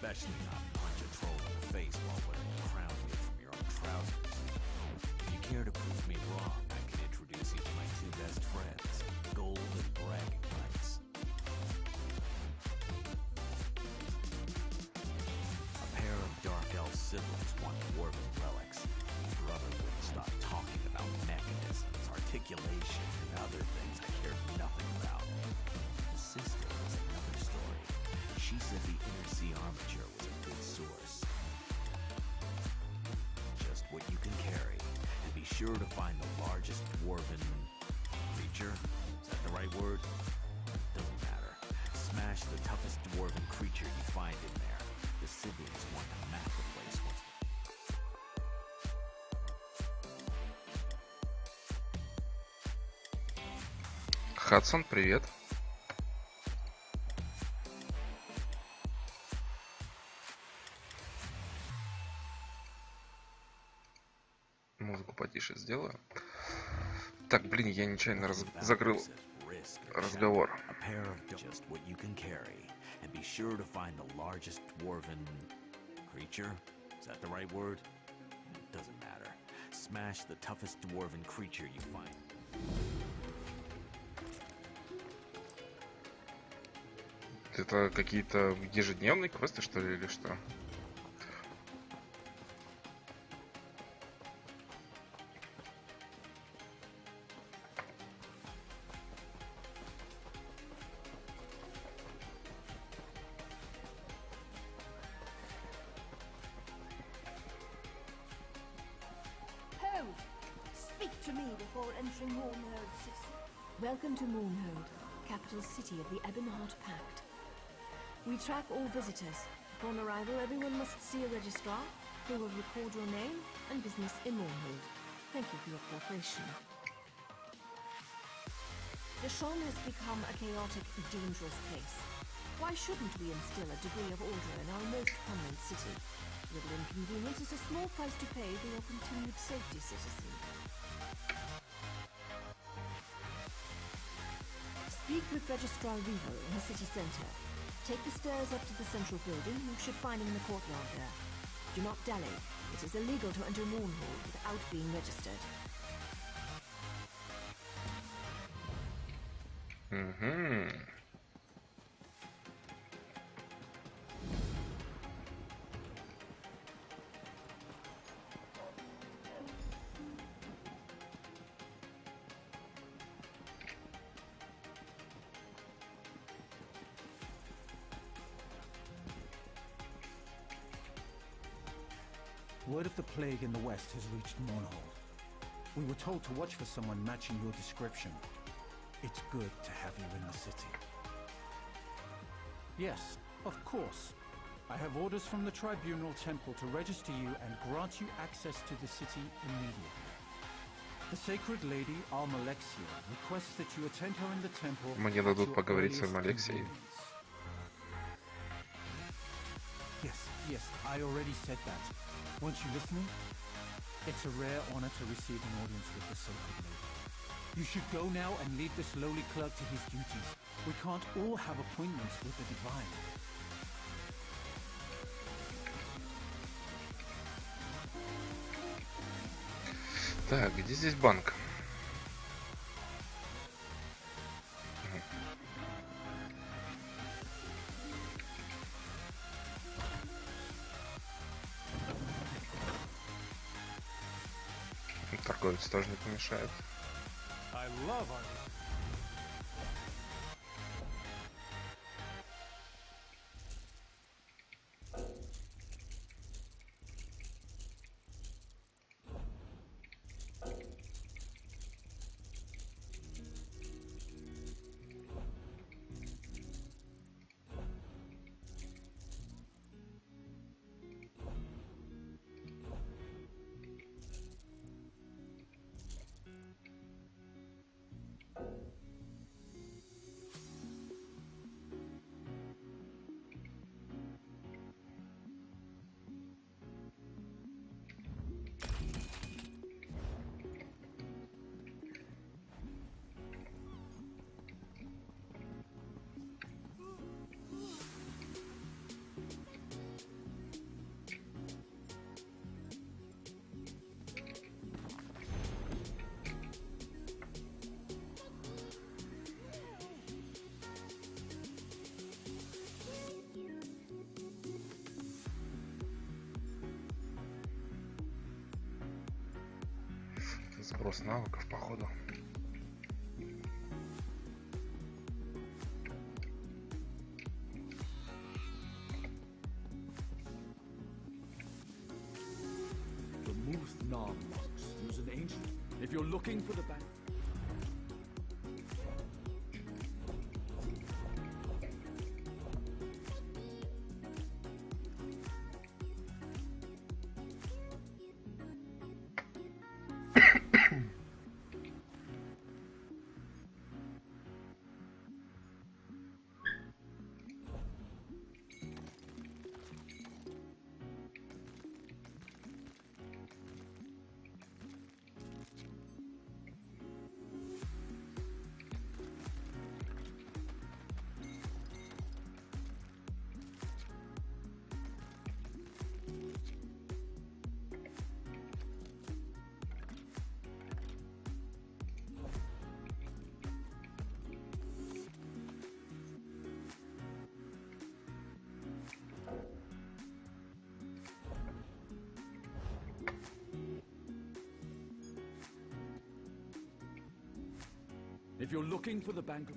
Especially not punch a troll in the face while wearing a crown made from your own trousers. If you care to prove me wrong, I can introduce you to my two best friends, Gold and Bragging Rights. A pair of Dark Elf siblings want dwarven relics. Brother speculation and other things I cared nothing about. The sister was another story. She said the inner sea armature was a good source. Just what you can carry, and be sure to find the largest dwarven creature. Is that the right word? Doesn't matter. Smash the toughest dwarven creature you find in there. The siblings want to map the place once. Хадсон, привет. Музыку потише сделаю. Так, блин, я нечаянно закрыл разговор. Это какие-то ежедневные квесты, что ли, или что? Welcome to Mournhold, capital city of the Ebonheart Pact. We track all visitors. Upon arrival, everyone must see a registrar who will record your name and business in Mournhold. Thank you for your cooperation. Dешaan has become a chaotic, dangerous place. Why shouldn't we instill a degree of order in our most prominent city? Little inconvenience is a small price to pay for your continued safety, citizen. Speak with Registrar Revo in the city center. Take the stairs up to the central building. You should find him in the courtyard there. Do not dally. It is illegal to enter Mournhold without being registered. Word of the plague in the west has reached Mournhold. We were told to watch for someone matching your description. It's good to have you in the city. Yes, of course. I have orders from the Tribunal Temple to register you and grant you access to the city immediately. The Sacred Lady, Almalexia, requests that you attend her in the temple. Мне дадут поговорить с Алmalexией. Yes, I already said that. Weren't you listening? It's a rare honor to receive an audience with the Sacred Lady. You should go now and leave this lowly clerk to his duties. We can't all have appointments with the divine. Так, где здесь банк? Торговец тоже не помешает. Сброс навыков, походу. If you're looking for the bank... If you're looking for the bank...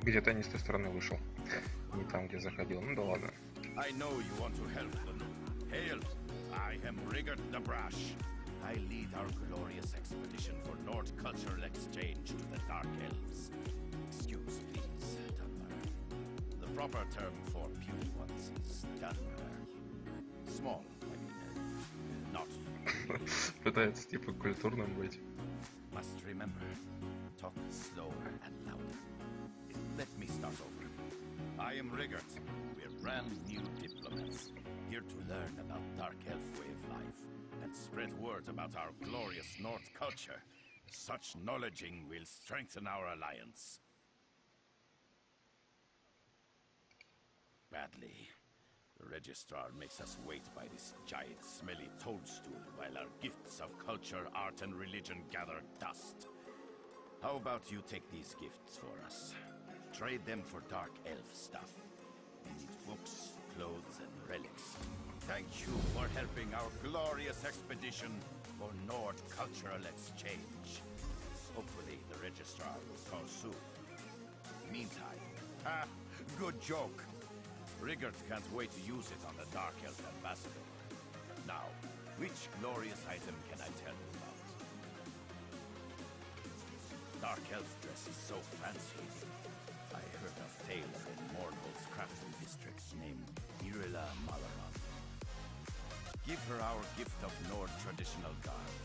Где-то не с той стороны вышел. Не там, где заходил. Ну да ладно. I know you want to help them. Hail! I am Rigard the Brash. I lead our glorious expedition for Nord cultural exchange to the Dark Elves. Excuse, please, Dunmer. The proper term for puny ones is Dunmer. Small, I mean, not. Пытается типа культурным быть. Must remember, talk slower and louder. Let me start over. I am Rigard. We're brand new diplomats, here to learn about Dark Elf way of life, and spread word about our glorious Nord culture. Such knowledging will strengthen our alliance. Badly. The Registrar makes us wait by this giant smelly toadstool while our gifts of culture, art, and religion gather dust. How about you take these gifts for us? Trade them for Dark Elf stuff. We need books, clothes, and relics. Thank you for helping our glorious expedition for Nord cultural exchange. Hopefully the Registrar will call soon. Meantime, good joke. Rigard can't wait to use it on the Dark Elf ambassador. Now, which glorious item can I tell you about? Dark Elf dress is so fancy. I heard of Taylor in Mornhold's crafting district named Irila Malaron. Give her our gift of Nord traditional garb.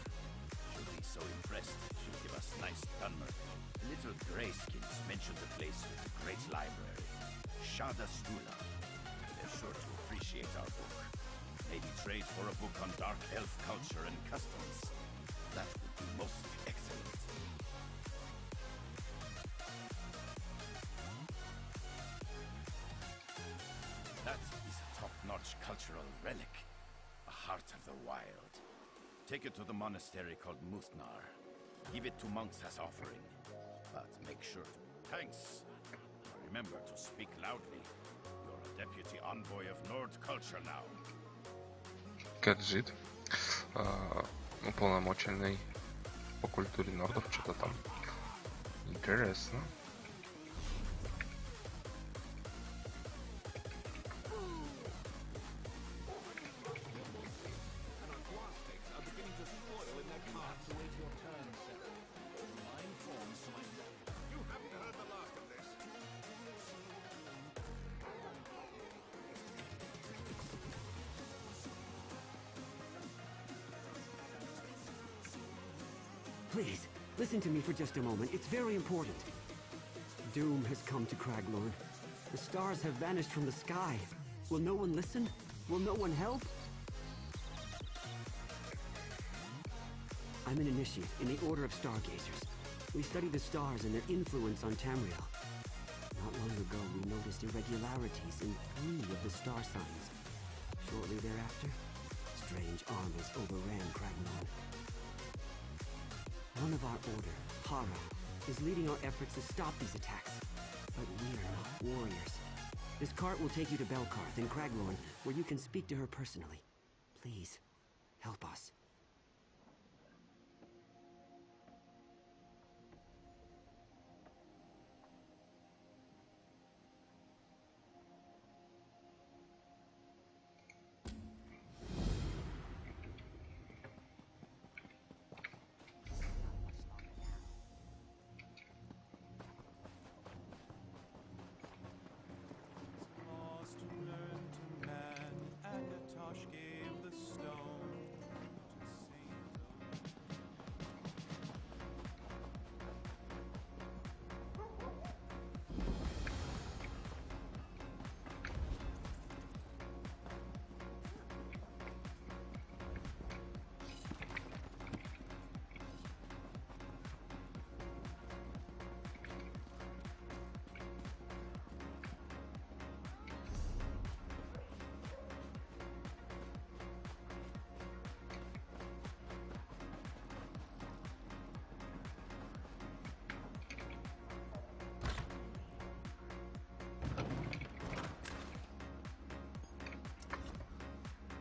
She'll be so impressed, she'll give us nice Dunmer. Little Greyskins mentioned the place with a great library. Shada Stula. They're sure to appreciate our book. Maybe trade for a book on Dark Elf culture and customs. That would be most excellent. That is a top-notch cultural relic. A heart of the wild. Take it to the monastery called Muthnar. Give it to monks as offering. But make sure to... Thanks! Remember to speak loudly. You're a deputy envoy of Nord culture now. Гаджит. Уполномоченный по культуре нордов, что-то там. Интересно. Please, listen to me for just a moment. It's very important. Doom has come to Craglorn. The stars have vanished from the sky. Will no one listen? Will no one help? I'm an initiate in the Order of Stargazers. We study the stars and their influence on Tamriel. Not long ago, we noticed irregularities in 3 of the star signs. Shortly thereafter, strange armies overran Kragnon. One of our order, Hara, is leading our efforts to stop these attacks. But we are not warriors. This cart will take you to Belkarth in Kraglorn, where you can speak to her personally. Please, help us.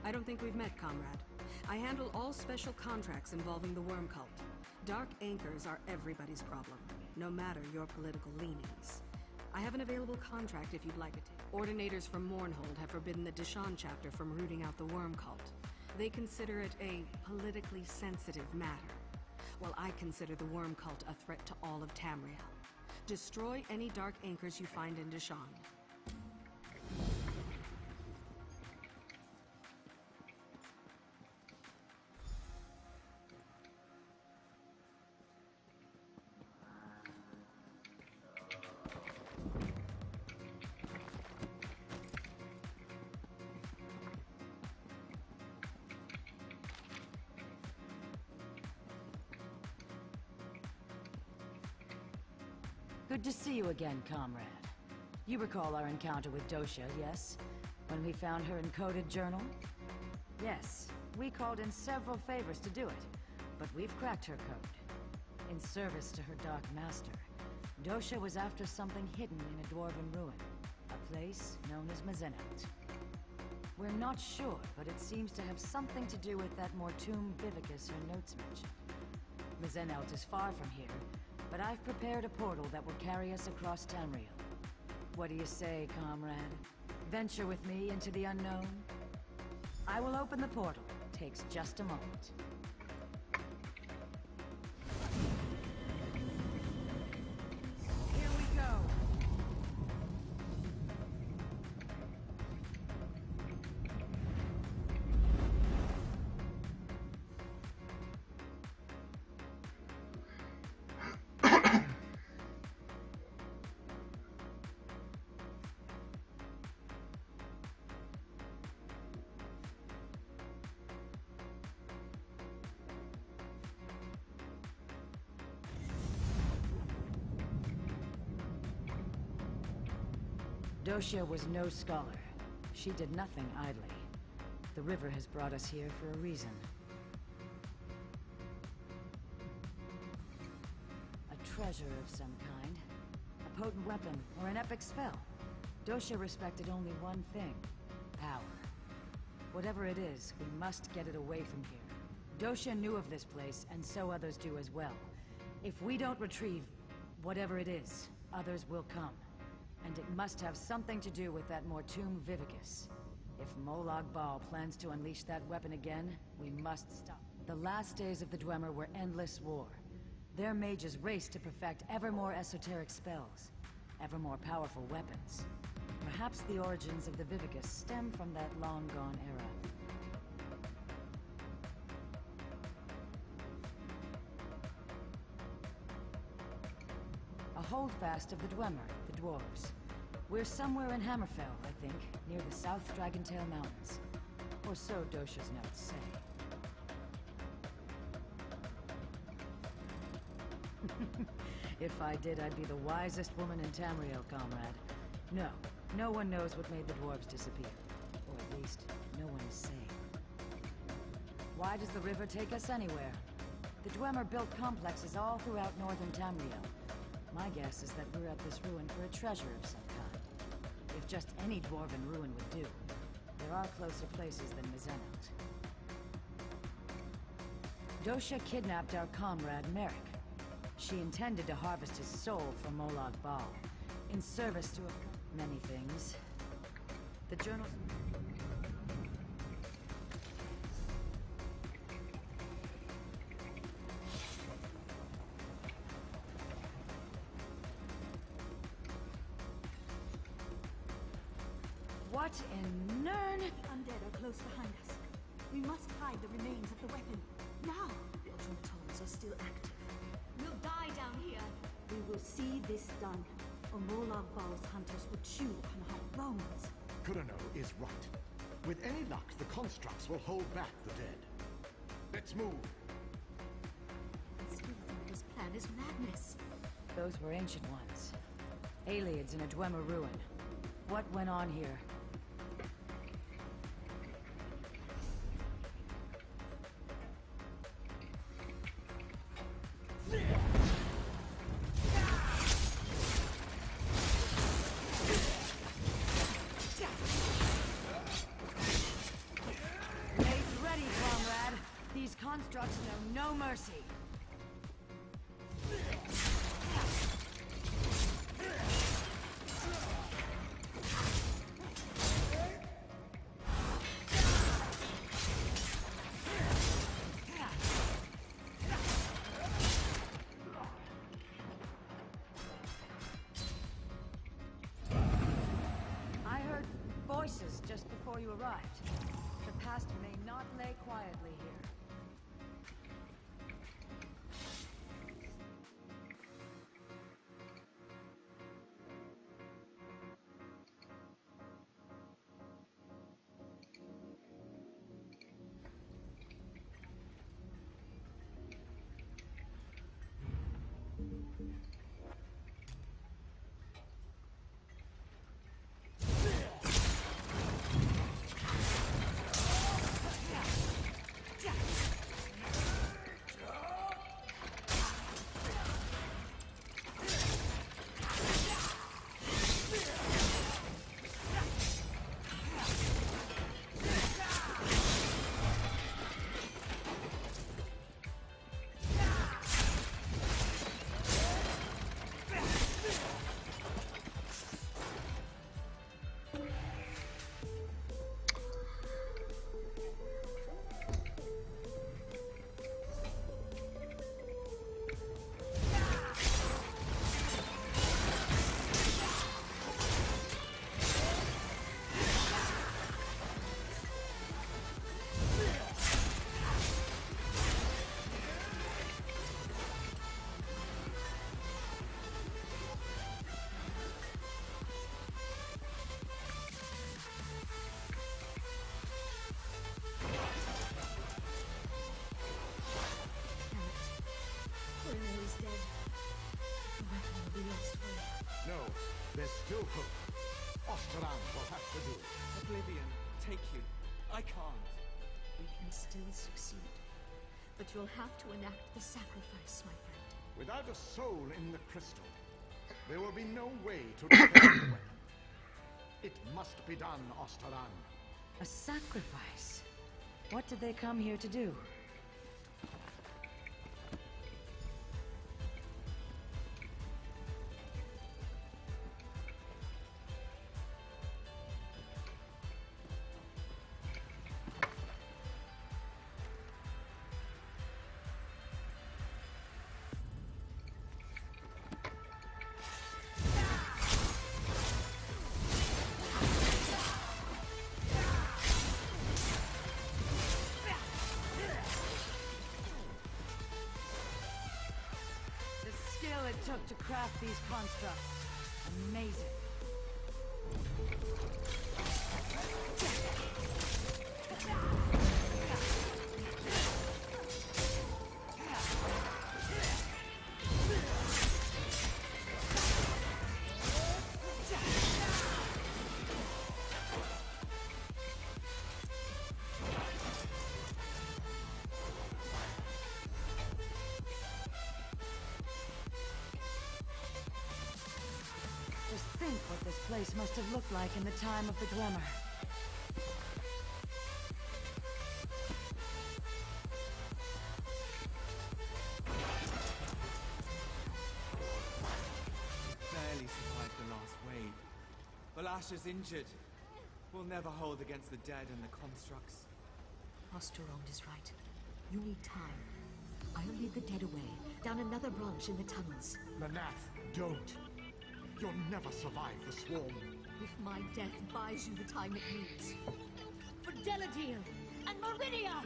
I don't think we've met, comrade. I handle all special contracts involving the Worm Cult. Dark anchors are everybody's problem, no matter your political leanings. I have an available contract if you'd like it. Ordinators from Mournhold have forbidden the Dешаан chapter from rooting out the Worm Cult. They consider it a politically sensitive matter, while I consider the Worm Cult a threat to all of Tamriel. Destroy any dark anchors you find in Dешaan. Good to see you again, comrade. You recall our encounter with Dosha, yes? When we found her encoded journal? Yes, we called in several favors to do it, but we've cracked her code. In service to her Dark Master, Dosha was after something hidden in a dwarven ruin, a place known as Mazenot. We're not sure, but it seems to have something to do with that Mortum Vivicus her notes mentioned. Mazenot is far from here, but I've prepared a portal that will carry us across Tamriel. What do you say, comrade? Venture with me into the unknown? I will open the portal. Takes just a moment. Here we go. Dosha was no scholar. She did nothing idly. The river has brought us here for a reason. A treasure of some kind. A potent weapon or an epic spell. Dosha respected only one thing. Power. Whatever it is, we must get it away from here. Dosha knew of this place, and so others do as well. If we don't retrieve whatever it is, others will come. And it must have something to do with that Mortum Vivicus. If Molag Bal plans to unleash that weapon again, we must stop. The last days of the Dwemer were endless war. Their mages raced to perfect ever more esoteric spells, ever more powerful weapons. Perhaps the origins of the Vivicus stem from that long-gone era. A holdfast of the Dwemer, the dwarves. We're somewhere in Hammerfell, I think, near the South Dragontail Mountains. Or so Dosha's notes say. If I did, I'd be the wisest woman in Tamriel, comrade. No, no one knows what made the dwarves disappear. Or at least, no one is saying. Why does the river take us anywhere? The Dwemer built complexes all throughout northern Tamriel. My guess is that we're at this ruin for a treasure of some kind. If just any dwarven ruin would do, there are closer places than Mizenot. Dosha kidnapped our comrade Merrick. She intended to harvest his soul from Molag Bal, in service to many things. The journals... What in Nern? The undead are close behind us. We must hide the remains of the weapon. Now! The automatons are still active. We'll die down here. We will see this done, or Molag Bal's hunters will chew upon our bones. Kurano is right. With any luck, the constructs will hold back the dead. Let's move. I still think this plan is madness. Those were ancient ones. Aliens in a Dwemer ruin. What went on here? Constructs know no mercy. I heard voices just before you arrived. The past may not lay quietly here. There's still hope. Osteran will have to do it. Oblivion, take you. I can't. We can still succeed. But you'll have to enact the sacrifice, my friend. Without a soul in the crystal, there will be no way to repair the weapon. It must be done, Osteran. A sacrifice? What did they come here to do? It took to craft these constructs. Amazing. place must have looked like in the time of the glamour. Barely survived the last wave. Valasha's injured. We'll never hold against the dead and the constructs. Osterond is right. You need time. I'll lead the dead away, down another branch in the tunnels. Manath, don't. You'll never survive the swarm. If my death buys you the time it needs. For Deladil and Meridia!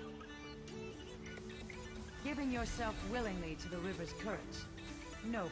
Giving yourself willingly to the river's current. Noble.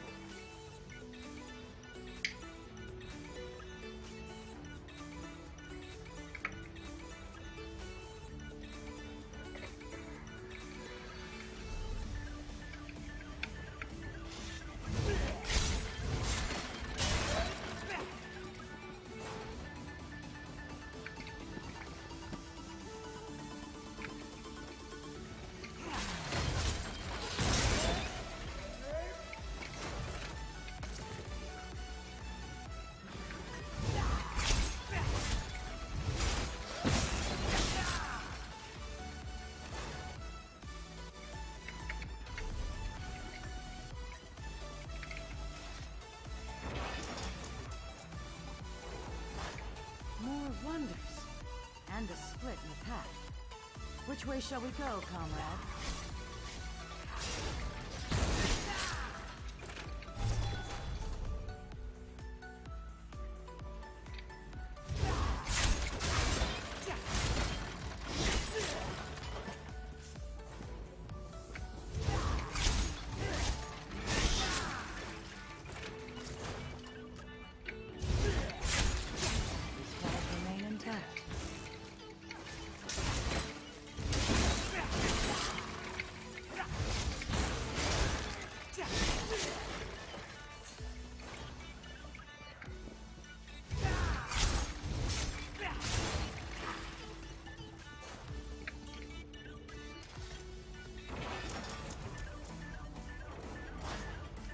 Wonders. And a split in the path. Which way shall we go, comrade?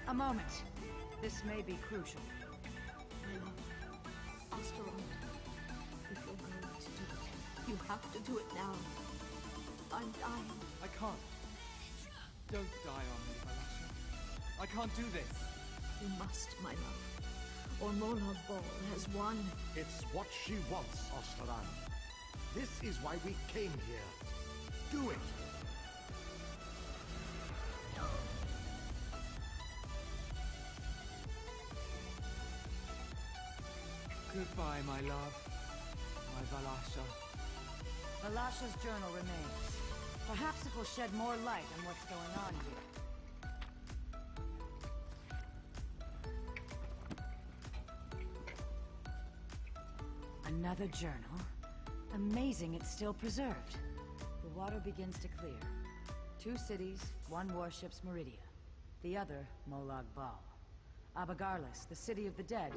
A moment. This may be crucial. My love, Osterond, if you're going to do it, you have to do it now. I'm dying. I can't. Don't die on me, Valasha. I can't do this. You must, my love. Or Molag Bal has won. It's what she wants, Osterand. This is why we came here. Do it! Goodbye, my love. My Valasha. Valasha's journal remains. Perhaps it will shed more light on what's going on here. Another journal. Amazing it's still preserved. The water begins to clear. 2 cities, 1 warship's Meridia. The other, Molag Bal. Abagarlis, the city of the dead,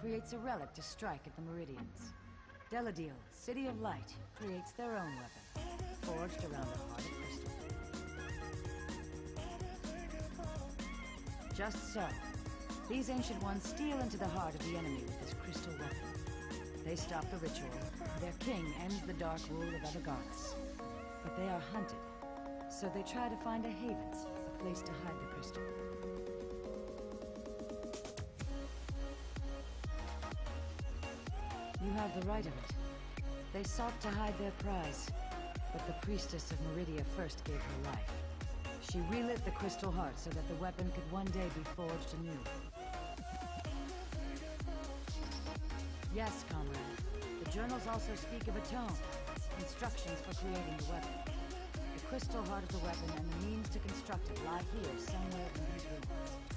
creates a relic to strike at the Meridians. Deladil, City of Light, creates their own weapon, forged around the heart of crystal. Just so, these ancient ones steal into the heart of the enemy with this crystal weapon. They stop the ritual, and their king ends the dark rule of Abagarlis. But they are hunted, so they try to find a haven, a place to hide the crystal. You have the right of it. They sought to hide their prize, but the priestess of Meridia first gave her life. She relit the crystal heart so that the weapon could one day be forged anew. Yes, comrade. The journals also speak of a tome, instructions for creating the weapon. The crystal heart of the weapon and the means to construct it lie here somewhere in these ruins.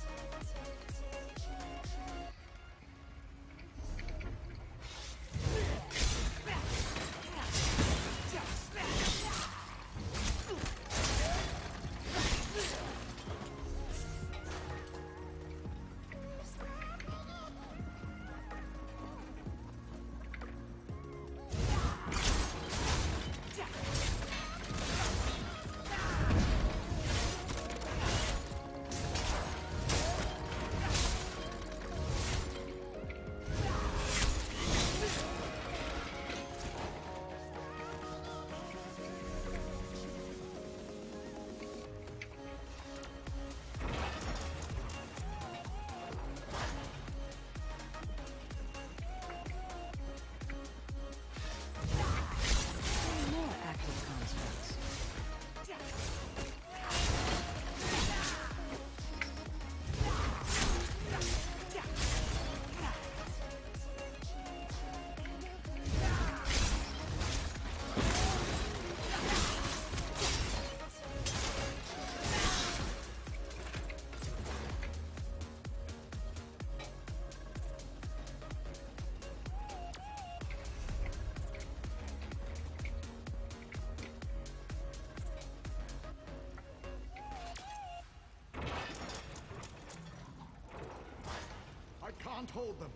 can't hold them.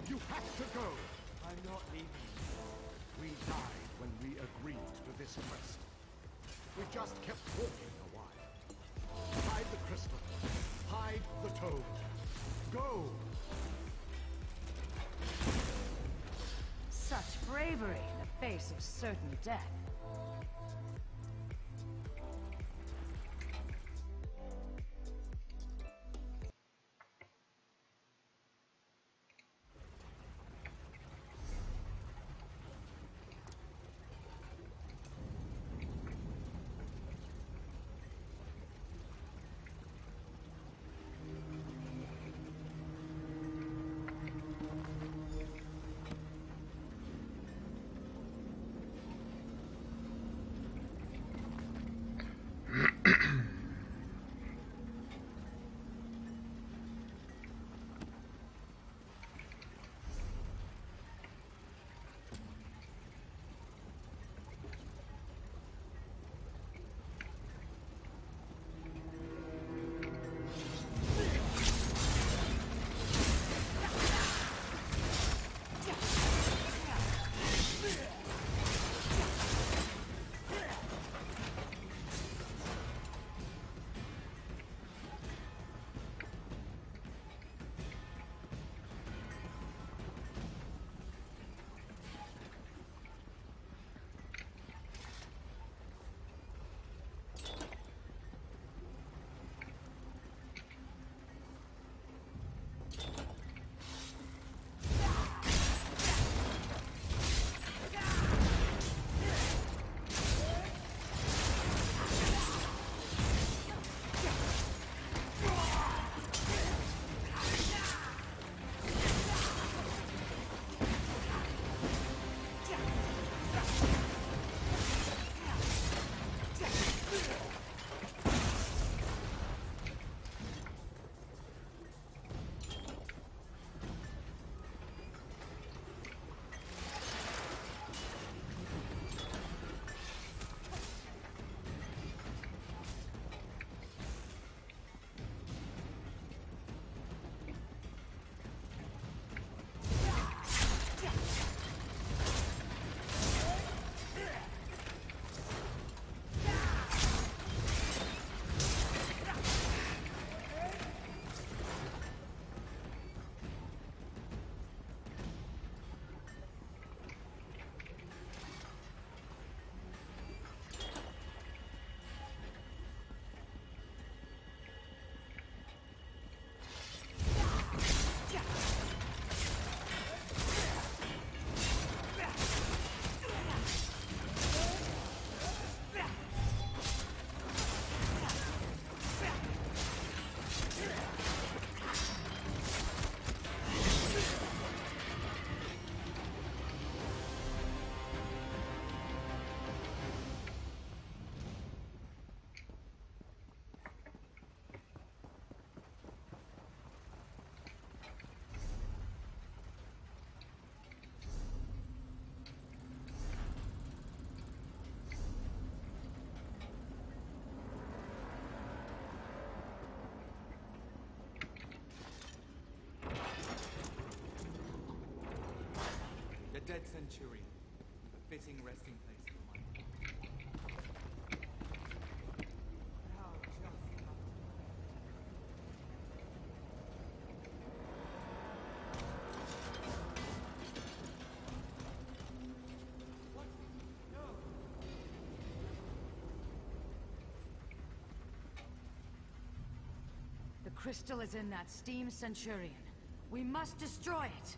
You have to go. I'm not leaving. We died when we agreed to this quest. We just kept walking a while. Hide the crystal. Hide the toad. Go! Such bravery in the face of certain death. Dead Centurion. A fitting resting place for my... How just What? No! The crystal is in that steam Centurion. We must destroy it!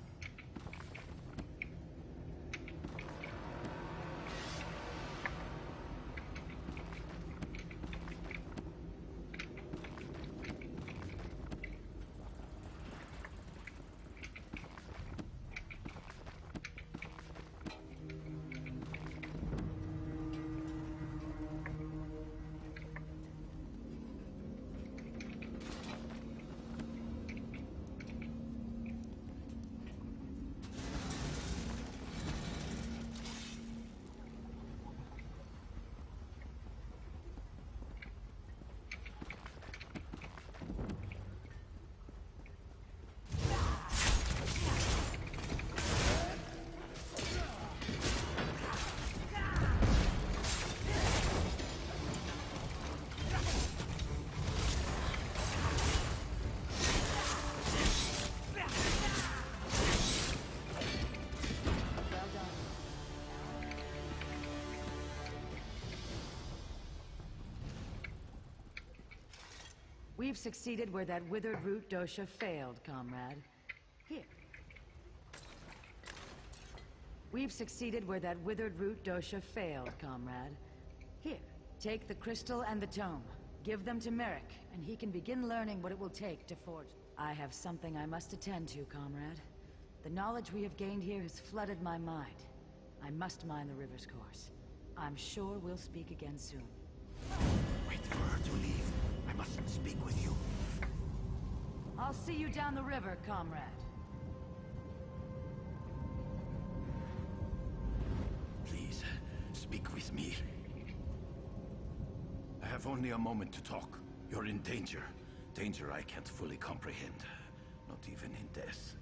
We've succeeded where that withered root dosha failed, comrade. Here. We've succeeded where that withered root dosha failed, comrade. Here, take the crystal and the tome. Give them to Merrick, and he can begin learning what it will take to forge. I have something I must attend to, comrade. The knowledge we have gained here has flooded my mind. I must mind the river's course. I'm sure we'll speak again soon. Wait for her to leave. I must speak with you. I'll see you down the river, comrade. Please, speak with me. I have only a moment to talk. You're in danger. Danger I can't fully comprehend. Not even in death.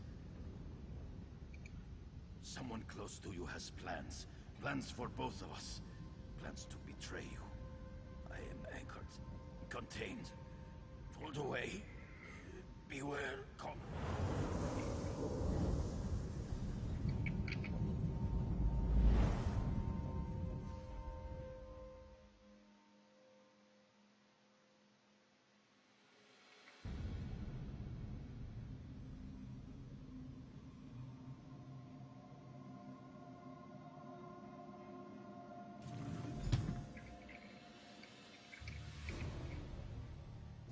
Someone close to you has plans. Plans for both of us. Plans to betray you. I am anchored. Contained. Pulled away. Beware.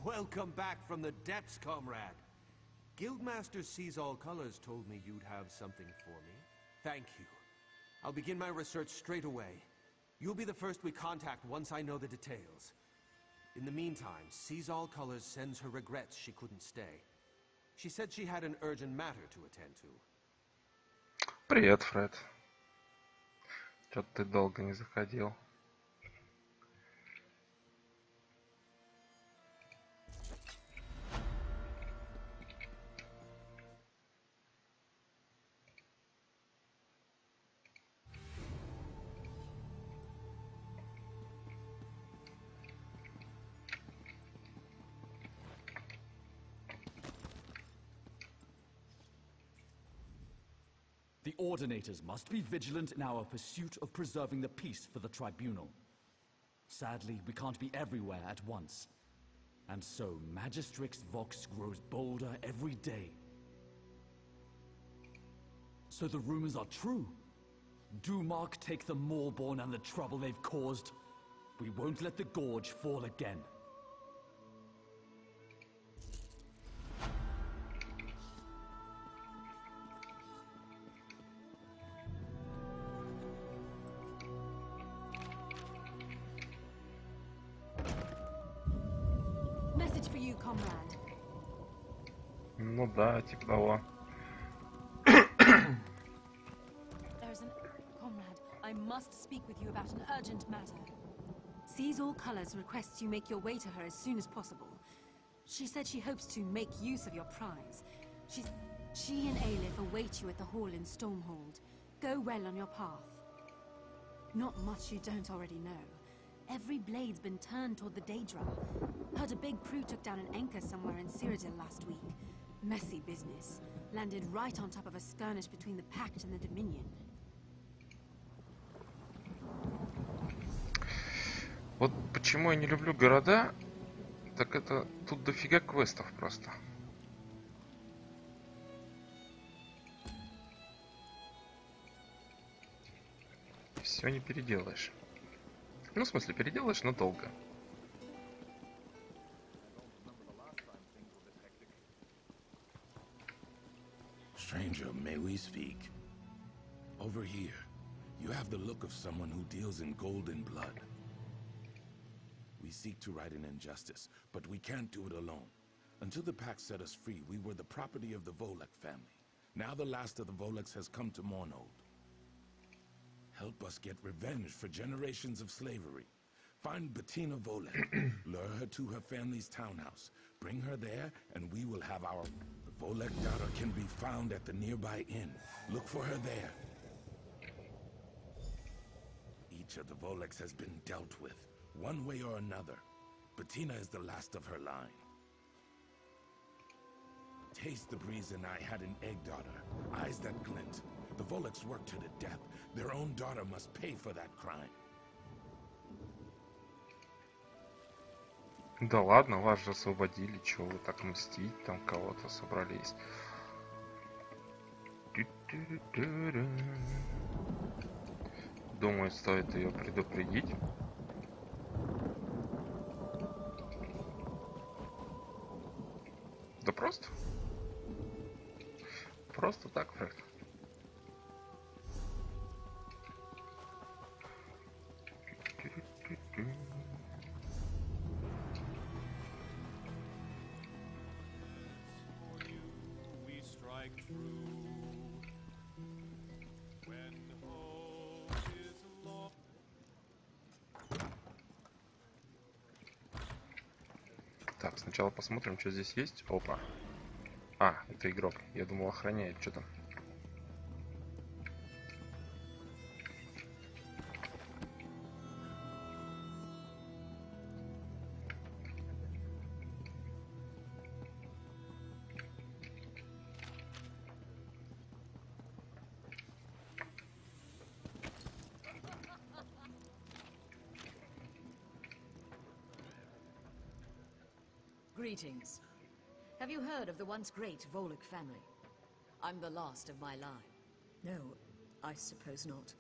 Welcome back from the depths, comrade. Guildmaster Sees All Colors told me you'd have something for me. Thank you. I'll begin my research straight away. You'll be the first we contact once I know the details. In the meantime, Sees All Colors sends her regrets she couldn't stay. She said she had an urgent matter to attend to. Привет, Фред. Чё-то ты долго не заходил. The Ordinators must be vigilant in our pursuit of preserving the peace for the Tribunal. Sadly, we can't be everywhere at once. And so, Magistrix Vox grows bolder every day. So the rumors are true. Do Mark take the Moorborn and the trouble they've caused? We won't let the Gorge fall again. Message for you, comrade. Ну да, типа того. There's an... Comrade, I must speak with you about an urgent matter. Sees All Colors requests you make your way to her as soon as possible. She said she hopes to make use of your prize. She and Aelif await you at the hall in Stormhold. Go well on your path. Not much you don't already know. Every blade's been turned toward the Daedra. Heard a big crew took down an anchor somewhere in Cyrodiil last week. Messy business. Landed right on top of a skirmish between the Pact and the Dominion. Вот почему я не люблю города, так это тут дофига квестов просто. Все не переделаешь. Ну, в смысле, переделаешь, но долго. Stranger, may we speak? Over here, you have the look of someone who deals in golden blood. We seek to right an injustice, but we can't do it alone. Until the Pact set us free, we were the property of the Volek family. Now the last of the Voleks has come to Mournold. Help us get revenge for generations of slavery. Find Bettina Volek, lure her to her family's townhouse, bring her there, and we will have our... The Volek daughter can be found at the nearby inn. Look for her there. Each of the Voleks has been dealt with, one way or another. Bettina is the last of her line. Taste the breeze and I had an egg daughter, eyes that glint. The Voleks worked her to death. Their own daughter must pay for that crime. Да ладно, вас же освободили, чего вы так мстить, там кого-то собрались. Думаю, стоит ее предупредить. Да просто. Просто так, Фред. Так, сначала посмотрим, что здесь есть. Опа. А, это игрок. Я думал, охраняет что-то. Greetings. Have you heard of the once great Volek family? I'm the last of my line. No, I suppose not.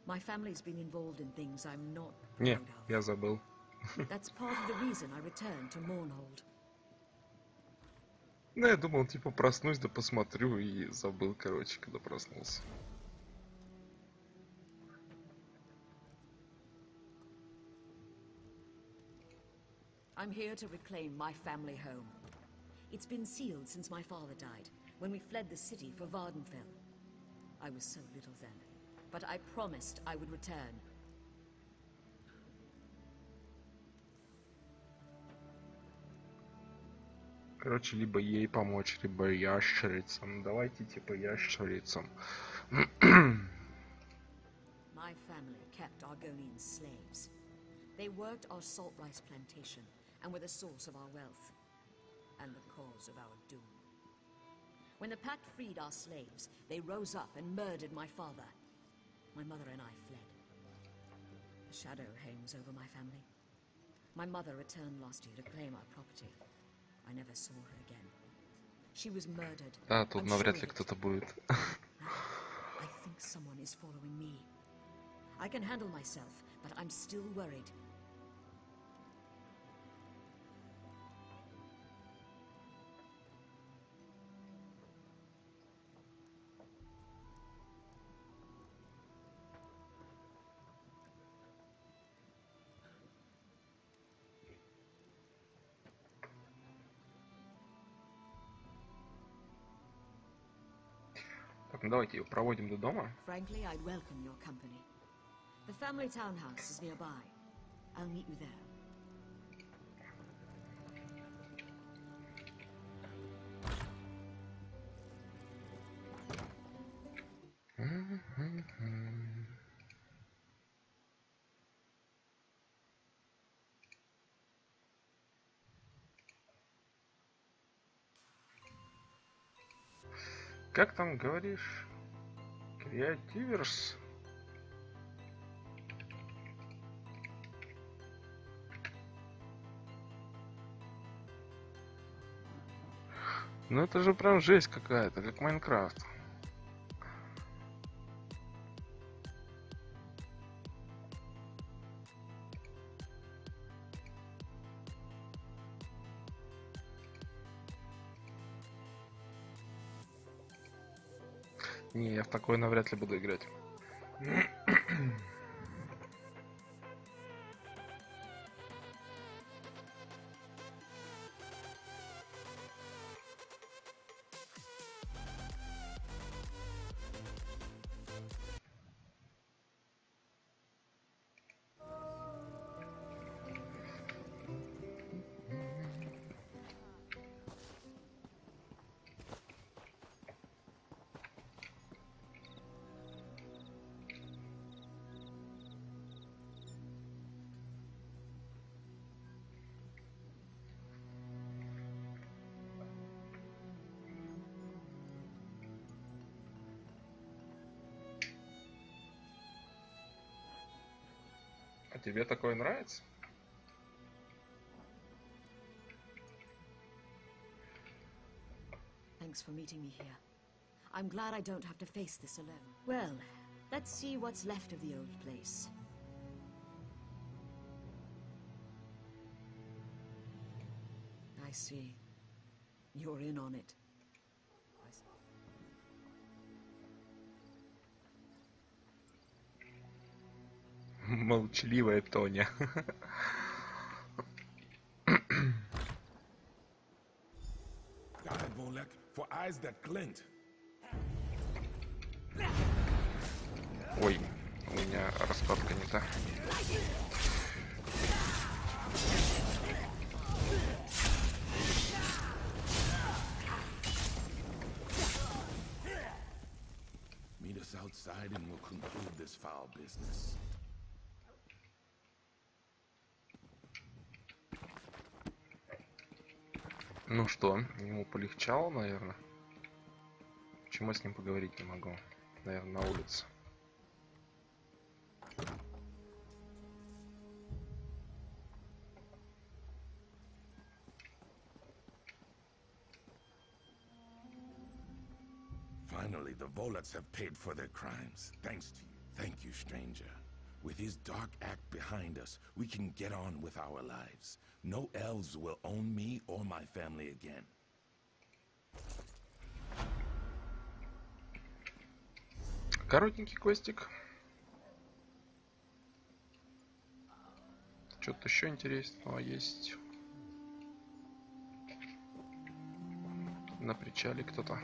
My family's been involved in things I'm not Не, proud of. я забыл. That's part of the reason I returned to Mournhold. Ну, я думал, типа, проснусь, да посмотрю, и забыл, короче, когда проснулся. I'm here to reclaim my family home. It's been sealed since my father died, when we fled the city for Vardenfell. I was so little then, but I promised I would return. Короче, либо ей помочь, либо ящерицам. Давайте, типа, ящерицам. My family kept Argonian slaves. They worked our salt rice plantation, and were the source of our wealth, and the cause of our doom. When the Pact freed our slaves, they rose up and murdered my father. My mother and I fled. The shadow hangs over my family. My mother returned last year to claim our property. I never saw her again. She was murdered. Да, тут навряд ли кто-то будет. I think someone is following me. I can handle myself, but I'm still worried. Так, ну давайте ее проводим до дома. Frankly, I'd welcome your company. The family townhouse is nearby. I'll meet you there. Как там говоришь? Креативерс? Ну это же прям жесть какая-то, как Майнкрафт. Не, я в такое навряд ли буду играть. А тебе такое нравится? Thanks for meeting me here. I'm glad I don't have to face this alone. Well, let's see what's left of the old place. I see. You're in on it. Молчаливая Тоня. God, Volek, for eyes that glint. Ой, у меня раскладка не та. Meet us outside and we'll conclude this foul business. Ну что, ему полегчало, наверное. Почему я с ним поговорить не могу? Наверное, на улице. Finally, the Voleks have paid for their crimes. Thanks to you. Thank you, stranger. With his dark act behind us, we can get on with our lives. No elves will own me or my family again. Коротенький квестик. Что-то еще интересного есть. На причале кто-то.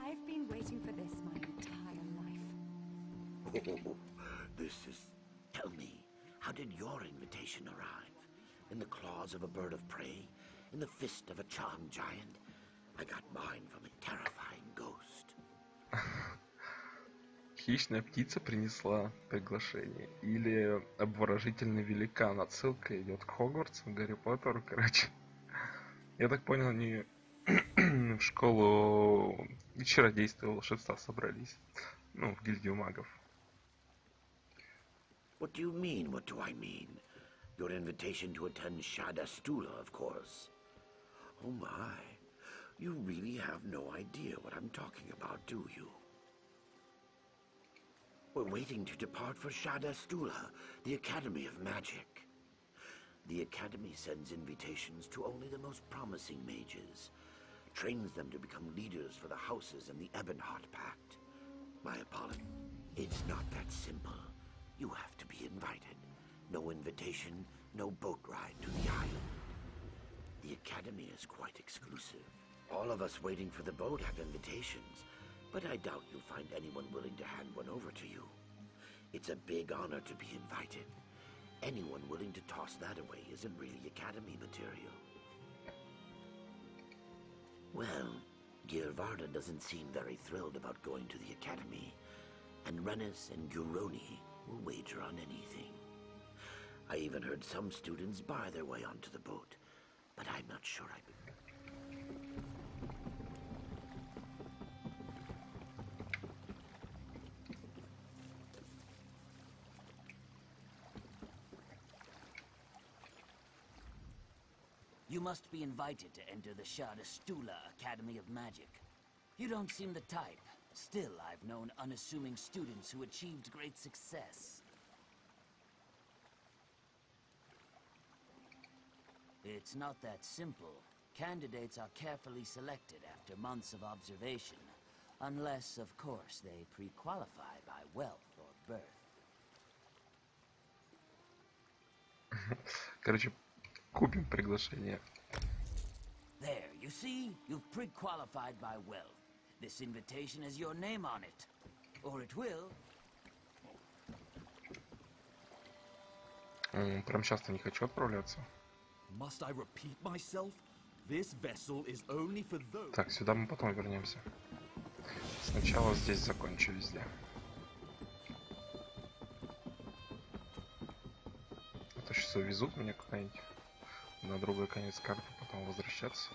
I've been waiting for this my entire life. Oh, this is... Tell me, how did your invitation arrive? In the claws of a bird of prey? In the fist of a charmed giant? I got mine from a terrifying ghost. Хищная птица принесла приглашение. Или обворожительный великан. Отсылка идет к Хогвартсу, Гарри Поттеру, короче. Я так понял, они в школу чародейства и волшебства собрались. Ну, в гильдию магов. What do you mean, what do I mean? Your invitation to attend Shada Stula, of course. Oh my, you really have no idea what I'm talking about, do you? We're waiting to depart for Shada Stula, the Academy of Magic. The Academy sends invitations to only the most promising mages, trains them to become leaders for the houses in the Ebonheart Pact. My apologies. It's not that simple. You have to be invited. No invitation, no boat ride to the island. The Academy is quite exclusive. All of us waiting for the boat have invitations, but I doubt you'll find anyone willing to hand one over to you. It's a big honor to be invited. Anyone willing to toss that away isn't really Academy material. Well, Girvarda doesn't seem very thrilled about going to the Academy, and Rennis and Guroni will wager on anything. I even heard some students buy their way onto the boat, but I'm not sure I... You must be invited to enter the Shada Stula Academy of Magic. You don't seem the type. Still, I've known unassuming students who achieved great success. It's not that simple. Candidates are carefully selected after months of observation. Unless, of course, they pre-qualify by wealth or birth. Короче, купим приглашение. There, you see? You've pre-qualified by wealth. This invitation has your name on it. Or it will. Прям часто не хочу отправляться. Must I repeat myself? This vessel is only for those... Так, сюда мы потом вернемся. Сначала здесь закончу везде. А то сейчас увезут меня куда-нибудь на другой конец карты, потом возвращаться.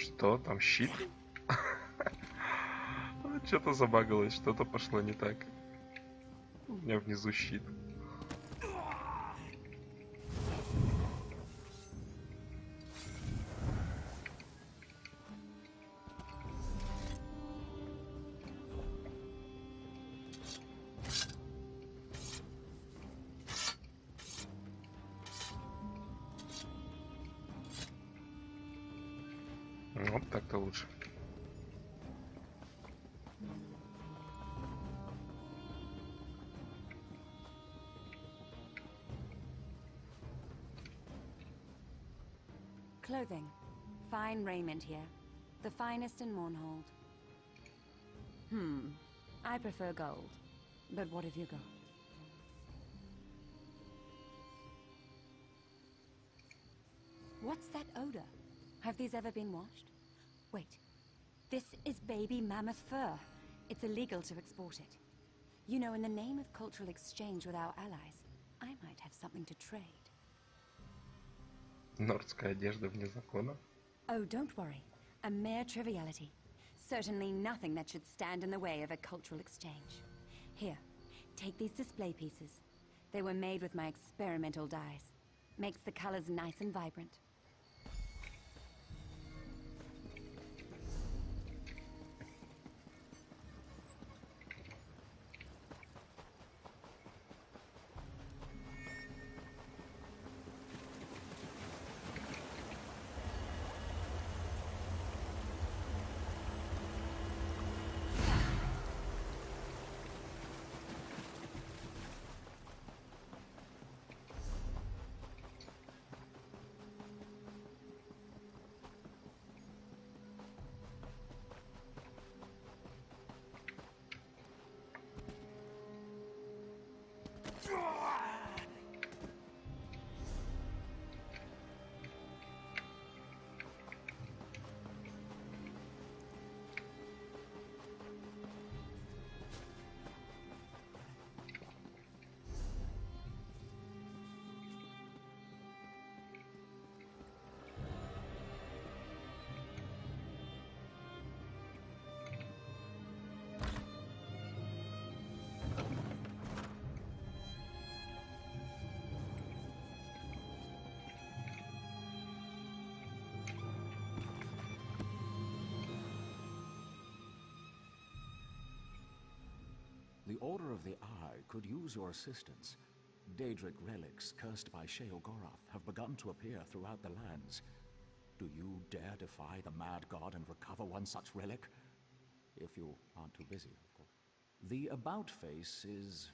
Что? Там щит? Что-то забагалось, что-то пошло не так. У меня внизу щит. Вот так-то лучше. Clothing. Fine raiment here. The finest in Mournhold. I prefer gold. But what have you got? What's that odor? Have these ever been washed? Wait. This is baby mammoth fur. It's illegal to export it. You know, in the name of cultural exchange with our allies, I might have something to trade. Нордская одежда вне закона. Oh, don't worry. A mere triviality. Certainly nothing that should stand in the way of a cultural exchange. Here, take these display pieces. They were made with my experimental dyes. Makes the colors nice and vibrant. The Order of the Eye could use your assistance. Daedric relics cursed by Sheogorath have begun to appear throughout the lands. Do you dare defy the mad god and recover one such relic? If you aren't too busy, of course. The about face is...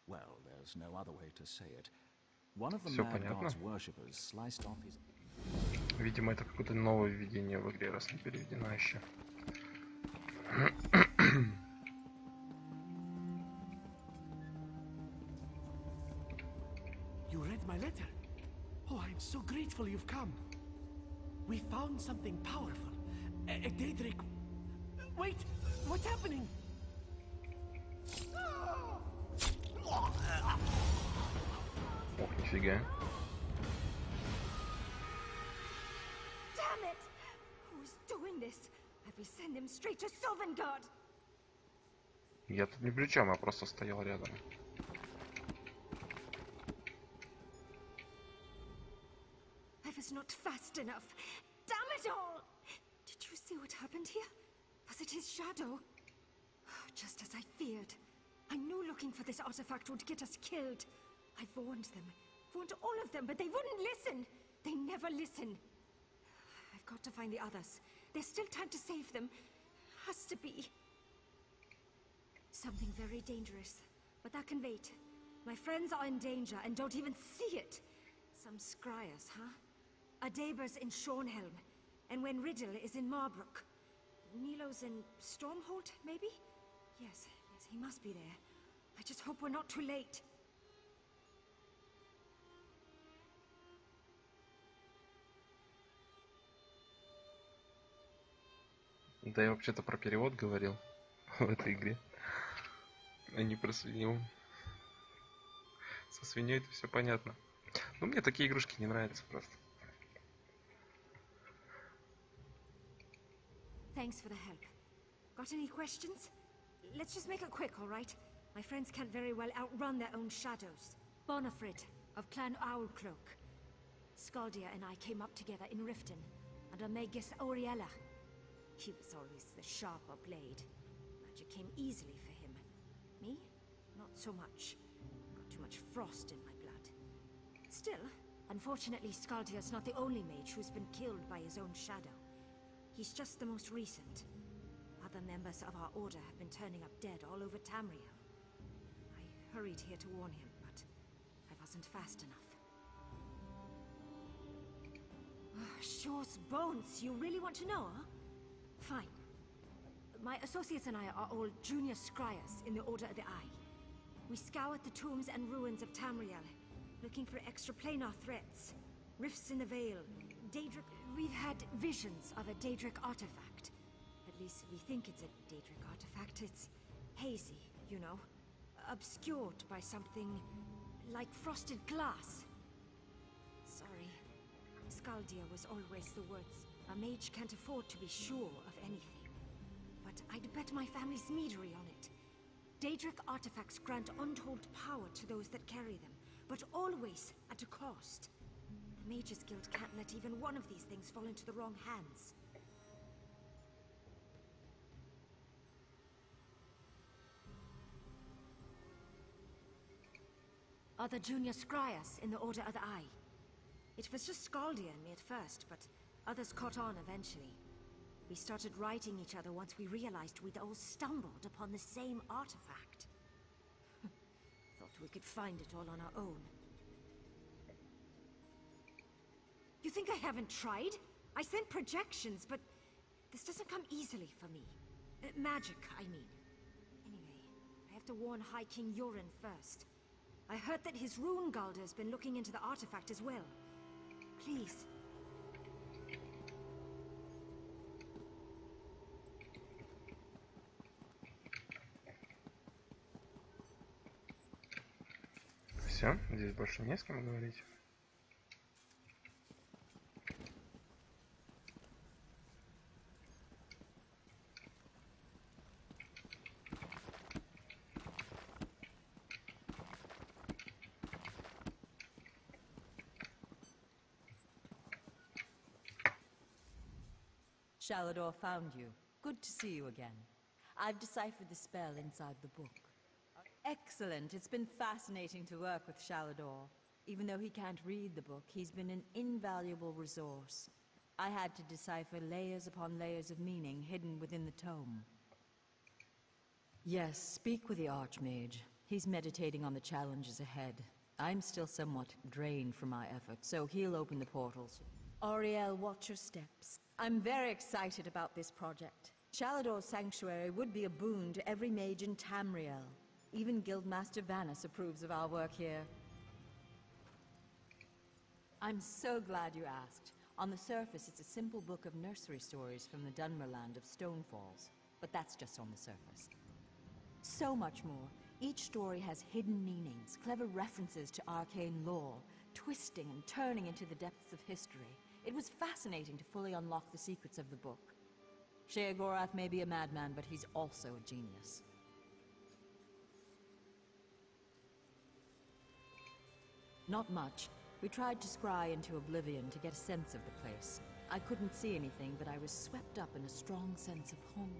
well, there's no other way to say it. One of the mad god's worshippers sliced off his... Видимо, это какое-то новое введение в игре, раз не переведено еще. You read my letter? Oh, I'm so grateful you've come. We found something powerful. A Daedric... Wait! What's happening? Ох, нифига. Damn it! Who's doing this? I will send him straight to Sovngarde. Я тут ни при чем, я просто стоял рядом. I was not fast enough. Damn it all! Did you see what happened here? Was it his shadow? Just as I feared. I knew looking for this artifact would get us killed. I warned them. Warned all of them, but they wouldn't listen. They never listen. I've got to find the others. There's still time to save them. Has to be. Something very dangerous. But that can wait. My friends are in danger and don't even see it. Some scryers, huh? Adeber's in Shornhelm. And when Riddle is in Marbrook. Nilo's in Stormhold, maybe? Yes, he must be there. I just hope we're not too late. Да я вообще-то про перевод говорил в этой игре, а не про свинью. Со свиньей это все понятно. Но мне такие игрушки не нравятся просто. Thanks for the help. Got any questions? Let's just make it quick, all right? My friends can't very well outrun their own shadows. Bonafrid, of Clan Owlcloak. Scaldia and I came up together in Riften, under Magus Auriella. He was always the sharper blade. Magic came easily for him. Me? Not so much. Got too much frost in my blood. Still, unfortunately, Scaldia's not the only mage who's been killed by his own shadow. He's just the most recent. Other members of our order have been turning up dead all over Tamriel. I hurried here to warn him, but I wasn't fast enough. Shore's bones, you really want to know, huh? Fine. My associates and I are all junior scryers in the Order of the Eye. We scoured the tombs and ruins of Tamriel, looking for extraplanar threats, rifts in the Veil, Daedric... We've had visions of a Daedric artifact. At least we think it's a Daedric artifact. It's hazy, you know, obscured by something like frosted glass. Sorry. Scaldia was always the words. A mage can't afford to be sure of anything. But I'd bet my family's meadery on it. Daedric artifacts grant untold power to those that carry them, but always at a cost. The Mages Guild can't let even one of these things fall into the wrong hands. Other junior scryers in the Order of the Eye. It was just Scaldia and me at first, but others caught on eventually. We started writing each other once we realized we'd all stumbled upon the same artifact. Thought we could find it all on our own. You think I haven't tried? I sent projections, but this doesn't come easily for me. Magic, I mean. Anyway, I have to warn High King Yorin first. I heard that his rune Galder's been looking into the artifact as well. Please. Все, здесь больше не с кем говорить. Shalador found you. Good to see you again. I've deciphered the spell inside the book. Excellent. It's been fascinating to work with Shalador. Even though he can't read the book, he's been an invaluable resource. I had to decipher layers upon layers of meaning hidden within the tome. Yes, speak with the Archmage. He's meditating on the challenges ahead. I'm still somewhat drained from my efforts, so he'll open the portals. Auriel, watch your steps. I'm very excited about this project. Shalador's sanctuary would be a boon to every mage in Tamriel. Even Guildmaster Vanus approves of our work here. I'm so glad you asked. On the surface, it's a simple book of nursery stories from the Dunmerland of Stonefalls. But that's just on the surface. So much more. Each story has hidden meanings, clever references to arcane lore, twisting and turning into the depths of history. It was fascinating to fully unlock the secrets of the book. Sheogorath may be a madman, but he's also a genius. Not much. We tried to scry into oblivion to get a sense of the place. I couldn't see anything, but I was swept up in a strong sense of home.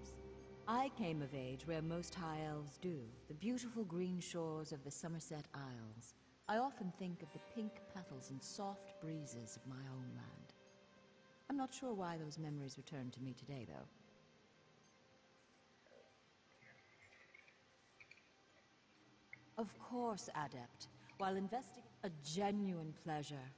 I came of age where most high elves do, the beautiful green shores of the Somerset Isles. I often think of the pink petals and soft breezes of my own land. I'm not sure why those memories return to me today, though. Of course, Adept. While investigating, a genuine pleasure.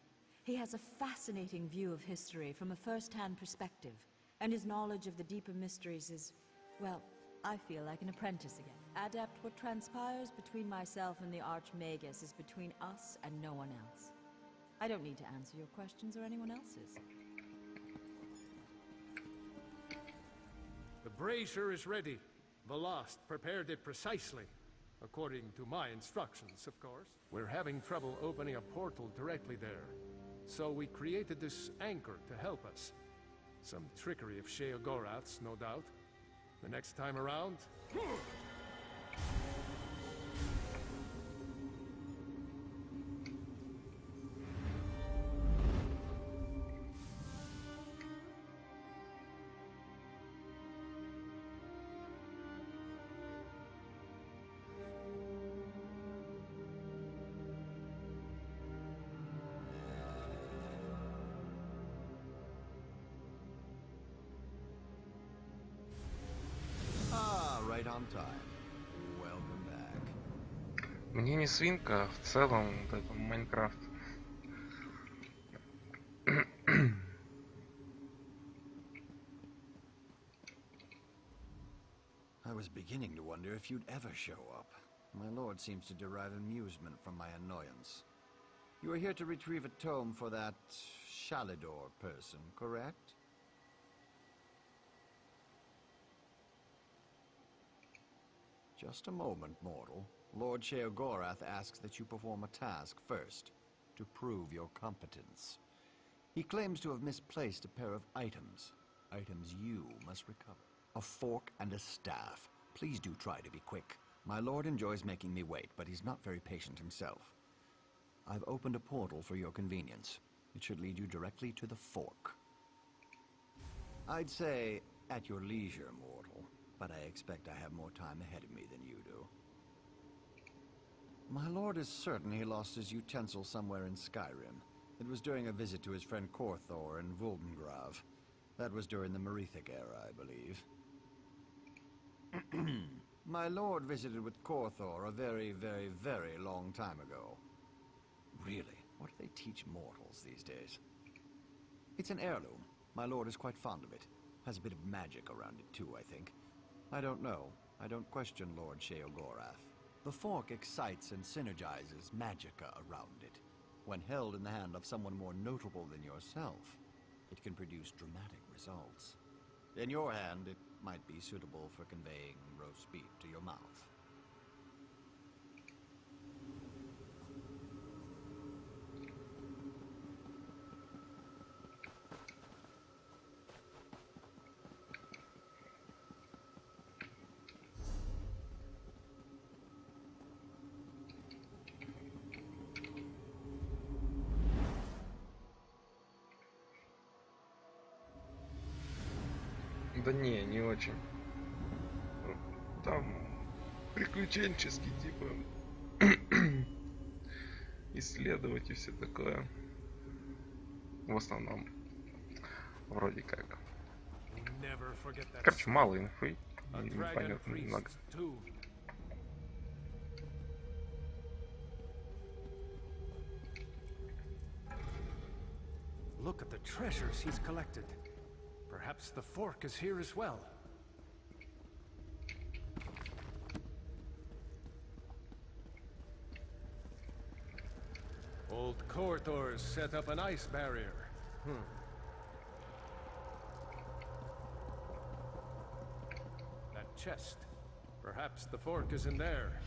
He has a fascinating view of history from a first-hand perspective, and his knowledge of the deeper mysteries is, well, I feel like an apprentice again. Adept, what transpires between myself and the Archmagus is between us and no one else. I don't need to answer your questions or anyone else's. The brazier is ready. Velost prepared it precisely. According to my instructions, of course. We're having trouble opening a portal directly there. So we created this anchor to help us. Some trickery of Sheogorath's, no doubt. The next time around... Right on time. Welcome back. Мне не свинка, в целом вот это Майнкрафт. I was beginning to wonder if you'd ever show up. My lord seems to derive amusement from my annoyance. You are here to retrieve a tome for that Shalidor person, correct? Just a moment, mortal. Lord Sheogorath asks that you perform a task first, to prove your competence. He claims to have misplaced a pair of items. Items you must recover. A fork and a staff. Please do try to be quick. My lord enjoys making me wait, but he's not very patient himself. I've opened a portal for your convenience. It should lead you directly to the fork. I'd say, at your leisure, mortal. But I expect I have more time ahead of me than you do. My lord is certain he lost his utensil somewhere in Skyrim. It was during a visit to his friend Korthor in Vuldengrav. That was during the Merethic era, I believe. My lord visited with Korthor a very, very, very long time ago. Really? What do they teach mortals these days? It's an heirloom. My lord is quite fond of it. Has a bit of magic around it too, I think. I don't know. I don't question Lord Sheogorath. The fork excites and synergizes magicka around it. When held in the hand of someone more notable than yourself, it can produce dramatic results. In your hand, it might be suitable for conveying roast beef to your mouth. Да не очень. Там приключенческий, типа, исследовать и все такое. В основном, вроде как. Короче, мало инфы, и непонятно немного. Look at the treasures he's collected. Perhaps the fork is here as well. Old Korthor's set up an ice barrier. That chest. Perhaps the fork is in there.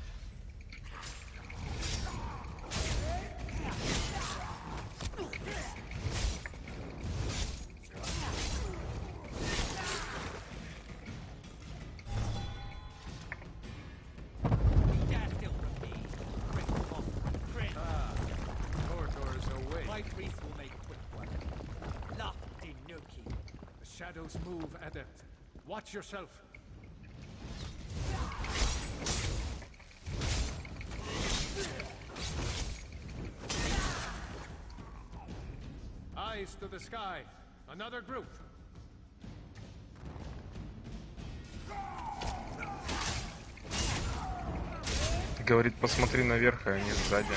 Shadows move, Adept. Watch yourself. Eyes to the sky. Another group. Говорит, посмотри наверх, а они сзади.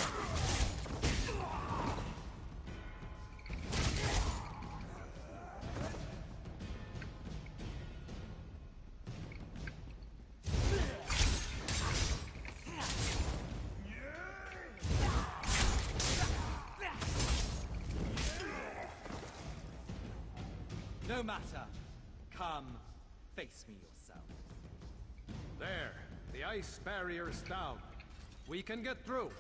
No matter. Come, face me yourself. There. The ice barrier's down. We can get through.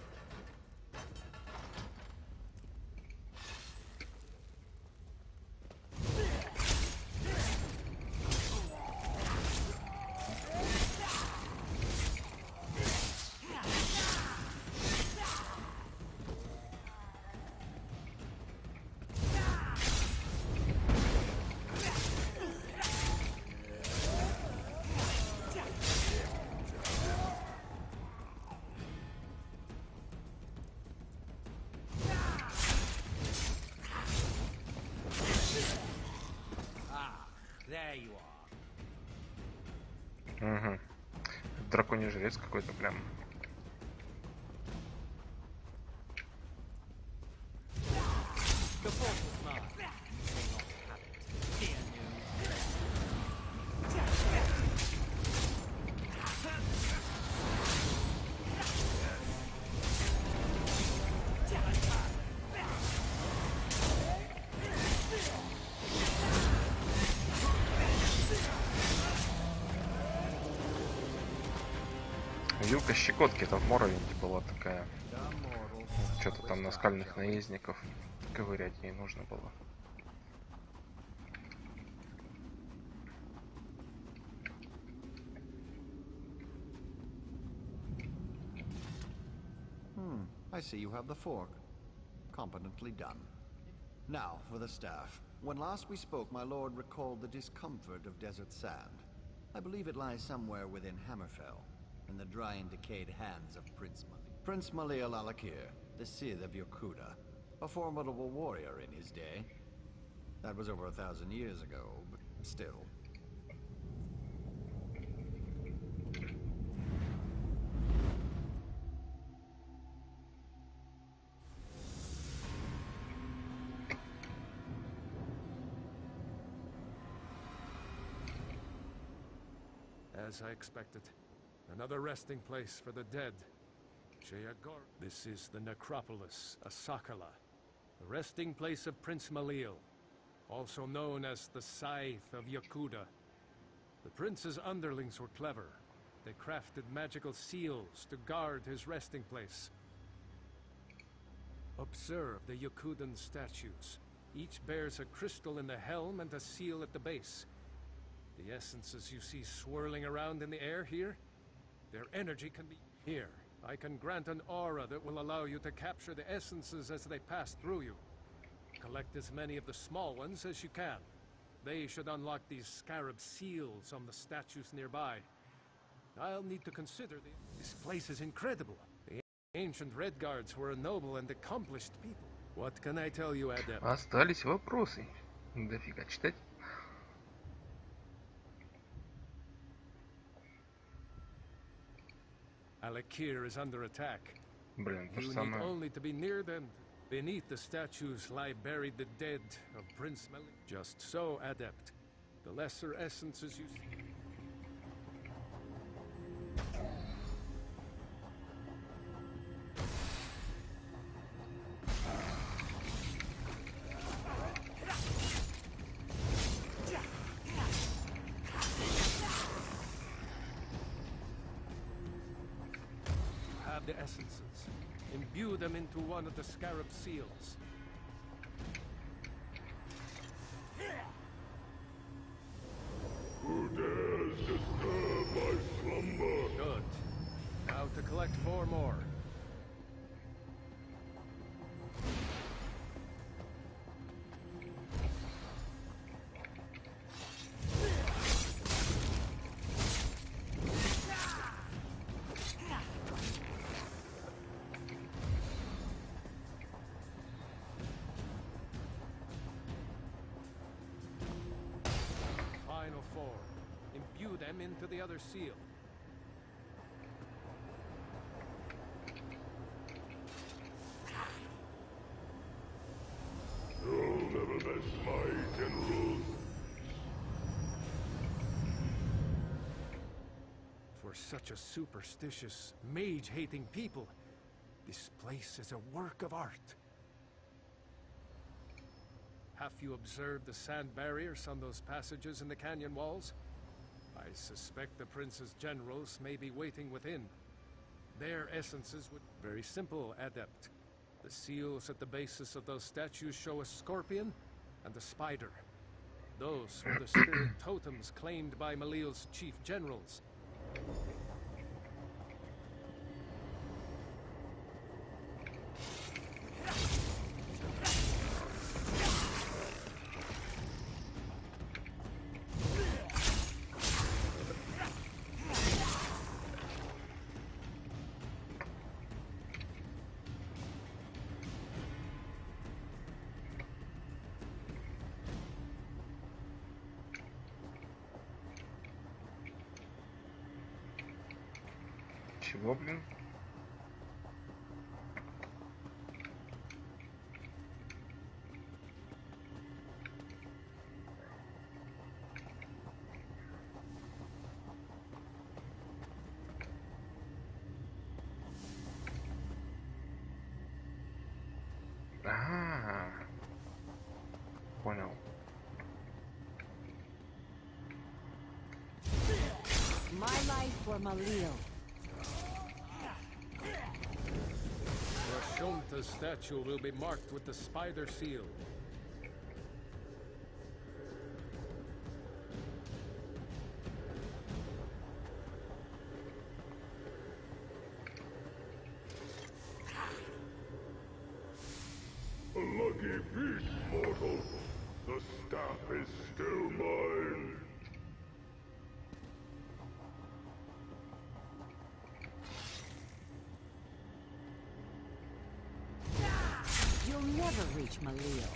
There you are. Угу. Драконий жрец какой-то прям. The force is mine. You may not have it, dear Вилка щекотки, это в Моровинде была такая. Что-то там на скальных наездников ковырять ей нужно было. I see you have the fork. Competently done. Now, for the staff. When last we spoke, my lord recalled the discomfort of desert sand. I believe it lies somewhere within Hammerfell, in the dry and decayed hands of Prince Malil. Prince Malil Alakir, the Sith of Yokuda, a formidable warrior in his day. That was over 1,000 years ago, but still. As I expected. Another resting place for the dead. This is the necropolis, Asakala, the resting place of Prince Malil, also known as the Scythe of Yokuda. The prince's underlings were clever. They crafted magical seals to guard his resting place. Observe the Yokudan statues. Each bears a crystal in the helm and a seal at the base. The essences you see swirling around in the air here, their energy can be... Here, I can grant an aura that will allow you to capture the essences as they pass through you. Collect as many of the small ones as you can. They should unlock these scarab seals on the statues nearby. I'll need to consider this place is incredible. The ancient Red Guards were a noble and accomplished people. What can I tell you, Adept? Остались вопросы. Дофига читать. Alakir is under attack. Блин, то же You need самое. only to be near them. Beneath the statues lie buried the dead of Prince Malil. Just so, Adept. The lesser essences you see. The essences. Imbue them into one of the scarab seals. Who dares disturb my slumber? Good. Now to collect 4 more. Final 4. Imbue them into the other seal. You'll never match might and rule. For such a superstitious, mage-hating people, this place is a work of art. Have you observed the sand barriers on those passages in the canyon walls? I suspect the prince's generals may be waiting within. Their essences would... Very simple, Adept. The seals at the bases of those statues show a scorpion and a spider. Those were the spirit totems claimed by Malil's chief generals. Чего, блин? А, понял. My life for Malil. Rashomta's statue will be marked with the spider seal. A lucky beast, mortal. The staff is still mine. You'll never reach Malil.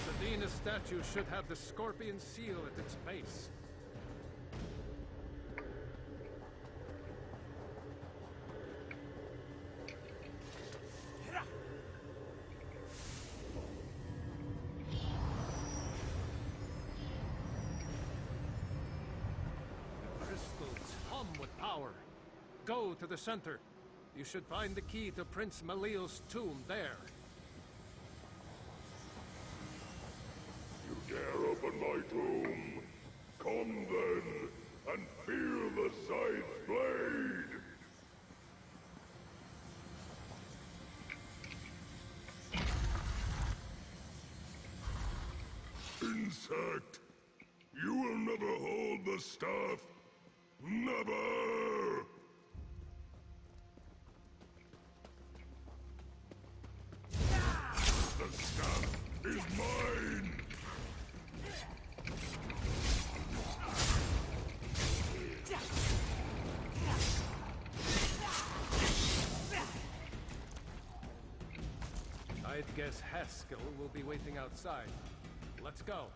Sedina's statue should have the scorpion seal at its base. The crystals hum with power. Go to the center. You should find the key to Prince Malil's tomb there. You dare open my tomb? Come then, and feel the scythe's blade! Insect! You will never hold the staff! Never! The staff is mine! I'd guess Haskell will be waiting outside. Let's go.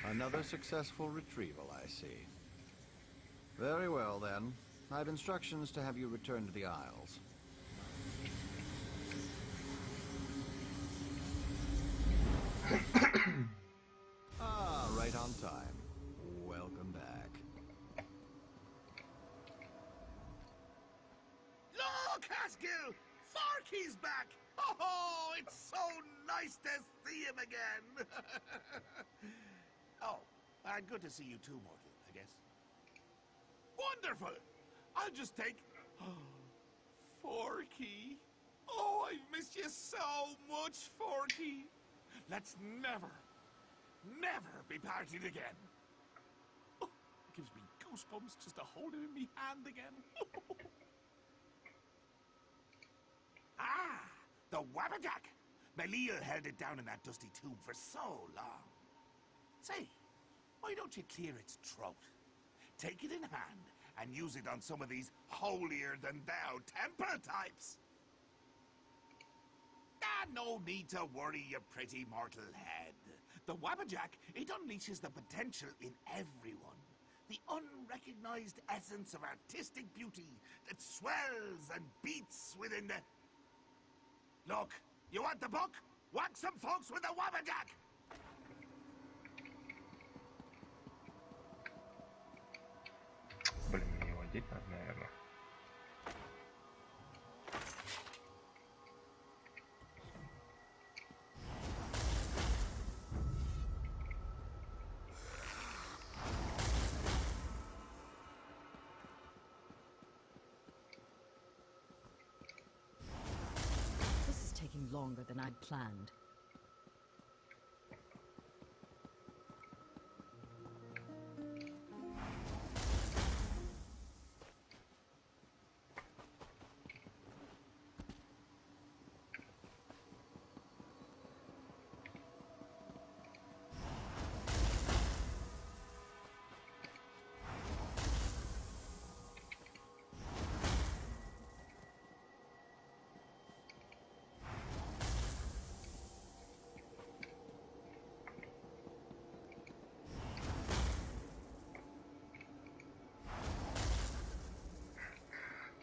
Another successful retrieval, I see. Very well, then. I have instructions to have you return to the Isles. Right on time. Welcome back. Look, Haskell! Farkey's back! Oh, it's so nice to see him again! Oh, good to see you too, mortal, I guess. Wonderful! I'll just take... Forky. Oh, I've missed you so much, Forky. Let's never be partied again. Oh, it gives me goosebumps just to hold it in me hand again. Ah, the Wabbajack. Malil held it down in that dusty tomb for so long. Say, why don't you clear its throat? Take it in hand and use it on some of these holier-than-thou temple types. No need to worry, you pretty mortal head. The Wabbajack, it unleashes the potential in everyone. The unrecognized essence of artistic beauty that swells and beats within the... Look, you want the book? Whack some folks with the Wabbajack! Блин, мне водить надо, наверное. This is taking longer than I'd planned.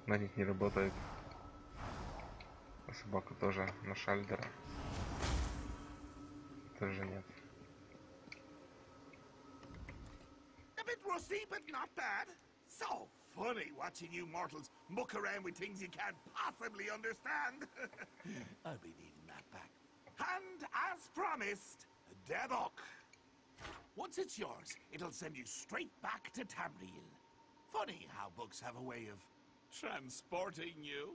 На них не работает. А собака тоже на шальдера. Тоже нет. A bit rusty, but not bad. So funny watching you mortals muck around with things you can't possibly understand. I'll be needing that back. And as promised, the book. Once it's yours, it'll send you straight back to Tamriel. Funny how books have a way of transporting you.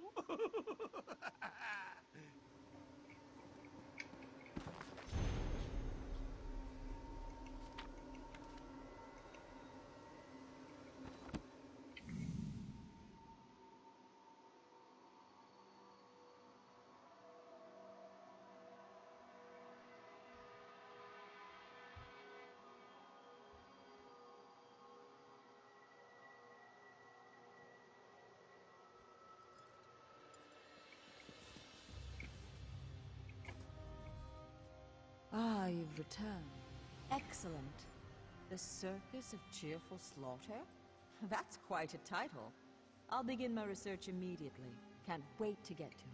Ah, you've returned. Excellent. The Circus of Cheerful Slaughter? That's quite a title. I'll begin my research immediately. Can't wait to get to it.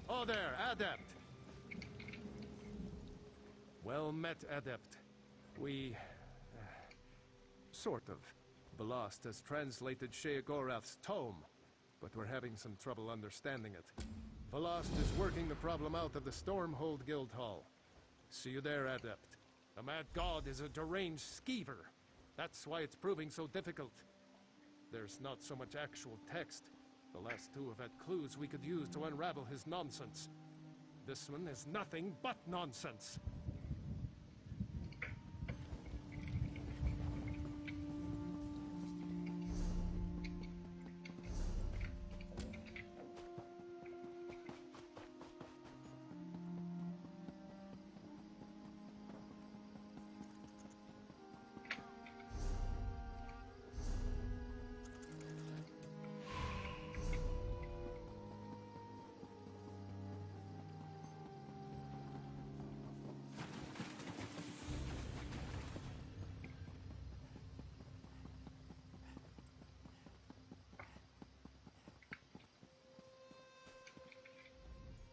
Oh there, Adept! Well met, Adept. We... sort of. Belast has translated Sheogorath's tome, but we're having some trouble understanding it. Belast is working the problem out of the Stormhold Guildhall. See you there, Adept. The Mad God is a deranged skeever. That's why it's proving so difficult. There's not so much actual text. The last two have had clues we could use to unravel his nonsense. This one is nothing but nonsense.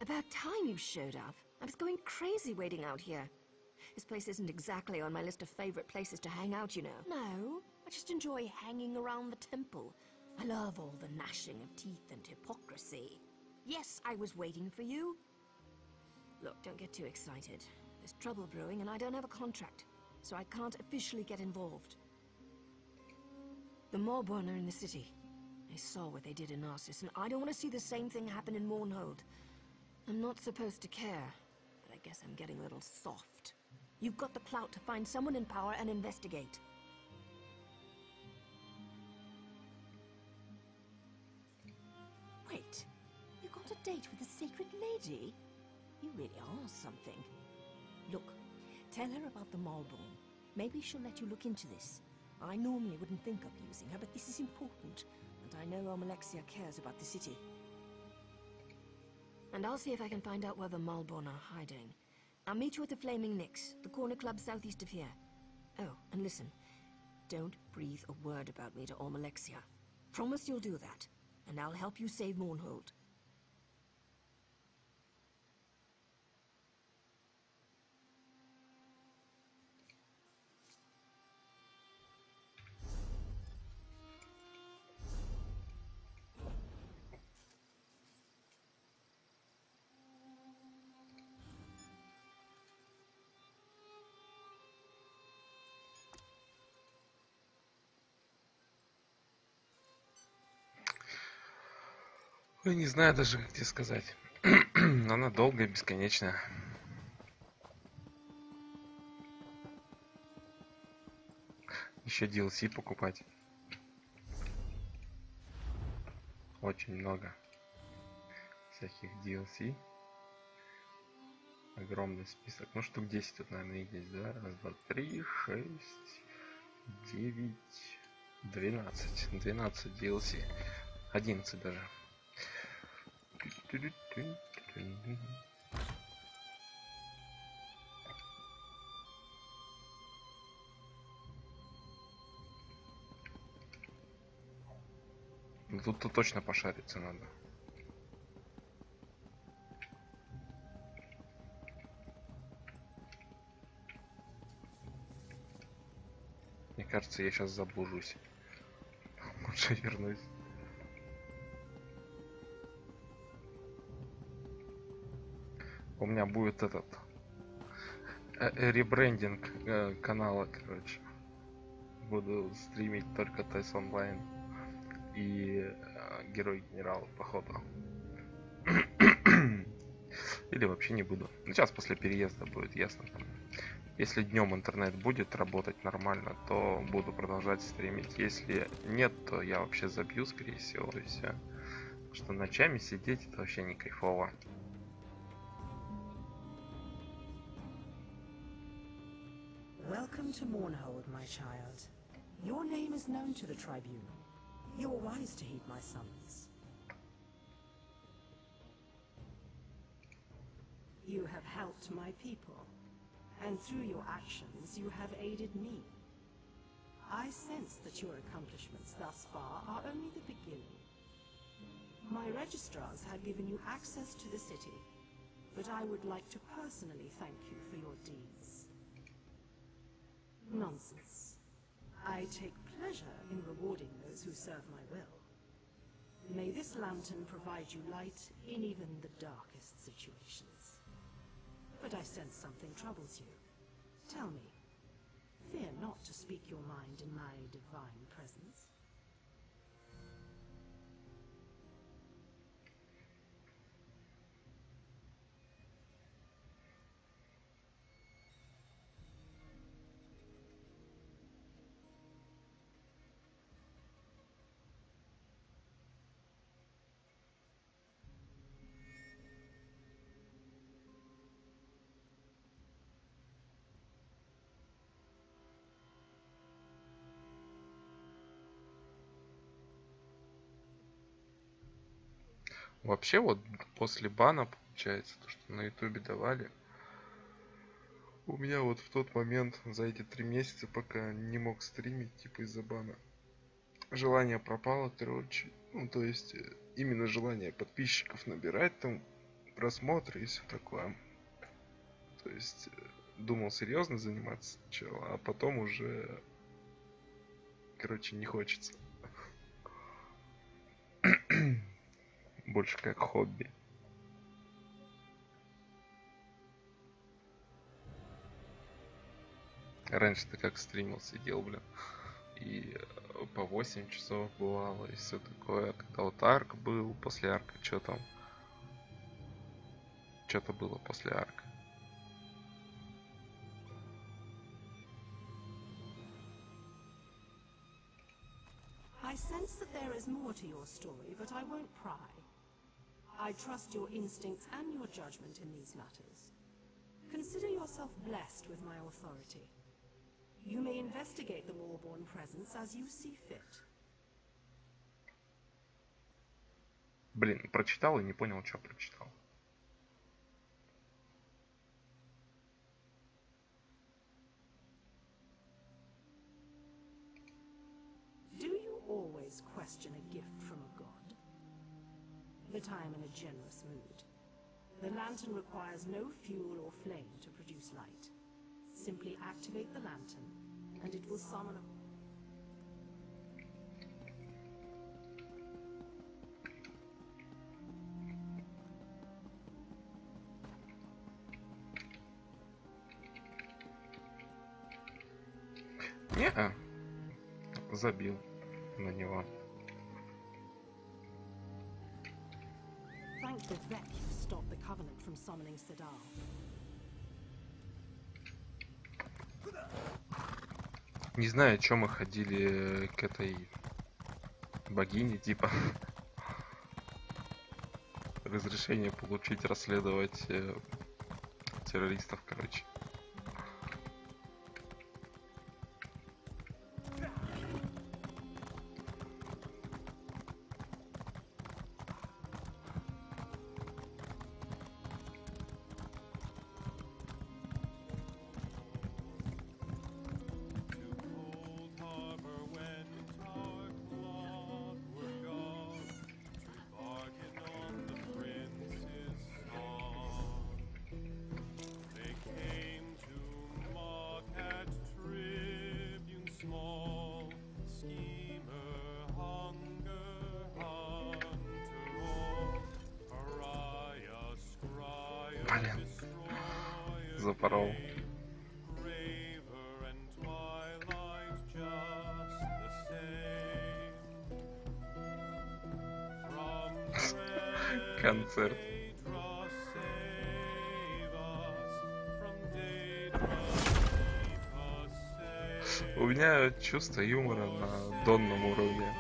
About time you showed up. I was going crazy waiting out here. This place isn't exactly on my list of favorite places to hang out, you know. No, I just enjoy hanging around the temple. I love all the gnashing of teeth and hypocrisy. Yes, I was waiting for you. Look, don't get too excited. There's trouble brewing and I don't have a contract, so I can't officially get involved. The Maulborn are in the city. I saw what they did in Narcissus, and I don't want to see the same thing happen in Mournhold. I'm not supposed to care, but I guess I'm getting a little soft. You've got the clout to find someone in power and investigate. Wait, you got a date with the Sacred Lady? You really are something. Look, tell her about the Maulborn. Maybe she'll let you look into this. I normally wouldn't think of using her, but this is important. And I know Alexia cares about the city. And I'll see if I can find out where the Maulborn are hiding. I'll meet you at the Flaming Nix, the corner club southeast of here. Oh, and listen. Don't breathe a word about me to Alexia. Promise you'll do that, and I'll help you save Mournhold. Ой, не знаю даже, как тебе сказать. Она долгая, бесконечная. Еще DLC покупать. Очень много всяких DLC. Огромный список. Ну, штук 10 тут, наверное, есть, да? Раз, два, три, 6, 9, 12. 12 DLC. 11 даже. Тут точно пошариться надо. Мне кажется, я сейчас заблужусь. Лучше вернусь. У меня будет этот ребрендинг канала, короче. Буду стримить только TESO онлайн и Герой Генерала, походу. Или вообще не буду. Ну, сейчас после переезда будет ясно. Если днем интернет будет работать нормально, то буду продолжать стримить. Если нет, то я вообще забью, скорее всего, и все. Потому что ночами сидеть это вообще не кайфово. Welcome to Mournhold, my child. Your name is known to the Tribunal. You're wise to heed my summons. You have helped my people, and through your actions you have aided me. I sense that your accomplishments thus far are only the beginning. My registrars have given you access to the city, but I would like to personally thank you for your deeds. Nonsense. I take pleasure in rewarding those who serve my will. May this lantern provide you light in even the darkest situations. But I sense something troubles you. Tell me, fear not to speak your mind in my divine presence. Вообще вот после бана, получается, то, что на ютубе давали, у меня вот в тот момент, за эти 3 месяца, пока не мог стримить, типа из-за бана, желание пропало, короче. Ну, то есть, именно желание подписчиков набирать, там, просмотры и все такое. То есть, думал серьезно заниматься сначала, а потом уже, короче, не хочется. Больше как хобби. Раньше-то как стримил, сидел, блин. И по 8 часов бывало и все такое. Когда вот арк был, после арка что там? Что-то было после арка. I sense that there is more to your story, but I won't pry. I trust your instincts and your judgment in these matters. Consider yourself blessed with my authority. You may investigate the Warborn presence as you see fit. Блин, прочитал и не понял, что прочитал. Do you always question a gift from a god? But I am in a generous mood. The lantern requires no fuel or flame to produce light. Simply activate the lantern, and it will summon a... Не-а. Забил на него. Thank the Vec you stopped the Covenant from summoning Sidal. Не знаю, о чем мы ходили к этой богине, типа разрешение получить расследовать террористов, короче. Блин, запорол. Концерт. У меня чувство юмора на донном уровне.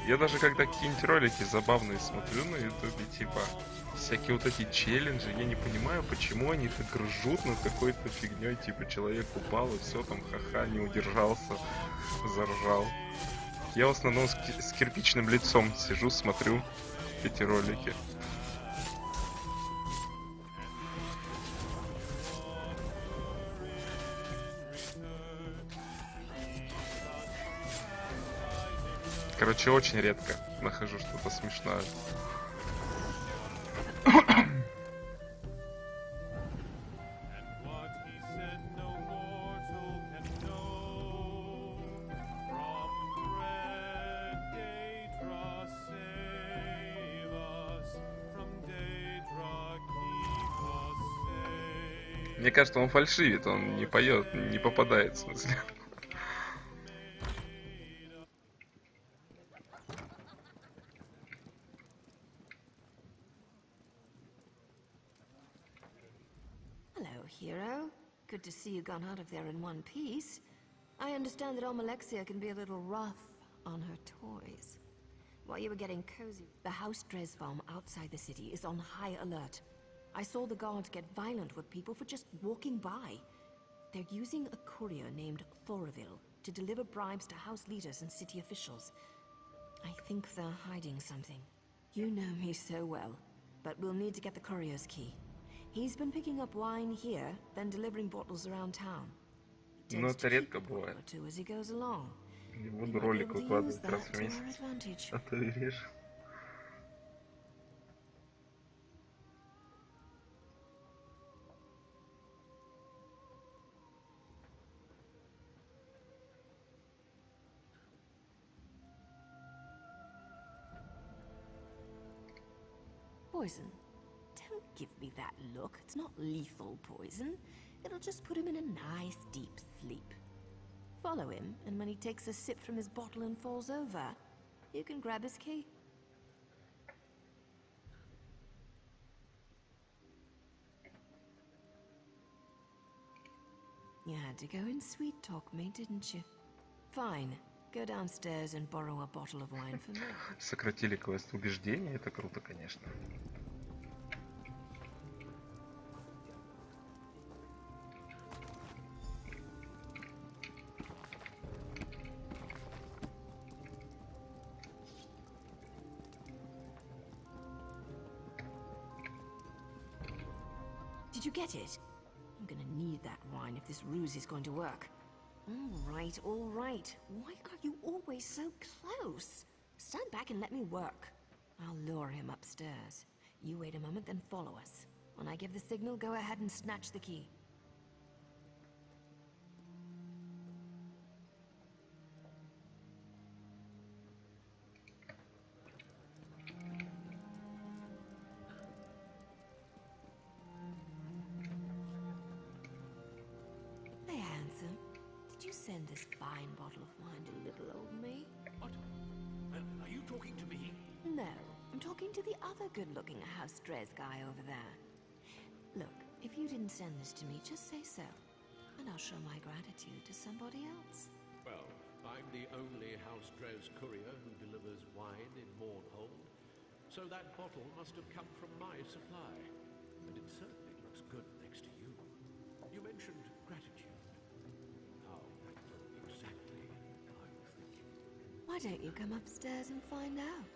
Я даже когда какие-нибудь ролики забавные смотрю на ютубе, типа всякие вот эти челленджи, я не понимаю, почему они так ржут над какой-то фигней, типа человек упал и все там, ха-ха, не удержался, заржал. Я в основном с кирпичным лицом сижу, смотрю эти ролики. Короче, очень редко нахожу что-то смешное. Мне кажется, он фальшивит, он не поет, не попадает, в смысле. Hero. Good to see you gone out of there in one piece. I understand that Almalexia can be a little rough on her toys. While you were getting cozy, the House Dresvarm outside the city is on high alert. I saw the guards get violent with people for just walking by. They're using a courier named Thoraville to deliver bribes to house leaders and city officials. I think they're hiding something. You know me so well, but we'll need to get the courier's key. He's been picking up wine here, then delivering bottles around town. Но это редко бывает. Не буду ролик выкладывать раз в месяц, а то и реже. Poison. Don't give me that look. It's not lethal poison. It'll just put him in a nice deep sleep. follow him, and when he takes a sip from his bottle and falls over, you can grab his key. You had to go and sweet talk me, didn't you? Fine. Go downstairs and borrow a bottle of wine for me. Сократили квест убеждения, это круто, конечно. Did you get it? I'm gonna need that wine if this ruse is going to work. All right, all right. Why are you always so close? Stand back and let me work. I'll lure him upstairs. You wait a moment, then follow us. When I give the signal, go ahead and snatch the key. Hey, handsome. Did you send this fine bottle of wine to little old me? What? Are you talking to me? No, I'm talking to the other good-looking house dress guy over there. Look, if you didn't send this to me, just say so, and I'll show my gratitude to somebody else. Well, I'm the only house dress courier who delivers wine in Mournhold, so that bottle must have come from my supply, and it certainly looks good next to you. You mentioned gratitude. How exactly are you thinking? Why don't you come upstairs and find out?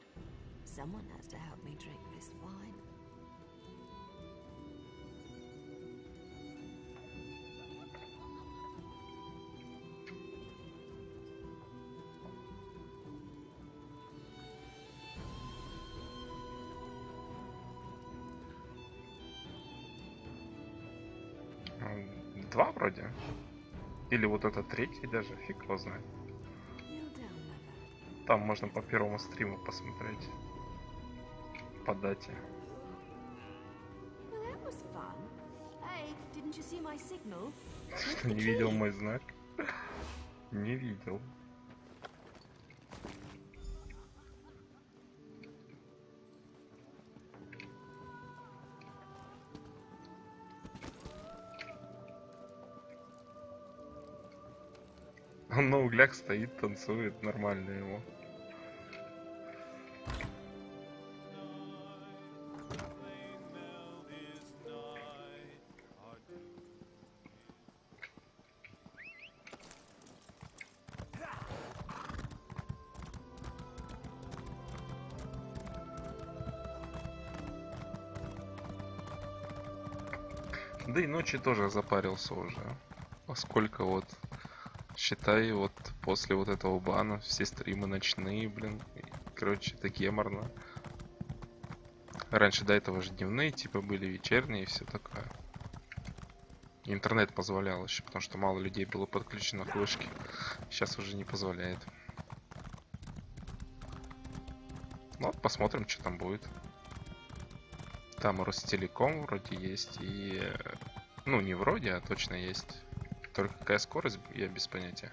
Someone has to help me drink this wine. Два вроде. Или вот это третий даже, фиг его знает. Там можно по первому стриму посмотреть. По дате. Well, that was fun. Hey, didn't you see my signal? Не видел мой знак? Не видел. Он на углях стоит, танцует, нормально ему. Да и ночью тоже запарился уже. Поскольку вот, считай, вот после вот этого бана все стримы ночные, блин. И, короче, это геморно. Раньше до этого же дневные, типа, были вечерние и все такое. Интернет позволял еще, потому что мало людей было подключено к вышке. Сейчас уже не позволяет. Ну вот, посмотрим, что там будет. Там Ростелеком вроде есть и... Ну, не вроде, а точно есть. Только какая скорость, я без понятия.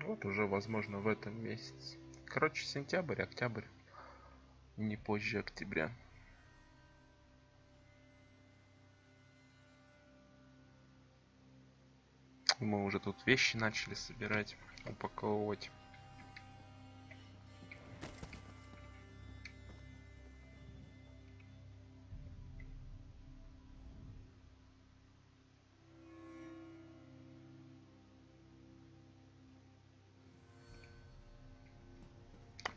Вот уже, возможно, в этом месяце. Короче, сентябрь, октябрь. Не позже октября. Мы уже тут вещи начали собирать, упаковывать.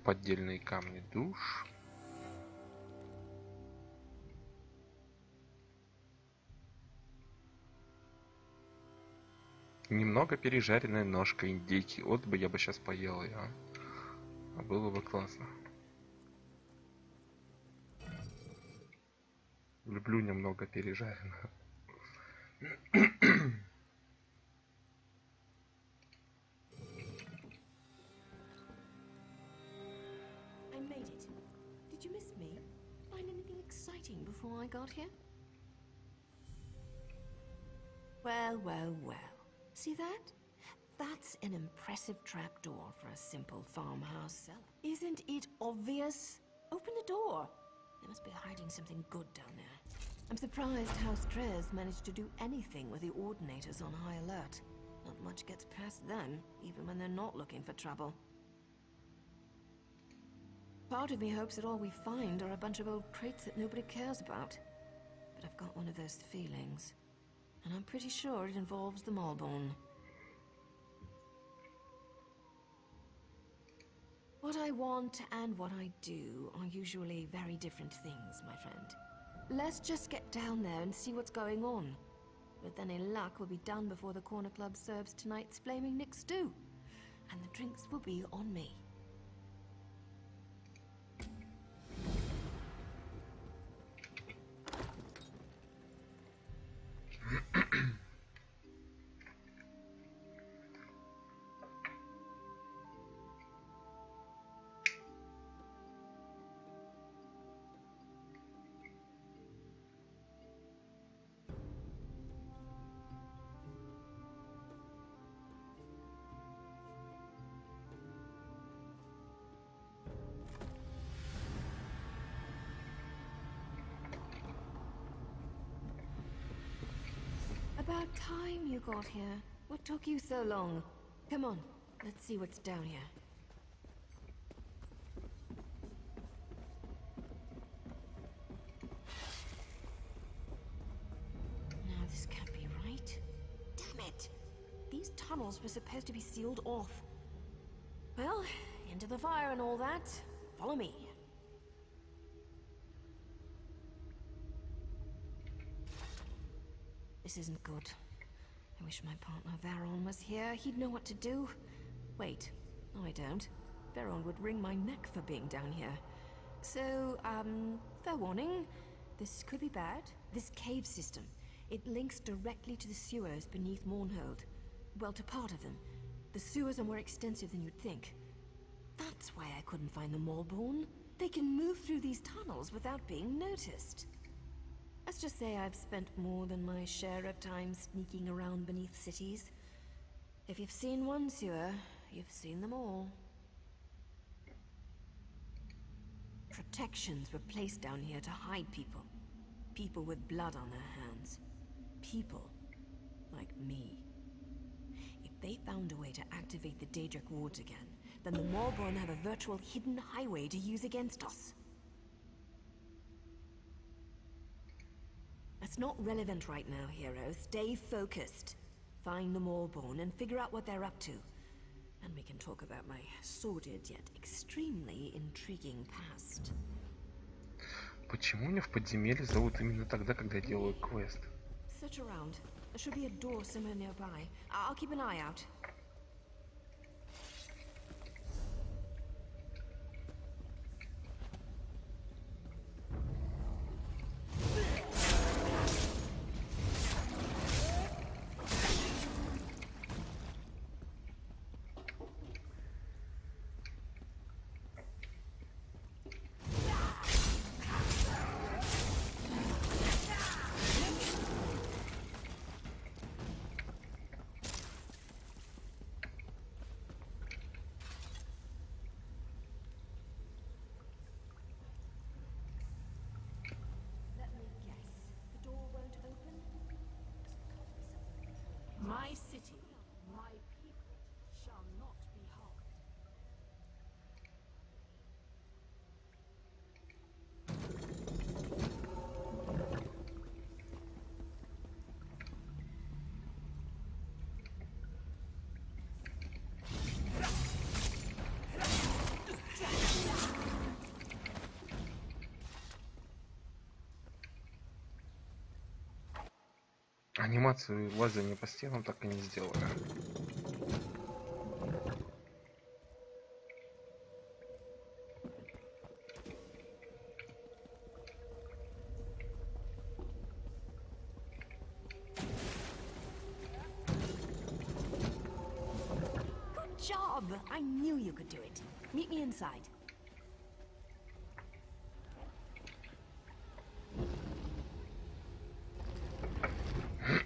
Поддельные камни душ. Немного пережаренная ножка индейки. Вот бы я бы сейчас поел ее. А было бы классно. Люблю немного пережаренного. I made it. Did you miss me? Find anything exciting before I got here? Well, well, well. See that? That's an impressive trapdoor for a simple farmhouse cellar. Isn't it obvious? Open the door. They must be hiding something good down there. I'm surprised House Drez managed to do anything with the Ordinators on high alert. Not much gets past them, even when they're not looking for trouble. Part of me hopes that all we find are a bunch of old crates that nobody cares about. But I've got one of those feelings. And I'm pretty sure it involves the Maulbone. What I want and what I do are usually very different things, my friend. Let's just get down there and see what's going on. With any luck, we'll be done before the Corner Club serves tonight's Flaming Nick stew. And the drinks will be on me. About time you got here. What took you so long? Come on, let's see what's down here. No, this can't be right. Damn it! These tunnels were supposed to be sealed off. Well, into the fire and all that. Follow me. This isn't good. I wish my partner Varon was here. He'd know what to do. Wait, no I don't. Varon would wring my neck for being down here. So, fair warning. This could be bad. This cave system. It links directly to the sewers beneath Mournhold. Well, to part of them. The sewers are more extensive than you'd think. That's why I couldn't find the Maulbone. They can move through these tunnels without being noticed. Let's just say I've spent more than my share of time sneaking around beneath cities. If you've seen one sewer, you've seen them all. Protections were placed down here to hide people. People with blood on their hands. People like me. If they found a way to activate the Daedric wards again, then the Maulbone have a virtual hidden highway to use against us. That's not relevant right now, hero. Stay focused. Find the Maulbone and figure out what they're up to. And we can talk about my sordid yet extremely intriguing past. Почему меня в подземелье зовут именно тогда, когда я делаю квест? Search around. There should be a door somewhere nearby. I'll keep an eye out. My city, my people, shall not be harmed. Анимацию лазания по стенам так и не сделали. job! I knew you could do it. Meet me inside.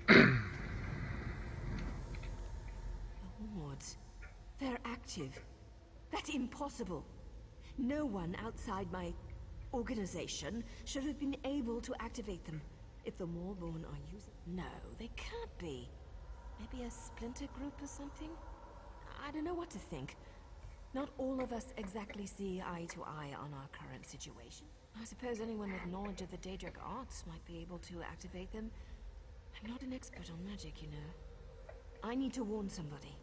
The wards. They're active. That's impossible. No one outside my organization should have been able to activate them. If the Maulborn are using... No, they can't be. Maybe a splinter group or something? I don't know what to think. Not all of us exactly see eye to eye on our current situation. I suppose anyone with knowledge of the Daedric arts might be able to activate them. I'm not an expert on magic, you know. I need to warn somebody.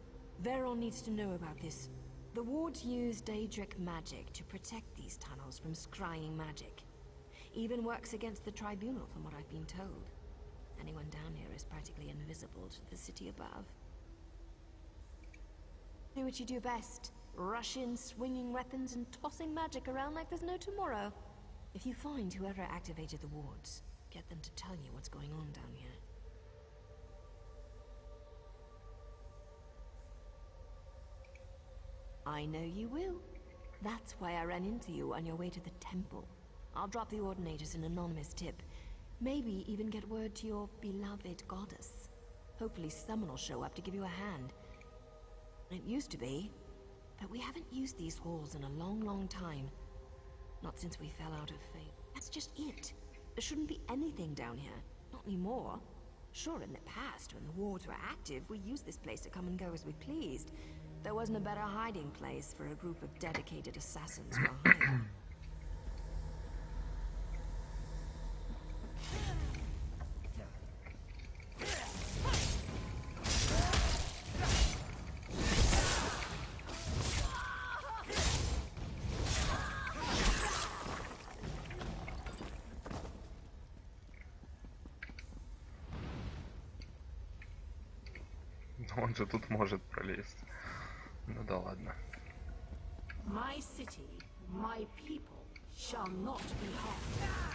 Veron needs to know about this. The wards use Daedric magic to protect these tunnels from scrying magic. Even works against the Tribunal, from what I've been told. Anyone down here is practically invisible to the city above. Do what you do best. Rush in, swinging weapons and tossing magic around like there's no tomorrow. If you find whoever activated the wards, get them to tell you what's going on down here. I know you will. That's why I ran into you on your way to the temple. I'll drop the Ordinators an anonymous tip. Maybe even get word to your beloved goddess. Hopefully someone will show up to give you a hand. It used to be, but we haven't used these halls in a long, long time. Not since we fell out of fate. That's just it. There shouldn't be anything down here. Not anymore. Sure, in the past, when the wards were active, we used this place to come and go as we pleased. There wasn't a better hiding place for a group of dedicated assassins to hide. Он же тут может пролезть. Ну да ладно. My city, my people shall not be harmed.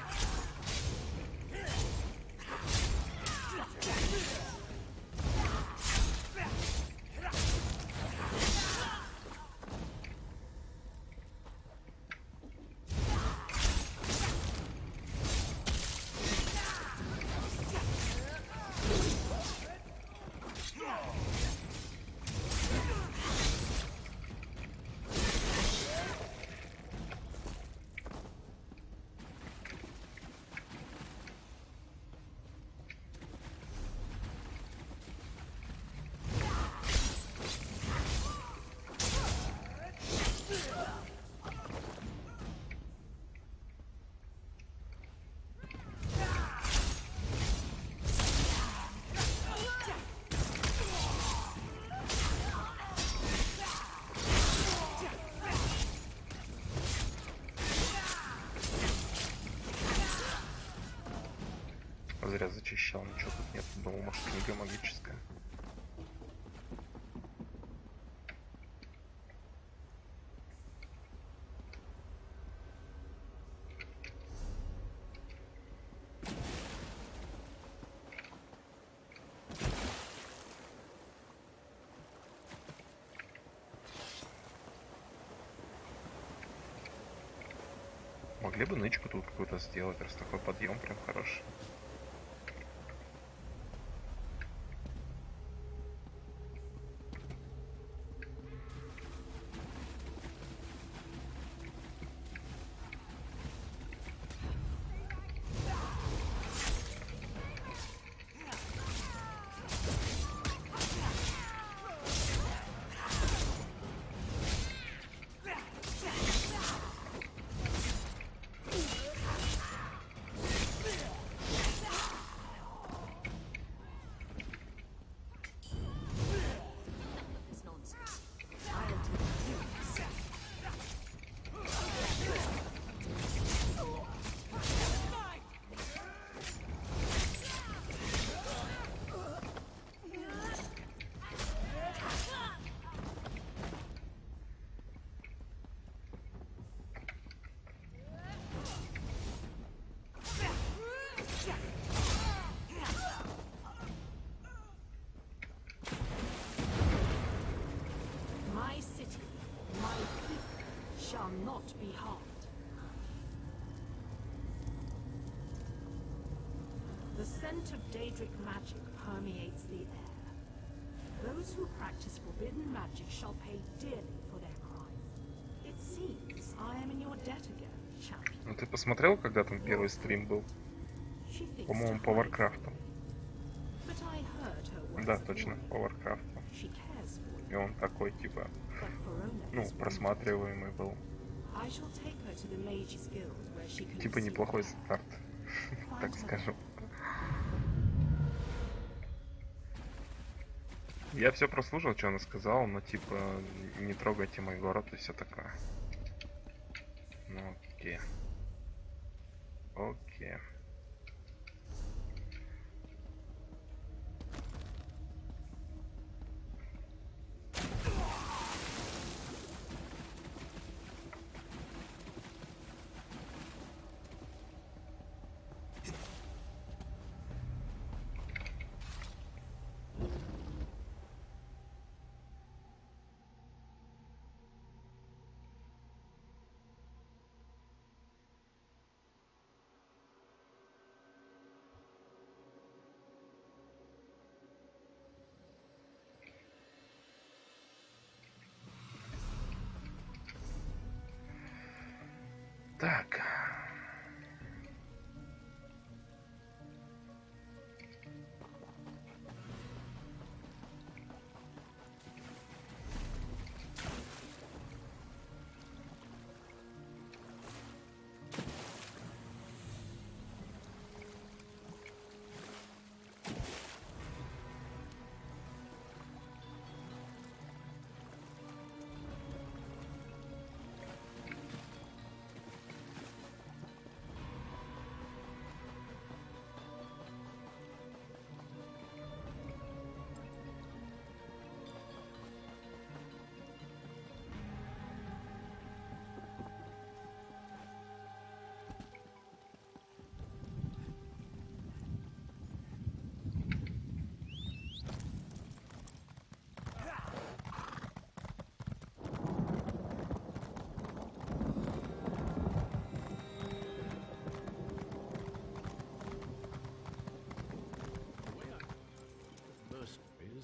Зря зачищал, ничего тут нет. Думал, может, книга магическая. Могли бы нычку тут какую-то сделать, раз такой подъем прям хороший. The scent of Daedric magic permeates the air. Those who practice forbidden magic shall pay dearly for their crime. It seems I am in your debt again, champion. Ну ты посмотрел, когда там первый стрим был? По-моему, по Варкрафту. Да, точно, по Варкрафту. И он такой, типа, ну, просматриваемый был. Типа неплохой старт, так скажу. Я все прослушал, что она сказала, но типа не трогайте мой город и все такое. Ну окей. Окей. Так.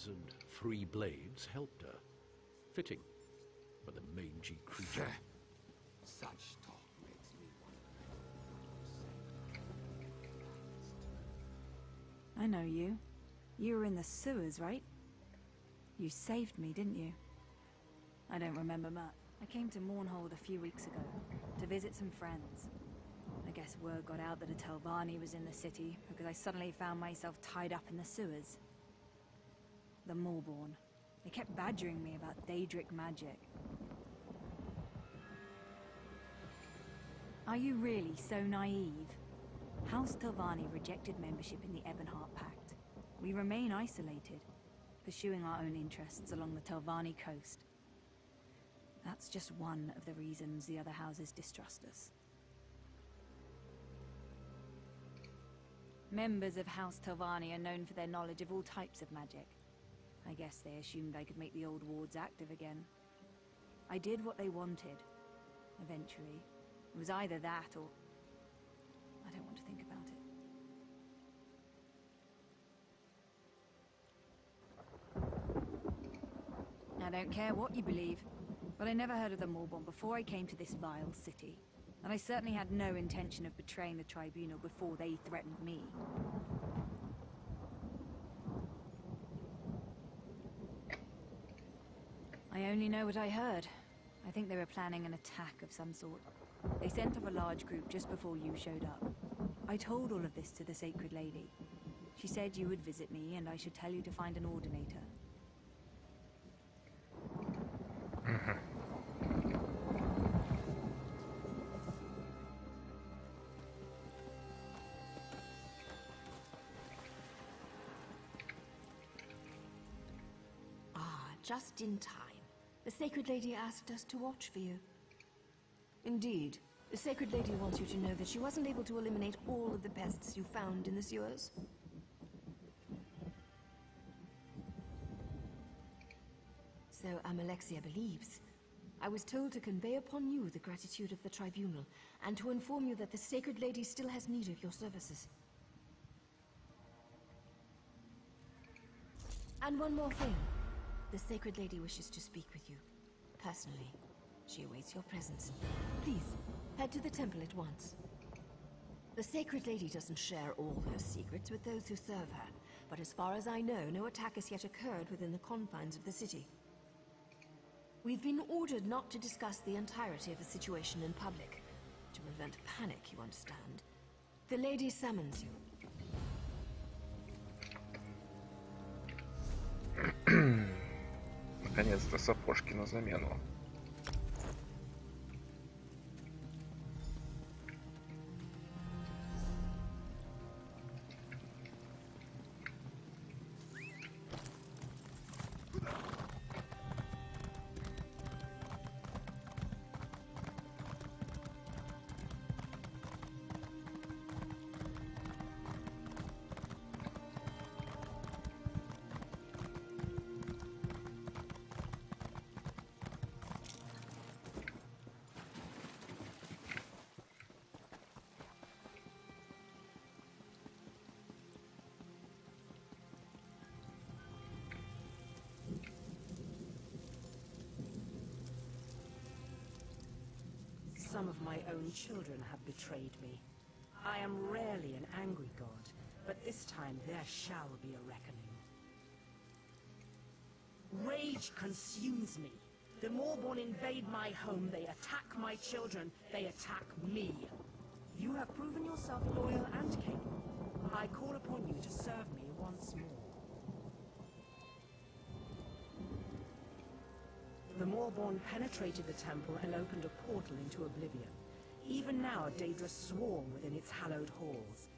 And 3 blades helped her. Fitting for the mangy creature. Such talk makes me wonder. I know you. You were in the sewers, right? You saved me, didn't you? I don't remember much. I came to Mournhold a few weeks ago to visit some friends. I guess word got out that a Telvanni was in the city because I suddenly found myself tied up in the sewers. The Moorborn. They kept badgering me about Daedric magic. Are you really so naive? House Telvanni rejected membership in the Ebonheart Pact. We remain isolated, pursuing our own interests along the Telvanni coast. That's just one of the reasons the other houses distrust us. Members of House Telvanni are known for their knowledge of all types of magic. I guess they assumed I could make the old wards active again. I did what they wanted. Eventually. It was either that or... I don't want to think about it. I don't care what you believe, but I never heard of the Moorborn before I came to this vile city. And I certainly had no intention of betraying the Tribunal before they threatened me. I only know what I heard. I think they were planning an attack of some sort. They sent off a large group just before you showed up. I told all of this to the Sacred Lady. She said you would visit me and I should tell you to find an Ordinator. Ah, just in time. The Sacred Lady asked us to watch for you. Indeed. The Sacred Lady wants you to know that she wasn't able to eliminate all of the pests you found in the sewers. So Amalexia believes. I was told to convey upon you the gratitude of the Tribunal, and to inform you that the Sacred Lady still has need of your services. And one more thing. The Sacred Lady wishes to speak with you. Personally. She awaits your presence. Please, head to the temple at once. The Sacred Lady doesn't share all her secrets with those who serve her, but as far as I know, no attack has yet occurred within the confines of the city. We've been ordered not to discuss the entirety of the situation in public, to prevent panic, you understand. The lady summons you. Наконец-то сапожки на замену. Some of my own children have betrayed me. I am rarely an angry god, but this time there shall be a reckoning. Rage consumes me. The Moorborn invade my home, they attack my children, they attack me. You have proven yourself loyal and capable. I call upon you to serve me once more. The Moorborn penetrated the temple and opened a portal into oblivion. Even now, Daedra swarm within its hallowed halls.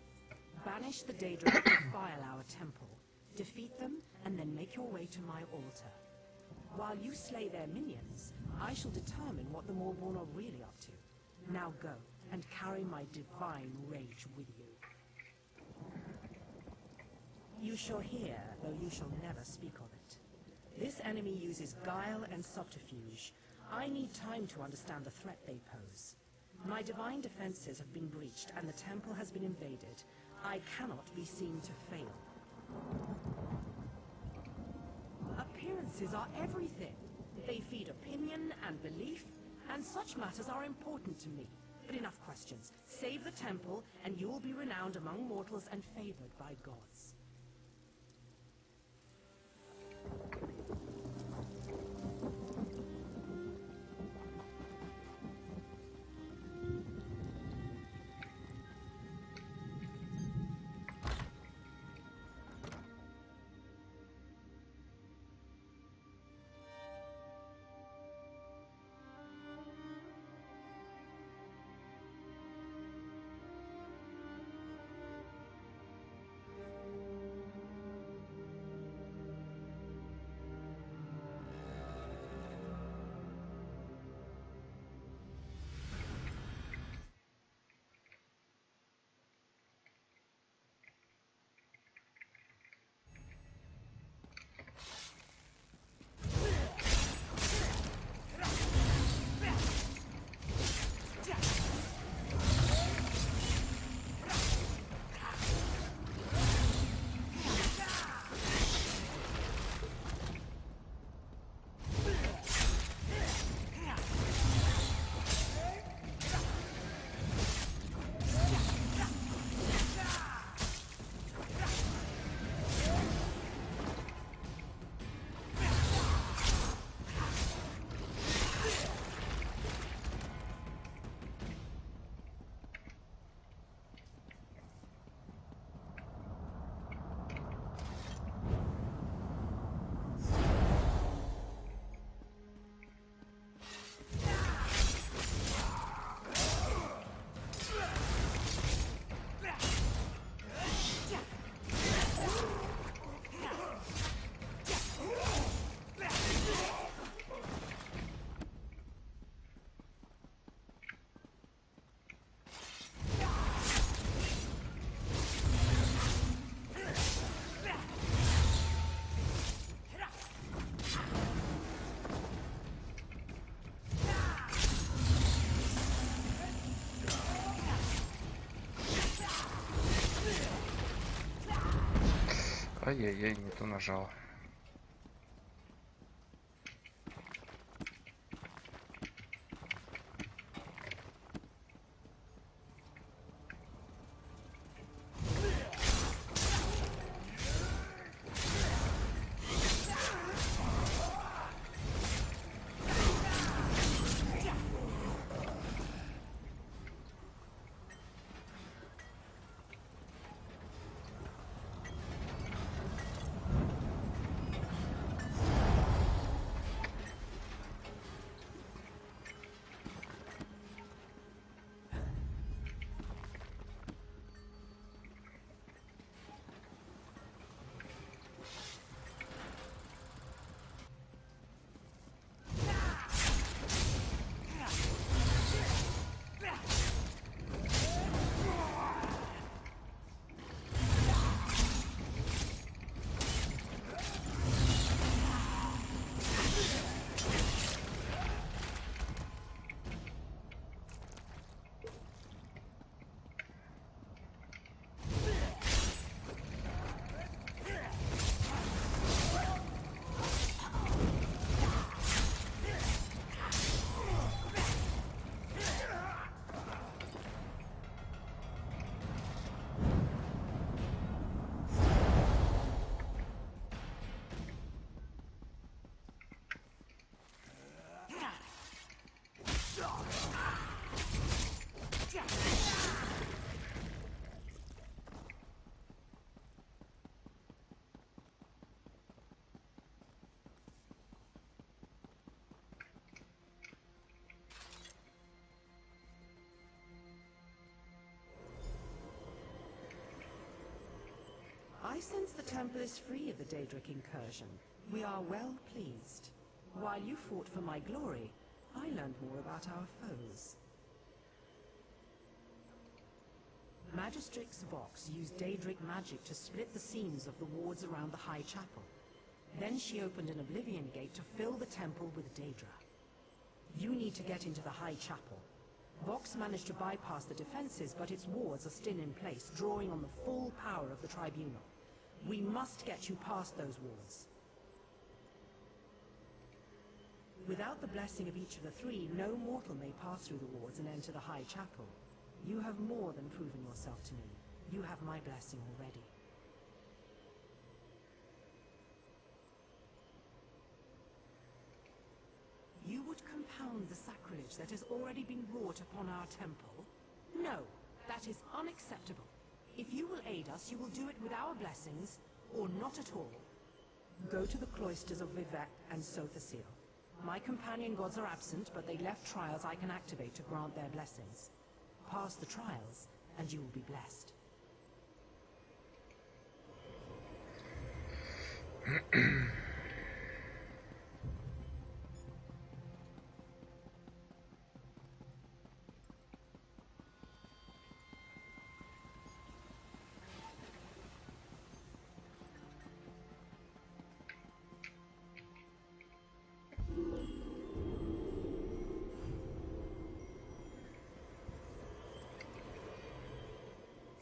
Banish the Daedra that defile our temple. Defeat them, and then make your way to my altar. While you slay their minions, I shall determine what the Moorborn are really up to. Now go, and carry my divine rage with you. You shall hear, though you shall never speak of it. This enemy uses guile and subterfuge. I need time to understand the threat they pose. My divine defenses have been breached and the temple has been invaded. I cannot be seen to fail. Appearances are everything. They feed opinion and belief, and such matters are important to me. But enough questions. Save the temple, and you will be renowned among mortals and favored by gods. Ай-яй-яй, не то нажал. I sense the temple is free of the Daedric incursion. We are well pleased. While you fought for my glory, I learned more about our foes. Magistrix Vox used Daedric magic to split the seams of the wards around the High Chapel. Then she opened an Oblivion Gate to fill the temple with Daedra. You need to get into the High Chapel. Vox managed to bypass the defenses, but its wards are still in place, drawing on the full power of the Tribunal. We must get you past those wards. Without the blessing of each of the three, no mortal may pass through the wards and enter the High Chapel. You have more than proven yourself to me. You have my blessing already. You would compound the sacrilege that has already been wrought upon our temple? No, that is unacceptable. If you will aid us, you will do it with our blessings, or not at all. Go to the cloisters of Vivek and Sothasil. My companion gods are absent, but they left trials I can activate to grant their blessings. Pass the trials, and you will be blessed.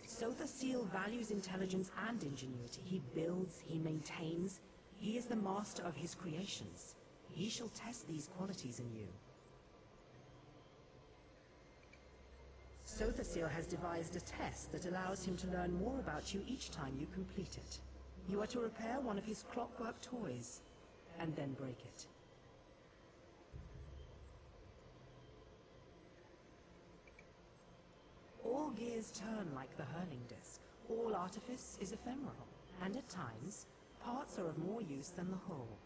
Sothasil values intelligence and ingenuity. He builds, he maintains. He is the master of his creations. He shall test these qualities in you. Sothasil has devised a test that allows him to learn more about you each time you complete it. You are to repair one of his clockwork toys, and then break it. All gears turn like the hurling disc. All artifice is ephemeral, and at times, parts are of more use than the whole.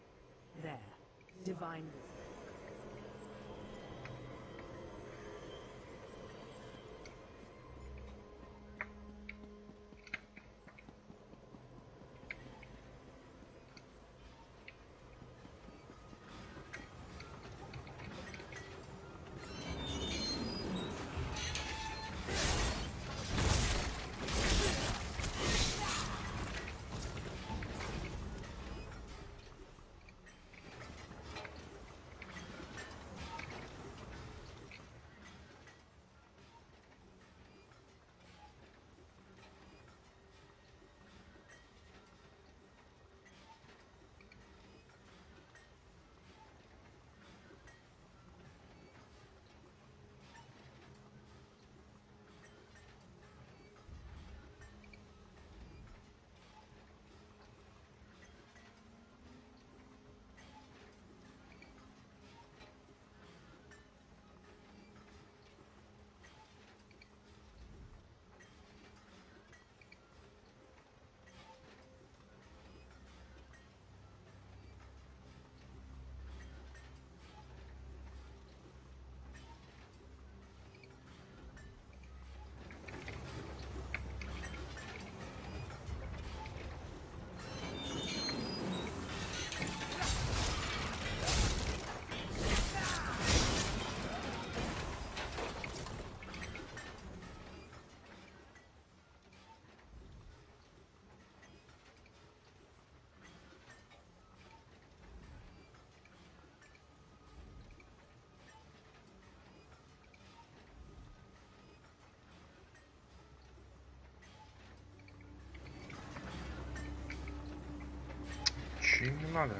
There, divine wisdom. Им не надо.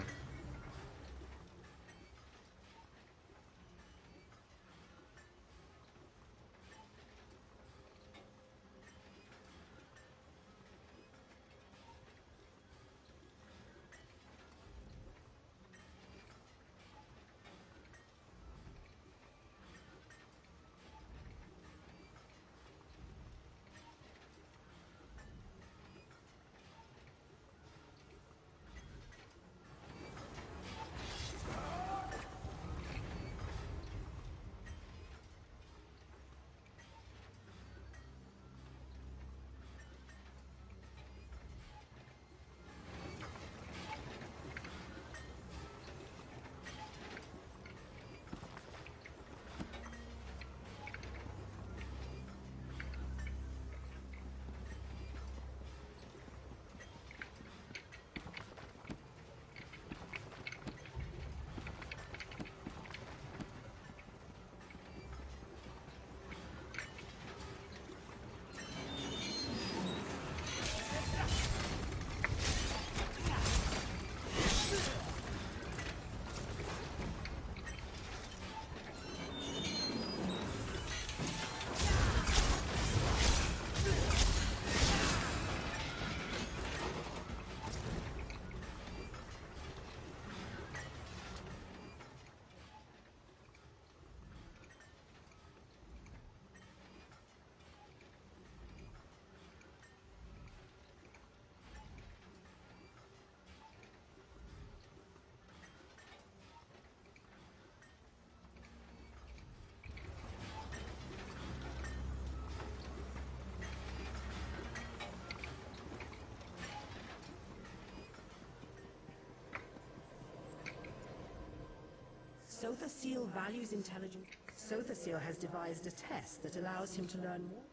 Sotha-Seal values intelligence. Sotha-Seal has devised a test that allows him to learn more.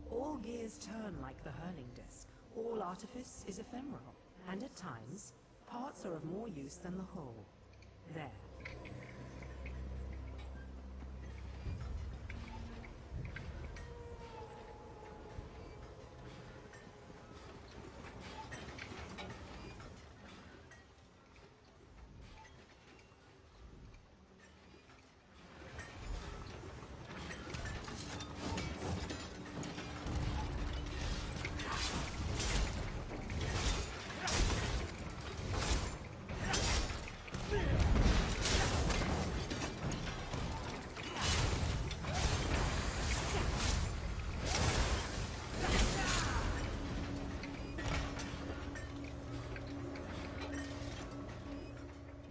All gears turn like the hurling disc. All artifice is ephemeral. And at times, parts are of more use than the whole. There.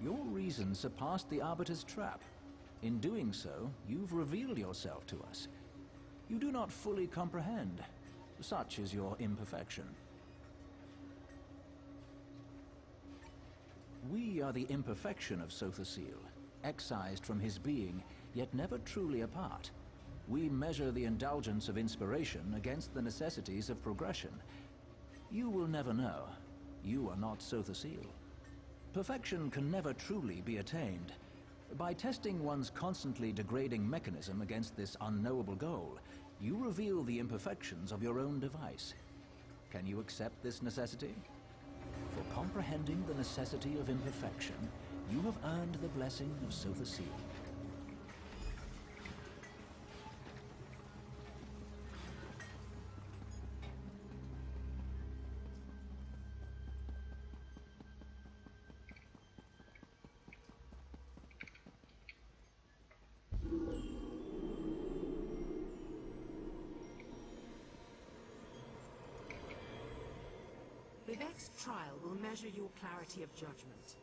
Your reason surpassed the Arbiter's trap. In doing so, you've revealed yourself to us. You do not fully comprehend. Such is your imperfection. We are the imperfection of Sotha-Seal, excised from his being, yet never truly apart. We measure the indulgence of inspiration against the necessities of progression. You will never know. You are not Sotha-Seal. Perfection can never truly be attained. By testing one's constantly degrading mechanism against this unknowable goal, you reveal the imperfections of your own device. Can you accept this necessity? For comprehending the necessity of imperfection, you have earned the blessing of Sotha-Seal. Vivek's trial will measure your clarity of judgment.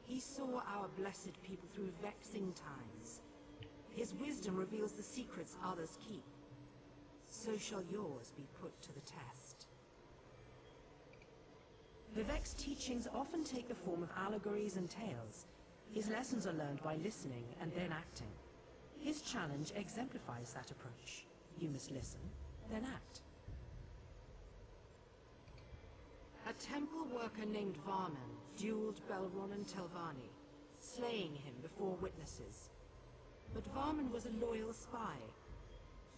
He saw our blessed people through vexing times. His wisdom reveals the secrets others keep. So shall yours be put to the test. Vivek's teachings often take the form of allegories and tales. His lessons are learned by listening and then acting. His challenge exemplifies that approach. You must listen, then act. A temple worker named Varman dueled Belronan Telvanni, slaying him before witnesses. But Varman was a loyal spy.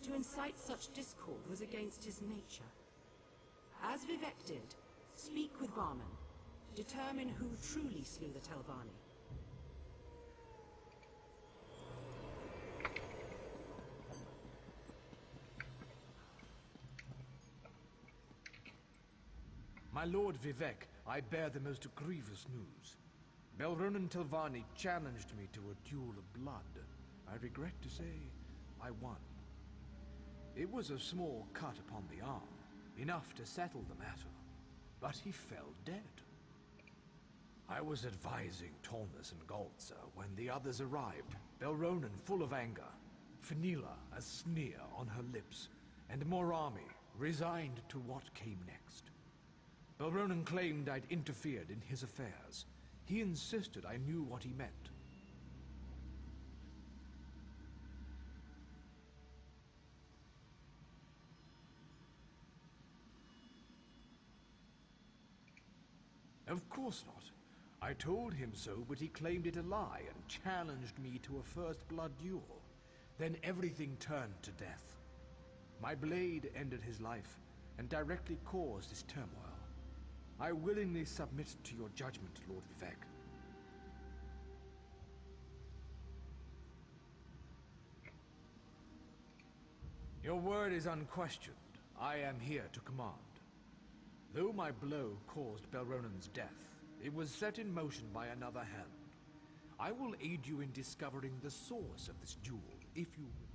To incite such discord was against his nature. As Vivek did, speak with Varman. Determine who truly slew the Telvanni. My lord Vivek, I bear the most grievous news. Belronan Telvanni challenged me to a duel of blood. I regret to say, I won. It was a small cut upon the arm, enough to settle the matter, but he fell dead. I was advising Tolnas and Galtza when the others arrived, Belronan full of anger, Fenila a sneer on her lips, and Morami resigned to what came next. Belronan claimed I'd interfered in his affairs. He insisted I knew what he meant. Of course not. I told him so, but he claimed it a lie and challenged me to a first blood duel. Then everything turned to death. My blade ended his life and directly caused his turmoil. I willingly submit to your judgment, Lord Vivek. Your word is unquestioned. I am here to command. Though my blow caused Belronan's death, it was set in motion by another hand. I will aid you in discovering the source of this duel, if you will.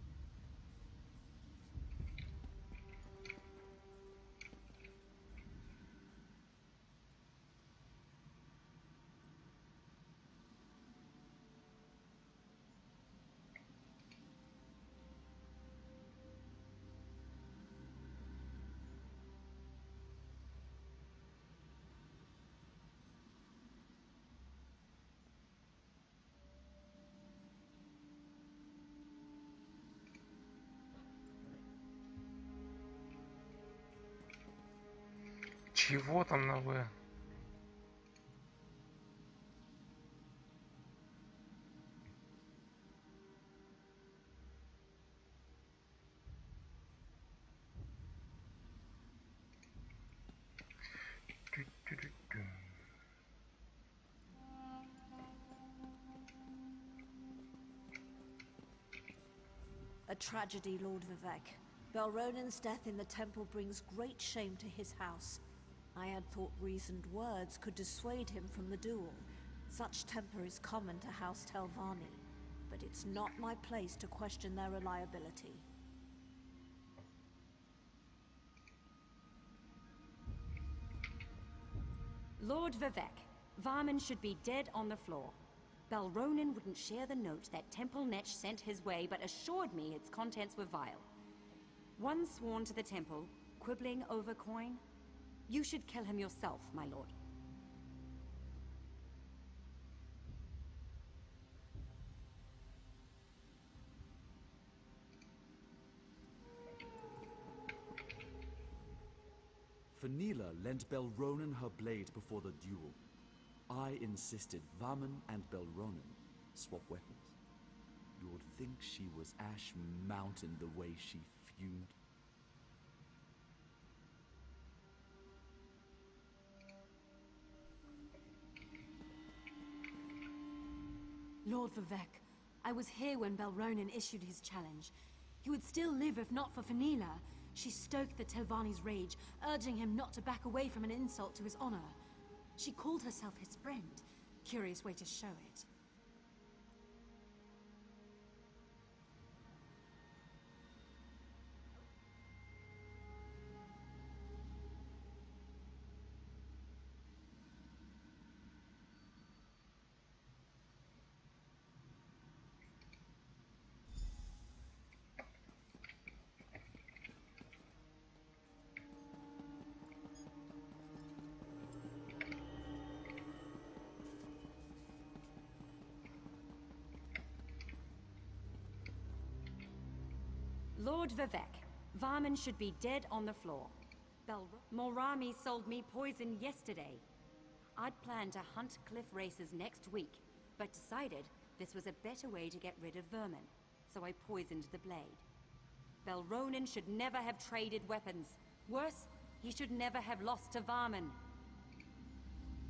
Чего там на В? A tragedy, Lord Vivek. Belronen's death in the temple brings great shame to his house. I had thought reasoned words could dissuade him from the duel. Such temper is common to House Telvanni, but it's not my place to question their reliability. Lord Vivek, Varman should be dead on the floor. Belronen wouldn't share the note that Temple Netch sent his way, but assured me its contents were vile. One sworn to the temple, quibbling over coin. You should kill him yourself, my lord. Fenila lent Belronen her blade before the duel. I insisted Varman and Belronen swap weapons. You would think she was Ash Mountain the way she fumed. Lord Vivek, I was here when Belronen issued his challenge. He would still live if not for Fenila. She stoked the Telvanni's rage, urging him not to back away from an insult to his honor. She called herself his friend. Curious way to show it. Lord Vivek, Varman should be dead on the floor. Morami sold me poison yesterday. I'd planned to hunt cliff racers next week, but decided this was a better way to get rid of vermin, so I poisoned the blade. Belronen should never have traded weapons. Worse, he should never have lost to Varman.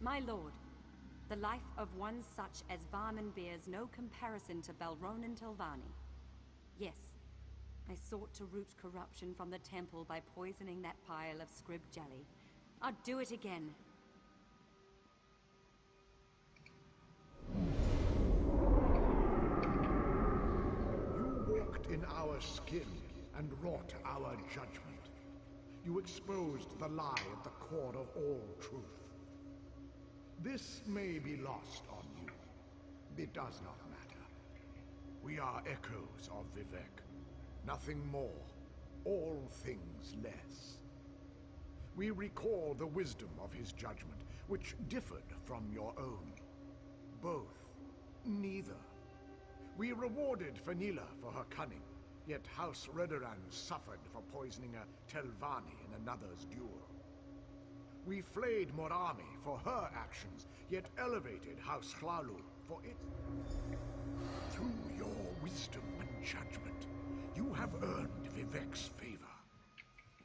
My lord, the life of one such as Varman bears no comparison to Belronen Telvanni. Yes, I sought to root corruption from the temple by poisoning that pile of scrib jelly. I'd do it again. You walked in our skin and wrought our judgment. You exposed the lie at the core of all truth. This may be lost on you. It does not matter. We are echoes of Vivek. Nothing more, all things less. We recall the wisdom of his judgment, which differed from your own. Both, neither. We rewarded Fenila for her cunning, yet House Redoran suffered for poisoning a Telvanni in another's duel. We flayed Morami for her actions, yet elevated House Hlalu for its. Through your wisdom and judgment, you have earned Vivek's favor.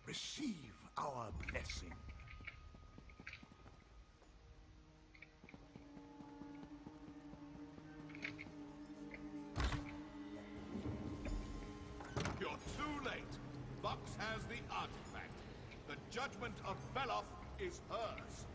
Receive our blessing. You're too late. Vox has the artifact. The judgment of Veloth is hers.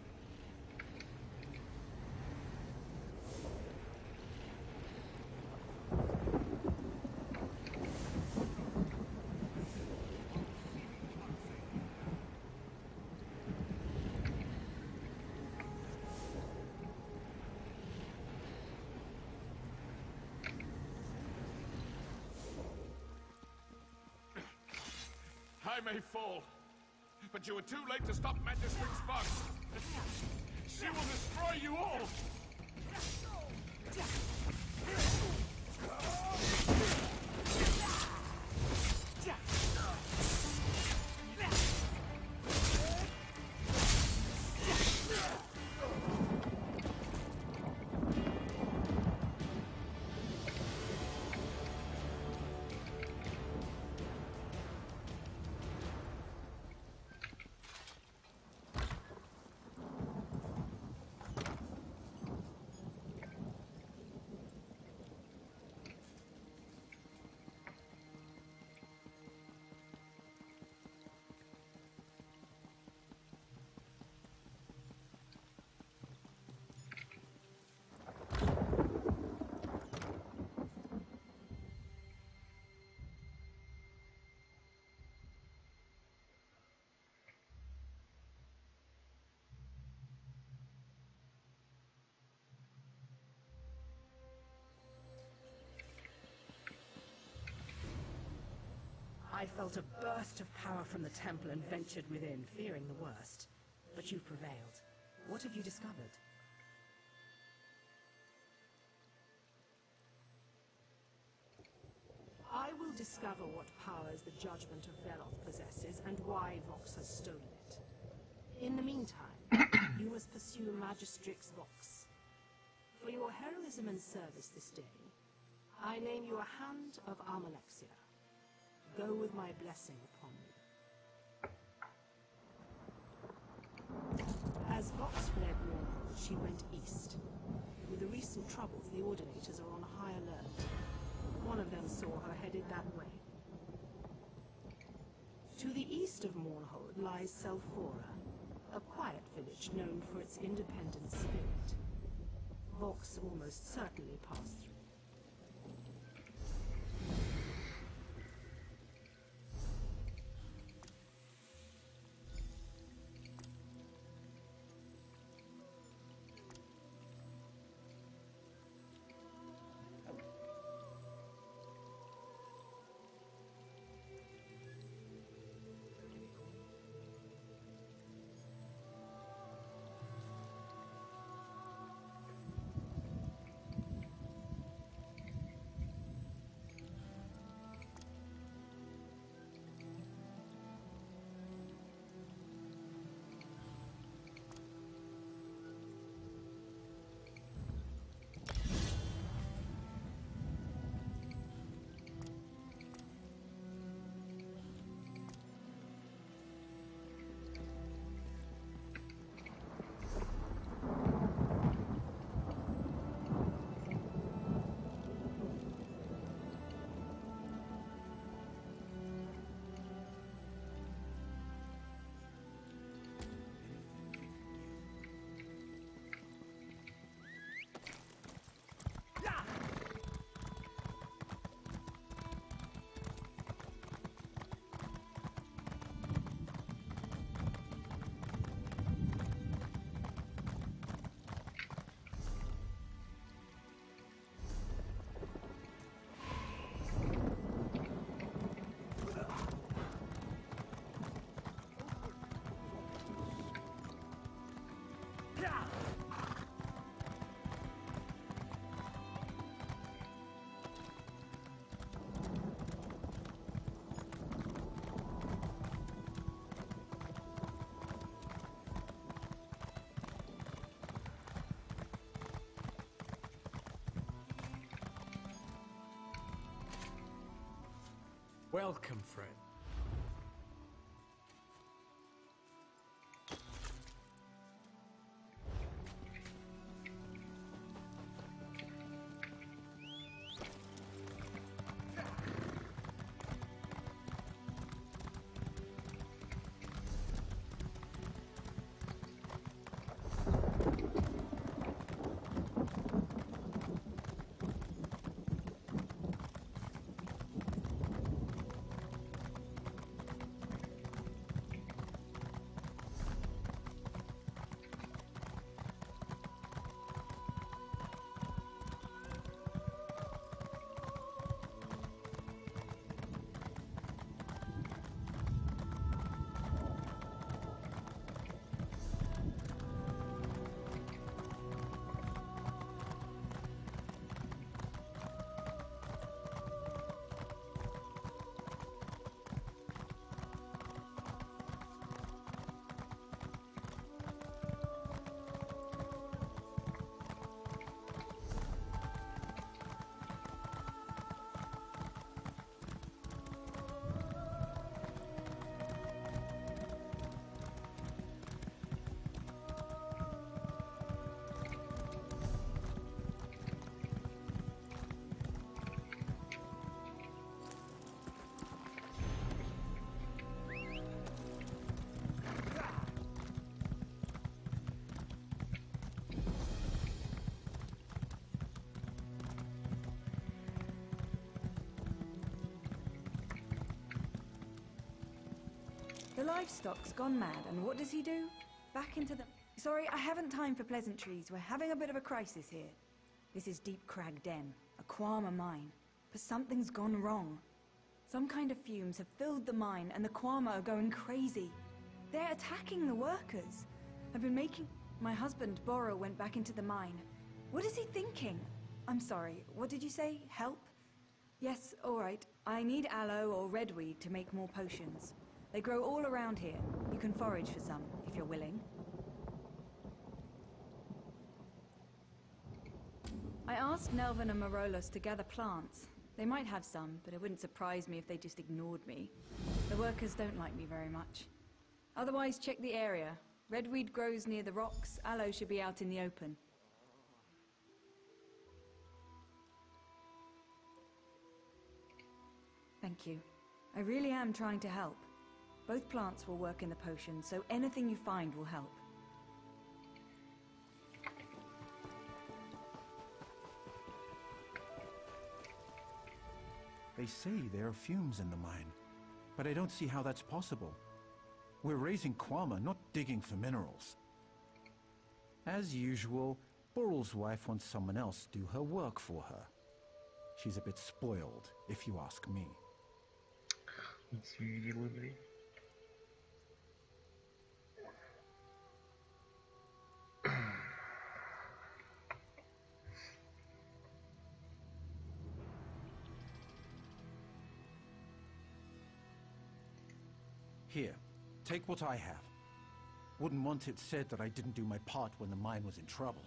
I may fall, but you were too late to stop Magistrix Vox. She will destroy you all! felt a burst of power from the temple and ventured within, fearing the worst. But you've prevailed. What have you discovered? I will discover what powers the judgment of Veloth possesses and why Vox has stolen it. In the meantime, you must pursue Magistrix Vox. For your heroism and service this day, I name you a Hand of Amalexia. Go with my blessing upon you. As Vox fled Warhol, she went east. With the recent troubles, the Ordinators are on high alert. One of them saw her headed that way. To the east of Mournhold lies Selphora, a quiet village known for its independent spirit. Vox almost certainly passed through. Welcome, friend. The livestock's gone mad, and what does he do? Back into the... Sorry, I haven't time for pleasantries. We're having a bit of a crisis here. This is Deep Crag Den, a qualm of mine. But something's gone wrong. Some kind of fumes have filled the mine and the Kwama are going crazy. They're attacking the workers. I've been making... My husband, Boro, went back into the mine. What is he thinking? I'm sorry, what did you say? Help? Yes, alright. I need aloe or redweed to make more potions. They grow all around here. You can forage for some, if you're willing. I asked Nelvin and Marolos to gather plants. They might have some, but it wouldn't surprise me if they just ignored me. The workers don't like me very much. Otherwise, check the area. Redweed grows near the rocks. Aloe should be out in the open. Thank you. I really am trying to help. Both plants will work in the potion, so anything you find will help. They say there are fumes in the mine, but I don't see how that's possible. We're raising Kwama, not digging for minerals. As usual, Boral's wife wants someone else do her work for her. She's a bit spoiled, if you ask me. Here, take what I have. Wouldn't want it said that I didn't do my part when the mine was in trouble.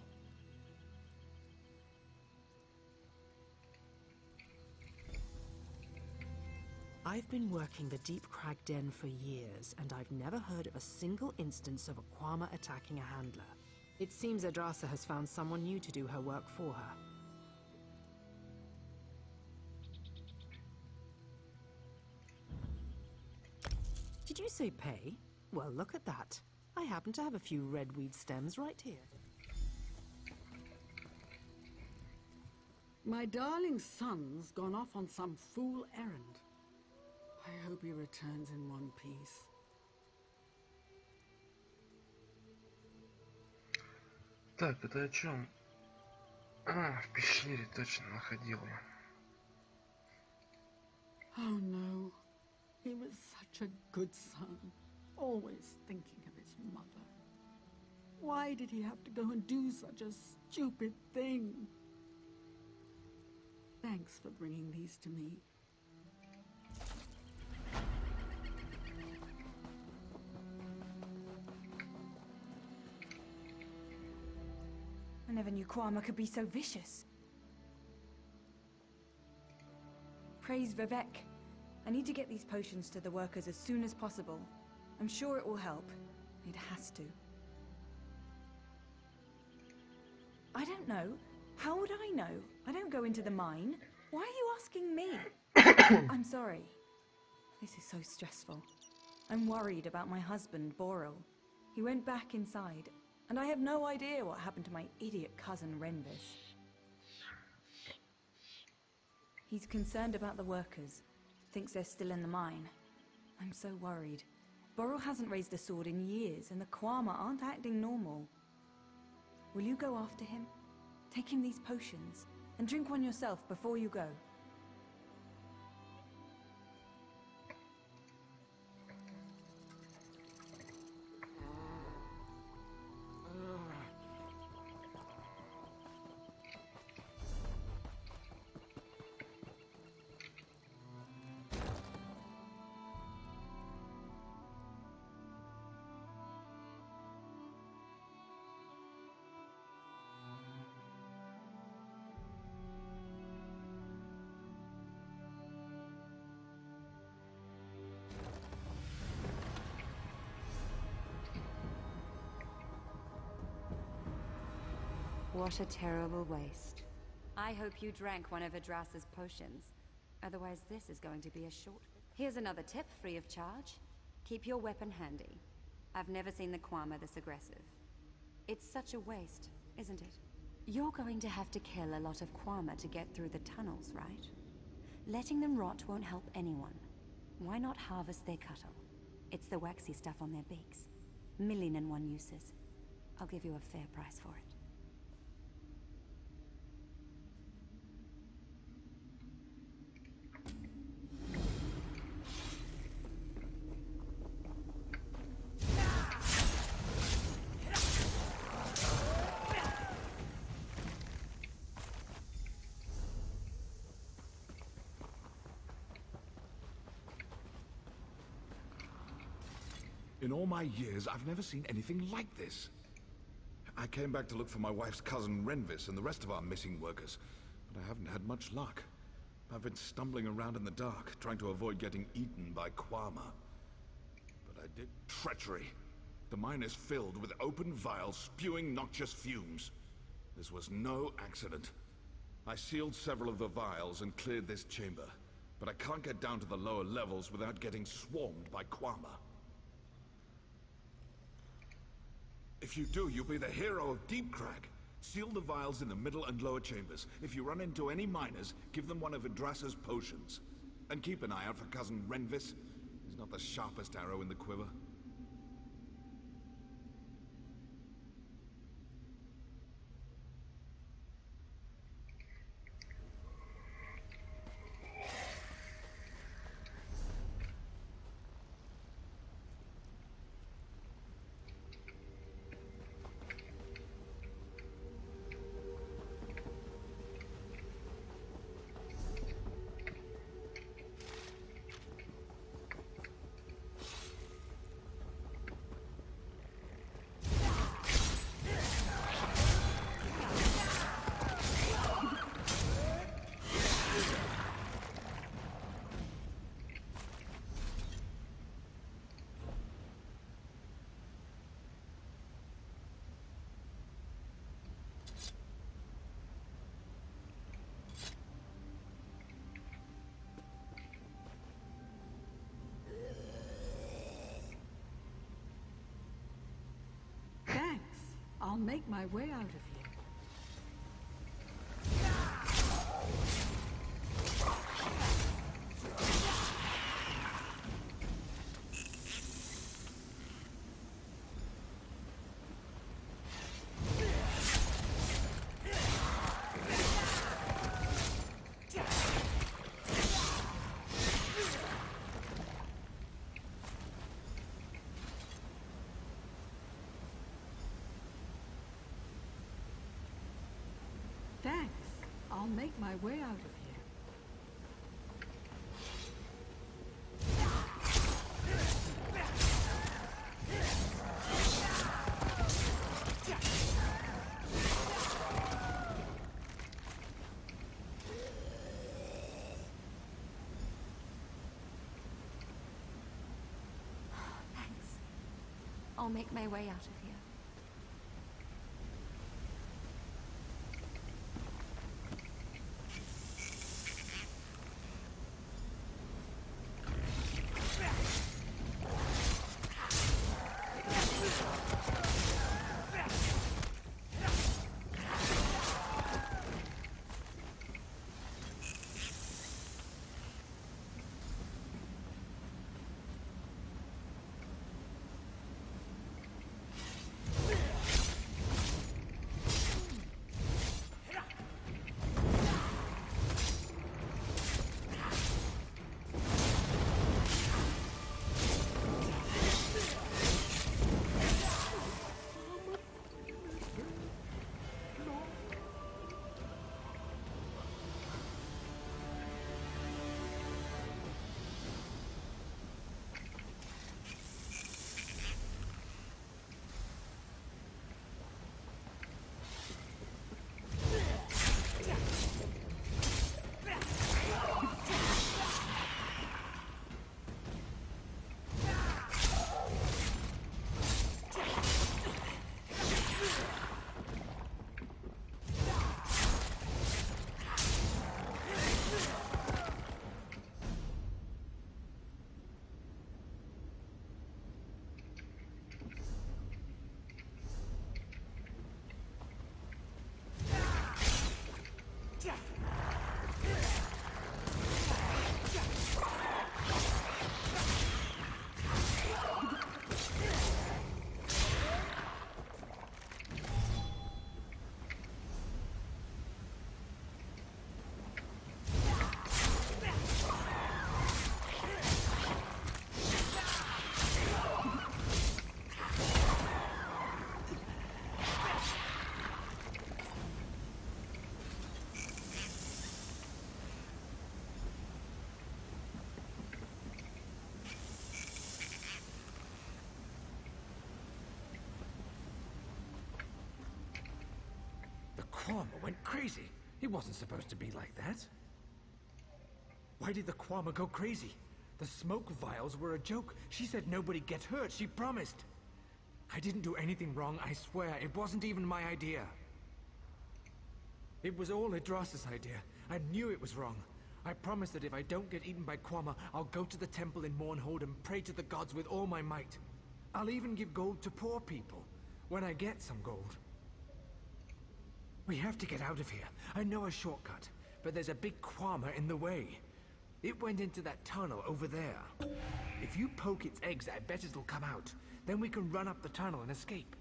I've been working the Deep Crag Den for years, and I've never heard of a single instance of a Kwama attacking a handler. It seems Adrasa has found someone new to do her work for her. Did you say pay? Well, look at that. I happen to have a few redweed stems right here. My darling son's gone off on some fool errand. I hope he returns in one piece. Так, это о чем? А, в пещере точно находила. Oh no. He was such a good son, always thinking of his mother. Why did he have to go and do such a stupid thing? Thanks for bringing these to me. I never knew Kwama could be so vicious. Praise Vivek. I need to get these potions to the workers as soon as possible. I'm sure it will help. It has to. I don't know. How would I know? I don't go into the mine. Why are you asking me? I'm sorry. This is so stressful. I'm worried about my husband, Boral. He went back inside, and I have no idea what happened to my idiot cousin, Renvis. He's concerned about the workers. Thinks they're still in the mine. I'm so worried. Boral hasn't raised a sword in years, and the Kwama aren't acting normal. Will you go after him? Take him these potions, and drink one yourself before you go. What a terrible waste. I hope you drank one of Adrasa's potions. Otherwise, this is going to be a short... Here's another tip, free of charge. Keep your weapon handy. I've never seen the Kwama this aggressive. It's such a waste, isn't it? You're going to have to kill a lot of Kwama to get through the tunnels, right? Letting them rot won't help anyone. Why not harvest their cuttle? It's the waxy stuff on their beaks. 1,000,001 uses. I'll give you a fair price for it. In all my years, I've never seen anything like this. I came back to look for my wife's cousin Renvis and the rest of our missing workers, but I haven't had much luck. I've been stumbling around in the dark, trying to avoid getting eaten by Kwama. But I did treachery. The mine is filled with open vials spewing noxious fumes. This was no accident. I sealed several of the vials and cleared this chamber, but I can't get down to the lower levels without getting swarmed by Kwama. If you do, you'll be the hero of Deep Crag. Seal the vials in the middle and lower chambers. If you run into any miners, give them one of Idrasa's potions. And keep an eye out for cousin Renvis. He's not the sharpest arrow in the quiver. I'll make my way out of here. Thanks. I'll make my way out of here. Thanks. I'll make my way out of here. Kwama went crazy. It wasn't supposed to be like that. Why did the Kwama go crazy? The smoke vials were a joke. She said nobody'd get hurt. She promised. I didn't do anything wrong, I swear. It wasn't even my idea. It was all Idrasa's idea. I knew it was wrong. I promised that if I don't get eaten by Kwama, I'll go to the temple in Mournhold and pray to the gods with all my might. I'll even give gold to poor people, when I get some gold. We have to get out of here. I know a shortcut, but there's a big Kwama in the way. It went into that tunnel over there. If you poke its eggs, I bet it'll come out. Then we can run up the tunnel and escape.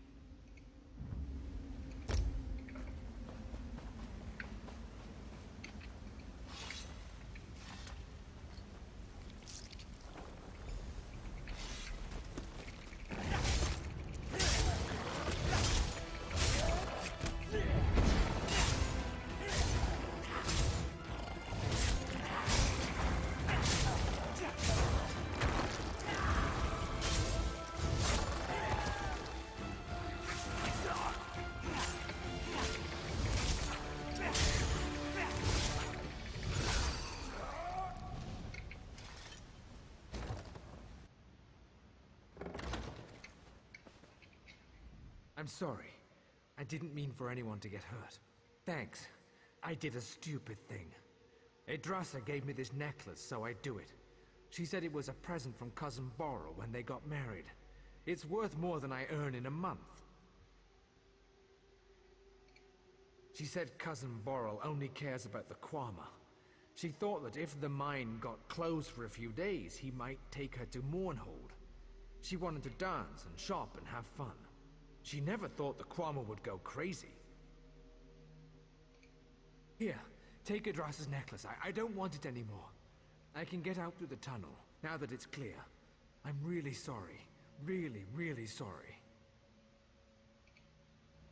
I'm sorry. I didn't mean for anyone to get hurt. Thanks. I did a stupid thing. Idrasa gave me this necklace, so I do it. She said it was a present from Cousin Borrel when they got married. It's worth more than I earn in a month. She said Cousin Borrel only cares about the Kwama. She thought that if the mine got closed for a few days, he might take her to Mournhold. She wanted to dance and shop and have fun. She never thought the Kwama would go crazy. Here, take Idrasa's necklace. I don't want it anymore. I can get out through the tunnel, now that it's clear. I'm really sorry. Really, really sorry.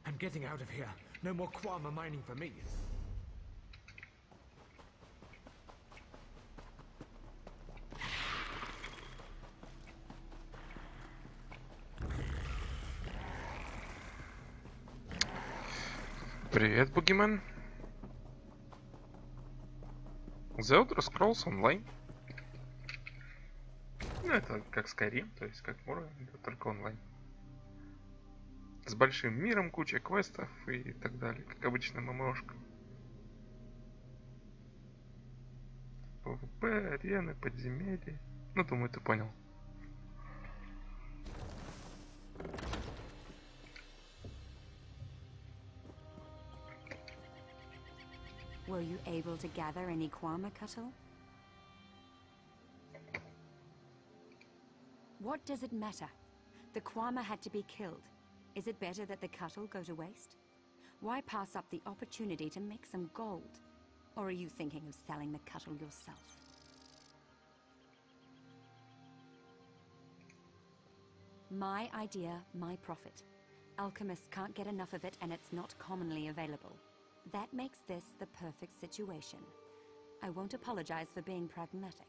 I'm getting out of here. No more Kwama mining for me. Привет, Бугимен. The Elder Scrolls Online. Ну, это как Skyrim, то есть как Morrowind, только онлайн. С большим миром, куча квестов и так далее, как обычно ММОшка. PvP, арены, подземелья. Ну, думаю, ты понял. Were you able to gather any Kwama cuttle? What does it matter? The Kwama had to be killed. Is it better that the cuttle go to waste? Why pass up the opportunity to make some gold? Or are you thinking of selling the cuttle yourself? My idea, my profit. Alchemists can't get enough of it, and it's not commonly available. That makes this the perfect situation. I won't apologize for being pragmatic.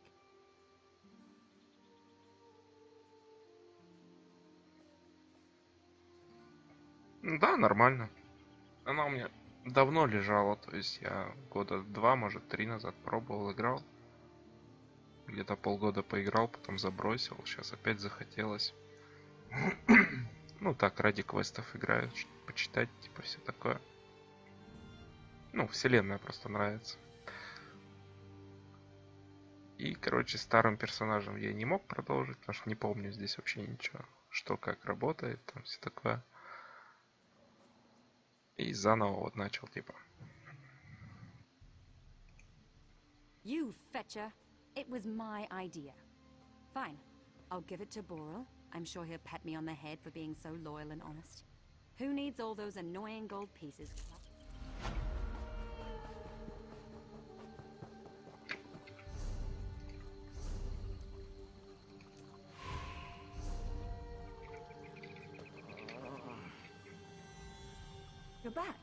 Да, нормально. Она у меня давно лежала, то есть я года 2, может 3 назад пробовал, играл. Где-то полгода поиграл, потом забросил, сейчас опять захотелось. Ну так, ради квестов играю, почитать, типа все такое. Ну, вселенная просто нравится. И, короче, старым персонажем я не мог продолжить, потому что не помню здесь вообще ничего. Что, как работает, там все такое. И заново вот начал, типа. You fetcher! It was my idea. Fine. I'll give it to Borrel. I'm sure he'll pat me on the head for being so loyal and honest. Who needs all those annoying gold pieces? You're back.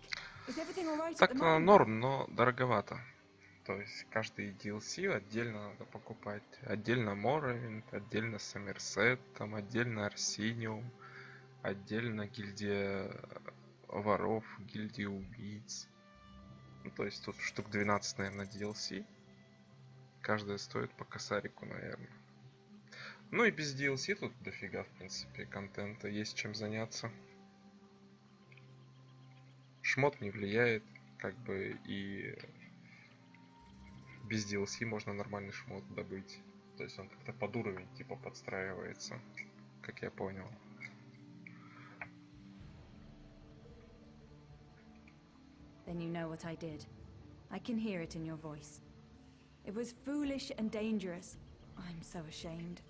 Is everything all right at Так the moment? норм, но дороговато. То есть каждый DLC отдельно надо покупать. Отдельно Morrowind, отдельно Сомерсет, там отдельно Арсениум, отдельно гильдия воров, гильдия убийц. Ну, то есть тут штук 12, наверное, DLC. Каждая стоит по косарику, наверное. Ну и без DLC тут дофига, в принципе, контента. Есть чем заняться. Шмот не влияет, как бы, и без DLC можно нормальный шмот добыть. То есть он как-то под уровень, типа, подстраивается, как я понял. Then you know what I did. I can hear it in your voice. It was foolish and dangerous. I'm so ashamed.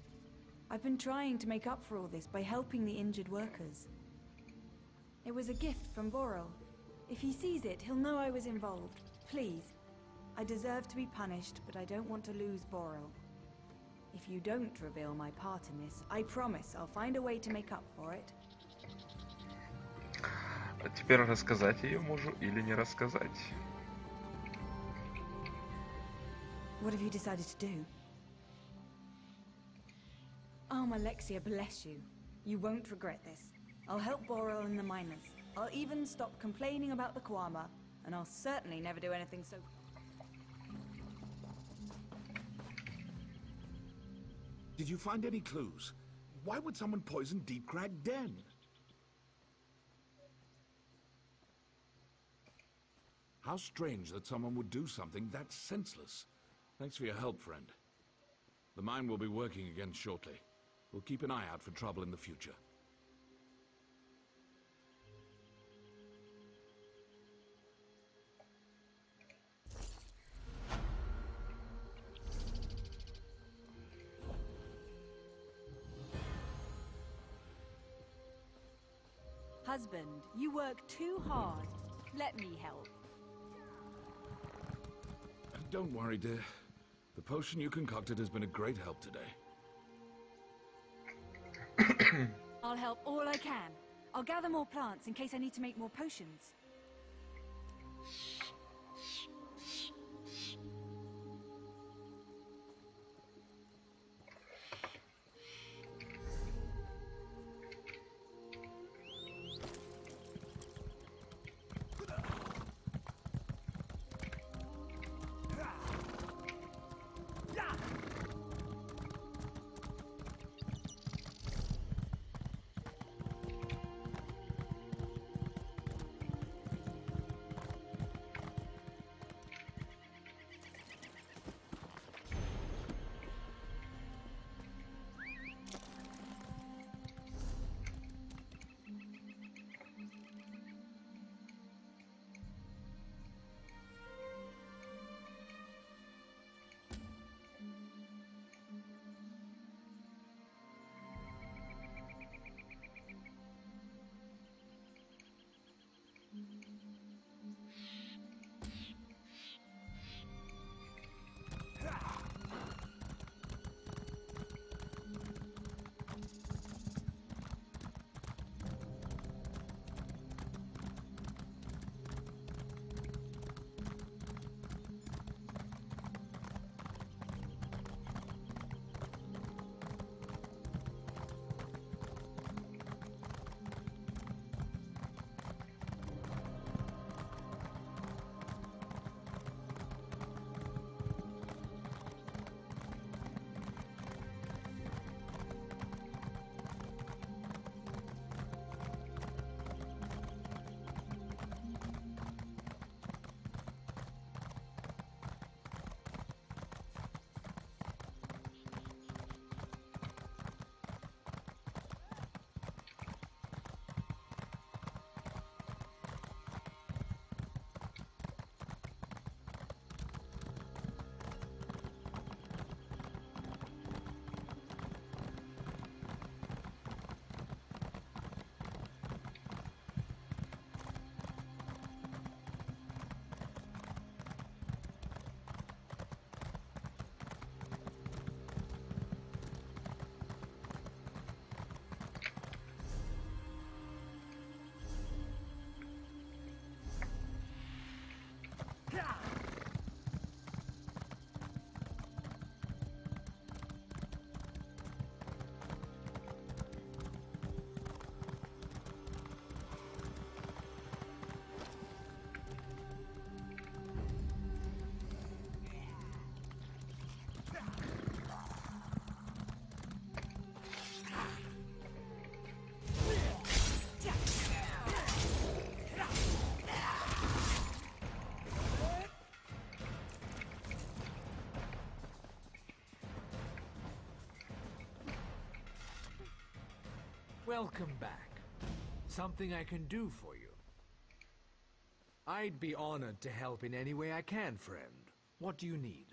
I've been trying to make up for all this by helping the injured workers. It was a gift from Borel. If he sees it, he'll know I was involved. Please. I deserve to be punished, but I don't want to lose Borel. If you don't reveal my part in this, I promise I'll find a way to make up for it. А теперь рассказать ее мужу или не рассказать? What have you decided to do? Alexia, bless you. You won't regret this. I'll help Borel and the miners. I'll even stop complaining about the Kwama, and I'll certainly never do anything so... Did you find any clues? Why would someone poison Deep Crag Den? How strange that someone would do something that senseless. Thanks for your help, friend. The mine will be working again shortly. We'll keep an eye out for trouble in the future. Husband, you work too hard. Let me help. Don't worry, dear. The potion you concocted has been a great help today. I'll help all I can. I'll gather more plants in case I need to make more potions. Welcome back. Something I can do for you? I'd be honored to help in any way I can, friend. What do you need?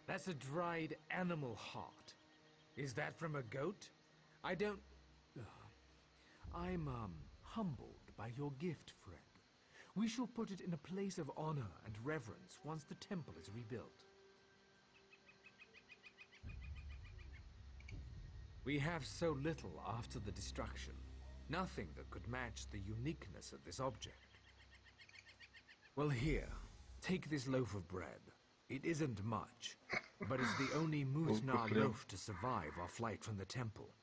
That's a dried animal heart. Is that from a goat? I don't... I'm, humbled by your gift, friend. We shall put it in a place of honor and reverence once the temple is rebuilt. We have so little after the destruction. Nothing that could match the uniqueness of this object. Well, here, take this loaf of bread. It isn't much, but it's the only Mutnar loaf to survive our flight from the temple.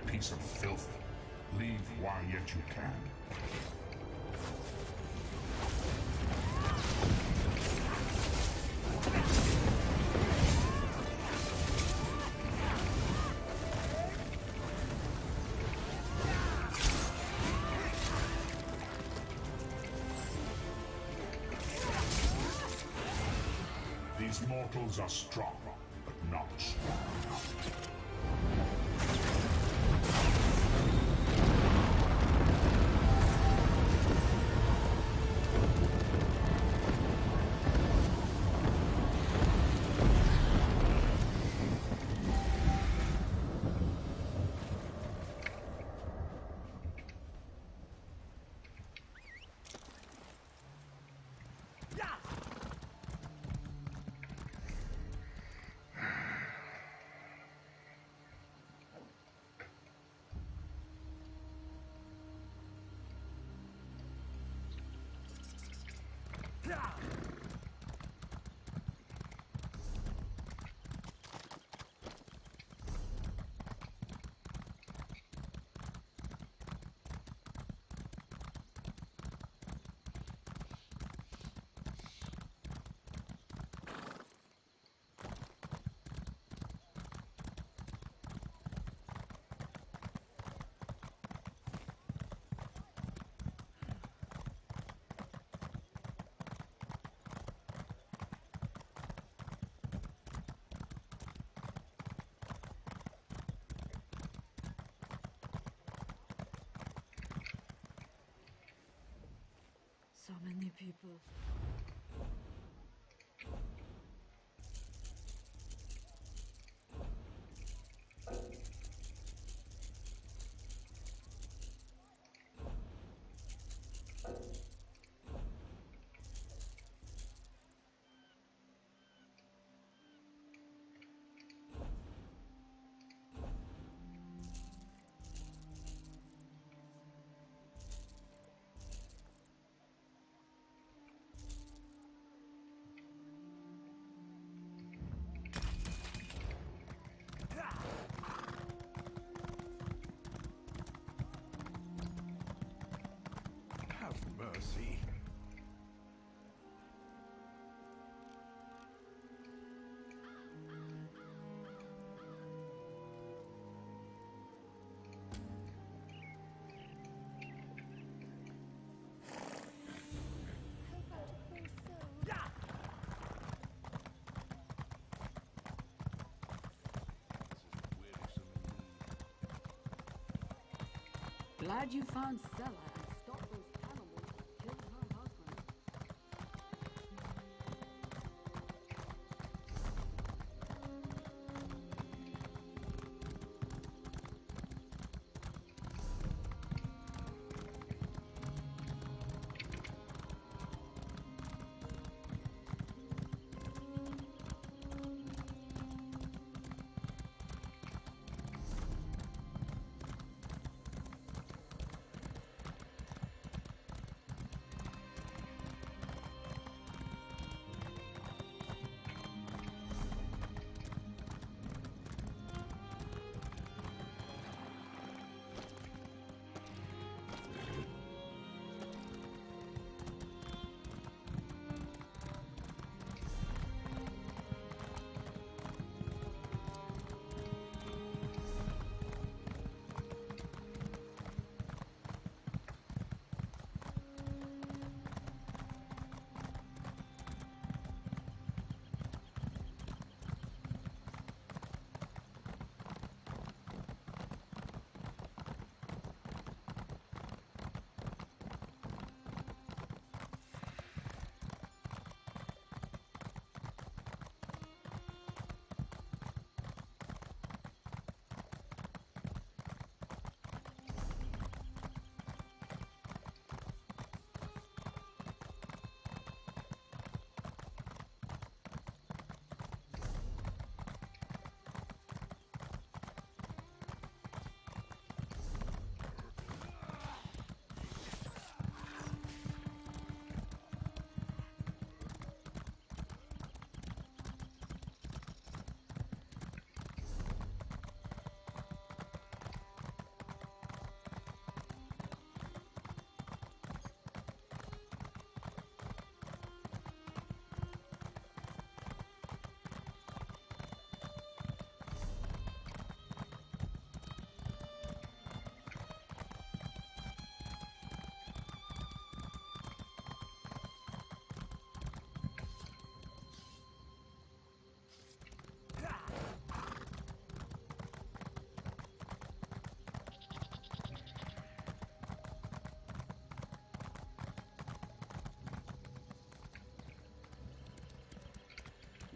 Piece of filth. Leave while yet you can. These mortals are strong, but not strong enough. so many people. Mercy. Glad you found Sella and stopped those cannibals that killed her husband.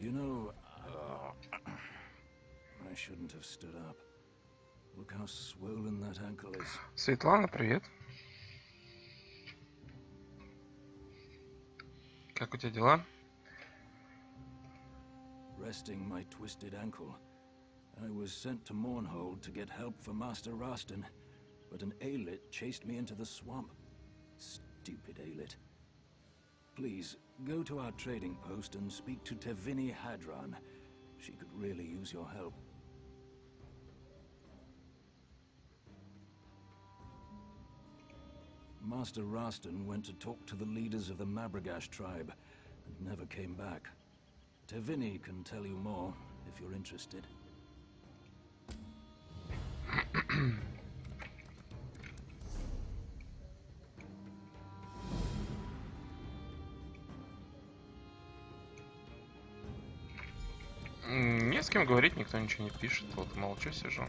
You know, I shouldn't have stood up. Look how swollen that ankle is. Светлана, привет. Как у тебя дела? Resting my twisted ankle. I was sent to Mournhold to get help for Master Rastan, but an Aelit chased me into the swamp. Stupid Aelit. Please, go to our trading post and speak to Tevini Hadran. She could really use your help. Master Rastan went to talk to the leaders of the Mabragash tribe and never came back. Tevini can tell you more if you're interested. Не с кем говорить, никто ничего не пишет, вот молчу, сижу.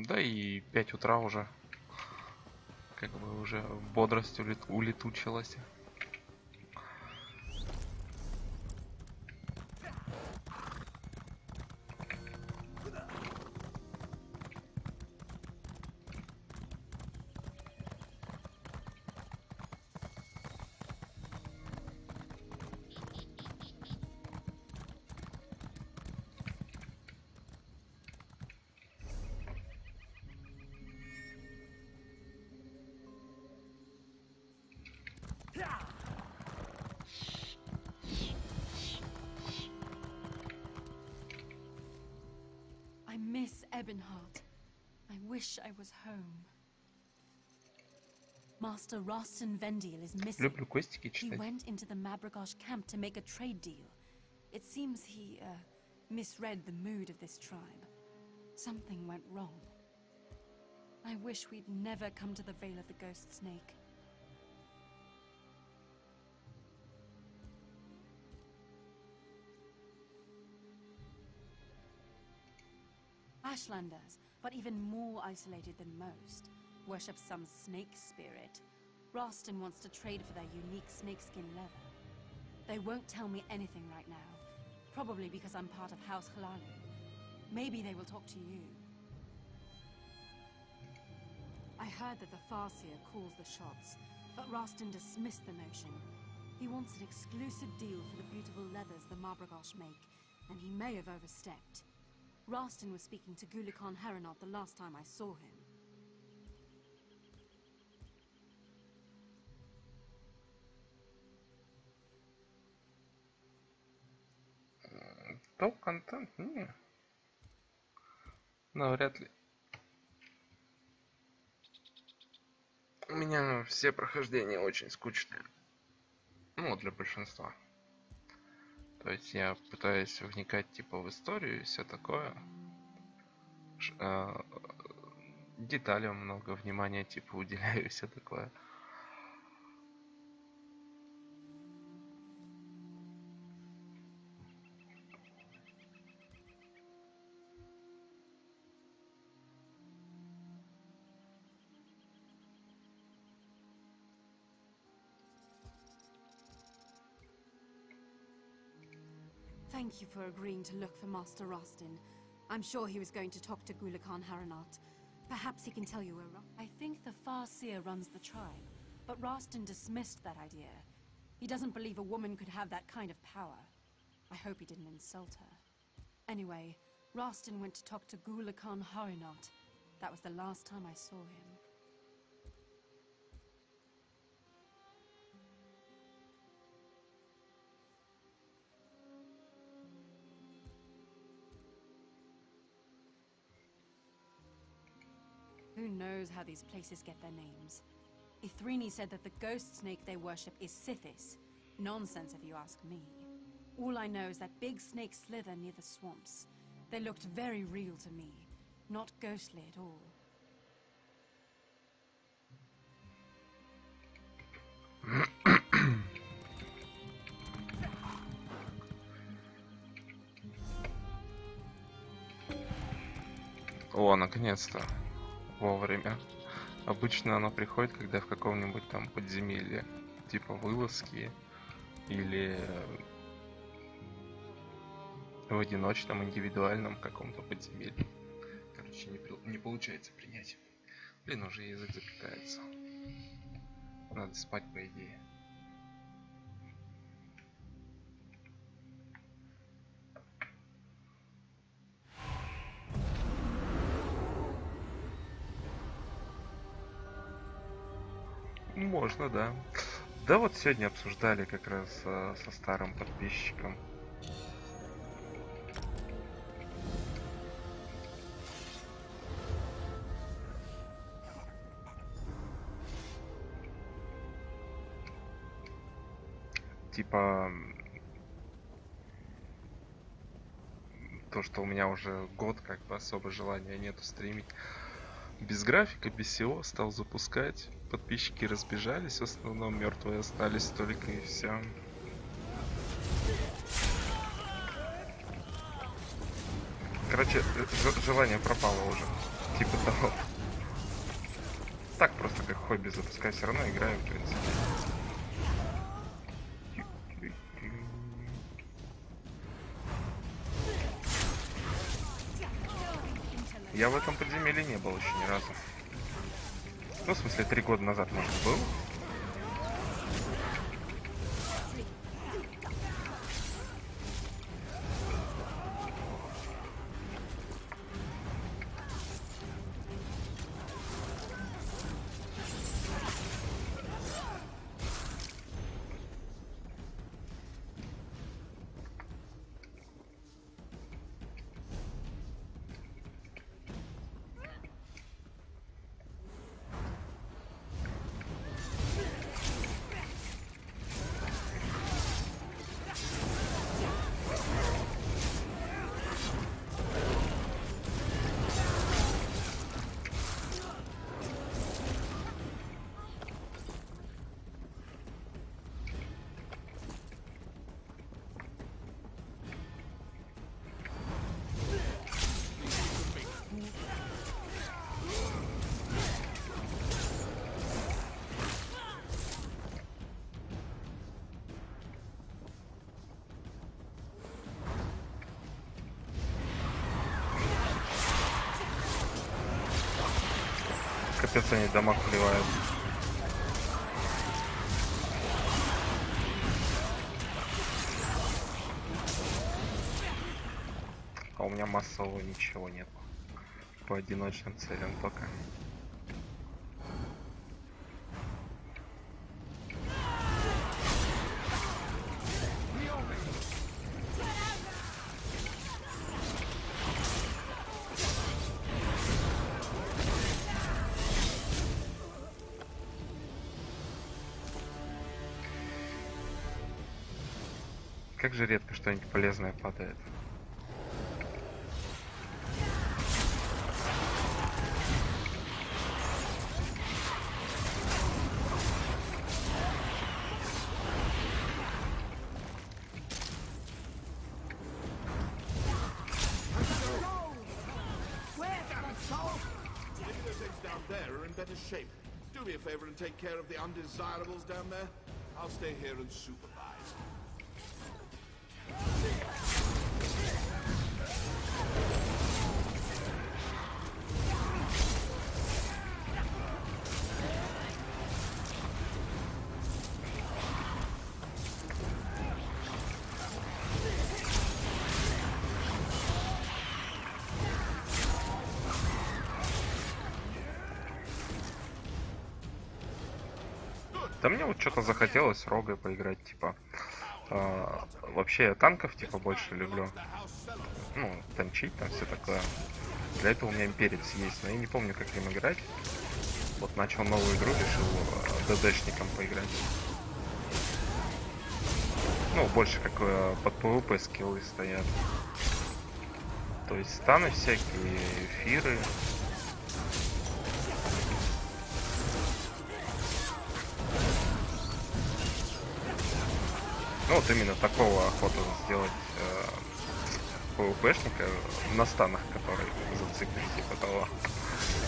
Да и 5 утра уже. Как бы уже бодрость улетучилась. I miss Ebonheart. I wish I was home. Master Rostin Vendiel is missing. Люблю квестики He читать. went into the Mabragosh camp to make a trade deal. It seems he misread the mood of this tribe. Something went wrong. I wish we'd never come to the Vale of the Ghost Snake. Ashlanders, but even more isolated than most, worship some snake spirit. Rostin wants to trade for their unique snakeskin leather. They won't tell me anything right now, probably because I'm part of House Halali. Maybe they will talk to you. I heard that the Farseer calls the shots, but Rostin dismissed the notion. He wants an exclusive deal for the beautiful leathers the Mabragosh make, and he may have overstepped. Rostin was speaking to Gulikan Haranot the last time I saw him. Топ-контент? Не. Навряд ли. У меня все прохождения очень скучные. Ну, для большинства. То есть я пытаюсь вникать типа в историю и все такое. Деталям много внимания типа уделяю и все такое. Thank you for agreeing to look for Master Rostin. I'm sure he was going to talk to Gulikan Haranot. Perhaps he can tell you where... I think the Farseer runs the tribe, but Rostin dismissed that idea. He doesn't believe a woman could have that kind of power. I hope he didn't insult her. Anyway, Rostin went to talk to Gulikan Haranot. That was the last time I saw him. Who knows how these places get their names? Ithrini said that the ghost snake they worship is Sithis. Nonsense if you ask me. All I know is that big snakes slither near the swamps. They looked very real to me, not ghostly at all. О, наконец-то. Вовремя. Обычно оно приходит, когда в каком-нибудь там подземелье, типа вылазки или в одиночном, индивидуальном каком-то подземелье. Короче, не получается принять. Блин, уже язык заплетается. Надо спать, по идее. Можно, да. Да вот сегодня обсуждали как раз со старым подписчиком. Типа то, что у меня уже год как бы особо желания нету стримить. Без графика, без всего стал запускать. Подписчики разбежались, в основном мертвые остались только и все. Короче, желание пропало уже. Типа того. Так просто как хобби запускаю, все равно играю, в принципе. Я в этом подземелье не был еще ни разу. Ну, в смысле, 3 года назад, может, был. Капец, они дамаг вливают. А у меня массового ничего нет. По одиночным целям только. Как же редко что-нибудь полезное падает. Shape. Do me a favor and take care of the undesirables down there. I'll stay here and supervise. Да мне вот что-то захотелось рогой поиграть, типа. Вообще я танков типа больше люблю. Ну, танчить там все такое. Для этого у меня имперец есть, но я не помню, как им играть. Вот начал новую игру, решил ДДшником поиграть. Ну, больше как под ПВП скиллы стоят. То есть станы всякие, эфиры. Ну вот именно такого охота сделать ПВПшника на станах, который зациклен, типа того.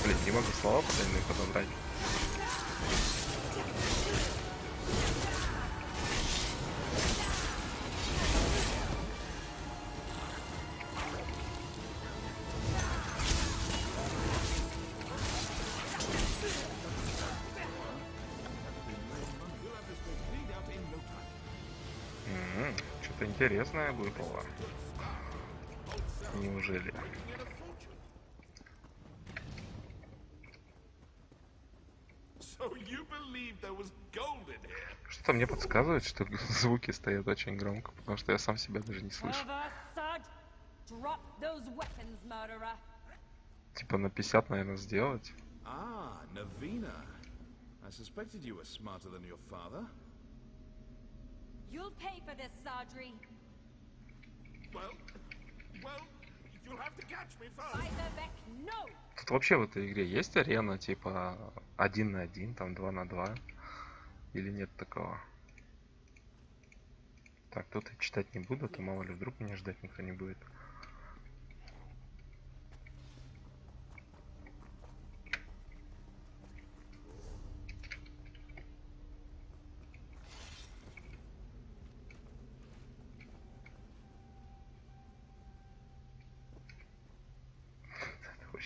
Блин, не могу слова правильные подобрать. Что-то интересное выпало. Неужели? Что-то мне подсказывает, что звуки стоят очень громко, потому что я сам себя даже не слышу. Типа на 50, наверное, сделать. You'll pay for this, Sadri. Well, you'll have to catch me first. No. Тут вообще в этой игре есть арена, типа 1 на 1, там 2 на 2? Или нет такого? Так, тут я читать не буду, то мало ли вдруг меня ждать никто не будет.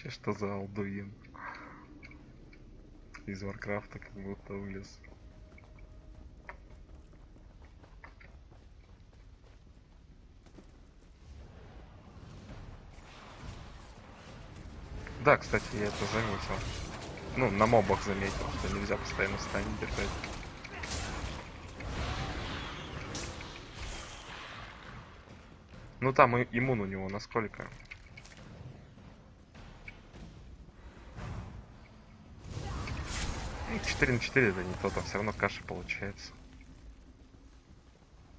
Вообще, что за Алдуин? Из Варкрафта как будто вылез. Да, кстати, я это заметил. Ну, на мобах заметил, что нельзя постоянно в стане держать. Ну там иммун у него насколько? Ну, 4 на 4 это не то, там все равно каша получается.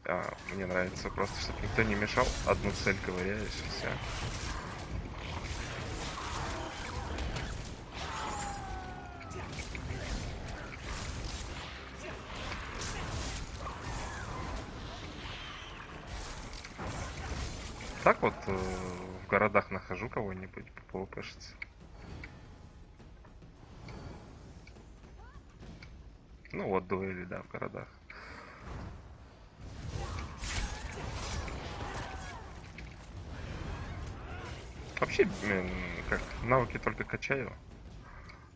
А, мне нравится просто, чтобы никто не мешал. Одну цель ковыряешь и все. Так вот в городах нахожу кого-нибудь по ПВПшиться. Ну вот дуэли, да, в городах. Вообще, как, навыки только качаю.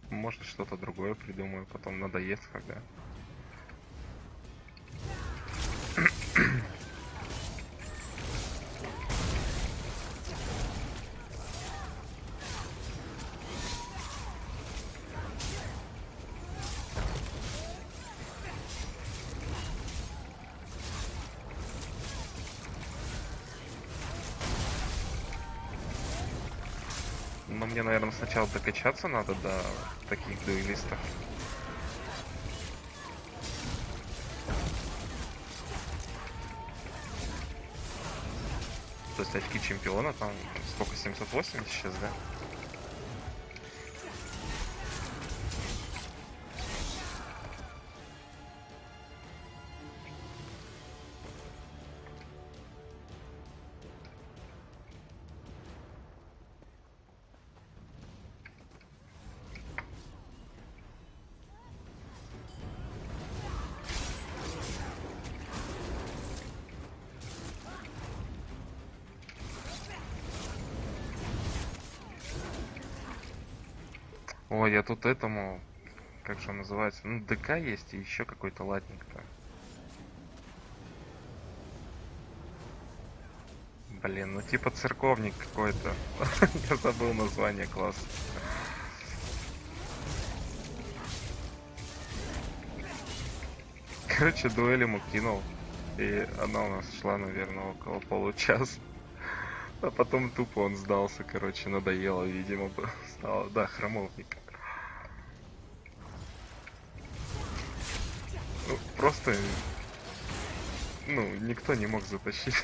Может что-то другое придумаю, потом надоест когда. Но мне, наверное, сначала докачаться надо до таких дуэлистов. То есть очки чемпиона там сколько, 780 сейчас, да? Ой, я тут этому, как же он называется, ну ДК есть и еще какой-то латник-то. Блин, ну типа церковник какой-то. Я забыл название класса. Короче, дуэль ему кинул. И она у нас шла, наверное, около получаса. А потом тупо он сдался, короче, надоело, видимо, стало. Да, храмовник. Ну, просто... Ну, никто не мог затащить.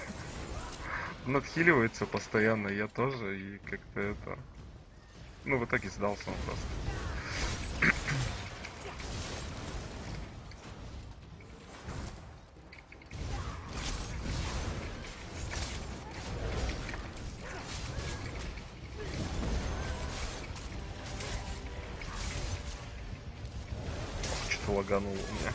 Он отхиливается постоянно, я тоже, и как-то это... Ну, в итоге сдался он просто. Что-то лагануло у меня.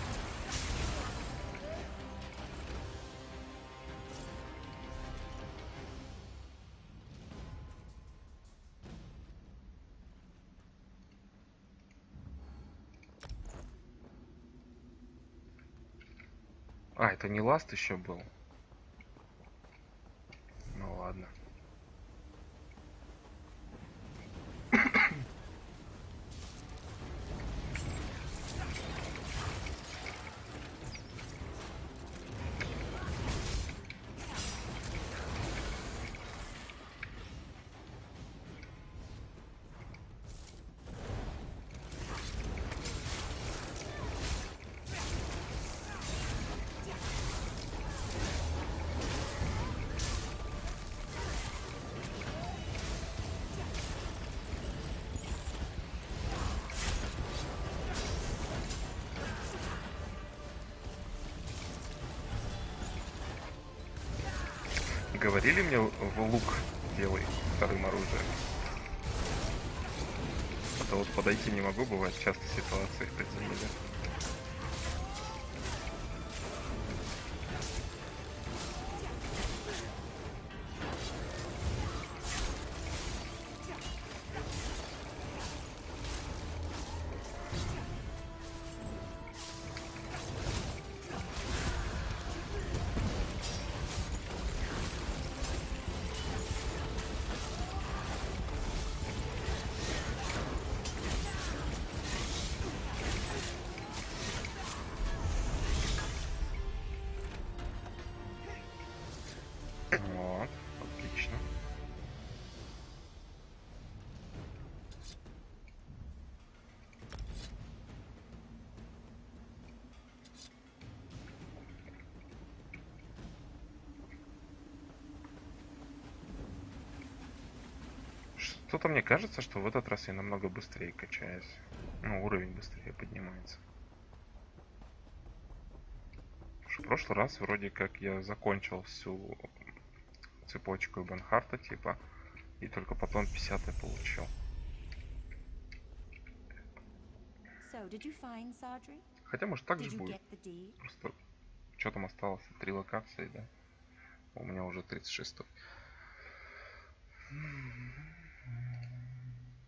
А, это не ласт еще был? Ну ладно. Говорили мне в лук делай вторым оружием. А то вот подойти не могу, бывает часто ситуации в подземелье. Вот, отлично. Что-то мне кажется, что в этот раз я намного быстрее качаюсь. Ну, уровень быстрее поднимается. Потому что в прошлый раз вроде как я закончил всю цепочку Бенхарта, типа, и только потом 50-й получил. Хотя, может, так же будет. Просто, что там осталось? 3 локации, да? У меня уже 36-й.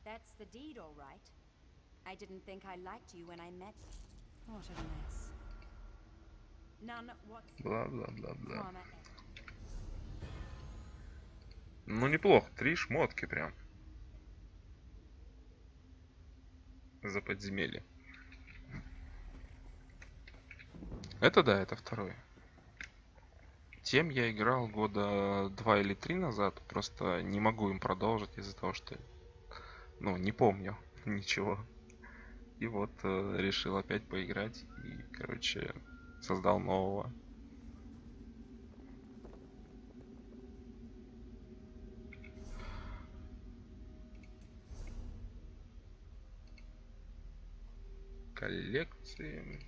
That's the deed, all right. I didn't think I liked you when I met. What a mess. None what's. Бла-бла-бла-бла. Ну, неплохо. 3 шмотки прям. За подземелье. Это да, это второй. Тем я играл года 2 или 3 назад. Просто не могу им продолжить из-за того, что... Ну, не помню ничего. И вот решил опять поиграть. И, короче, создал нового. Коллекции.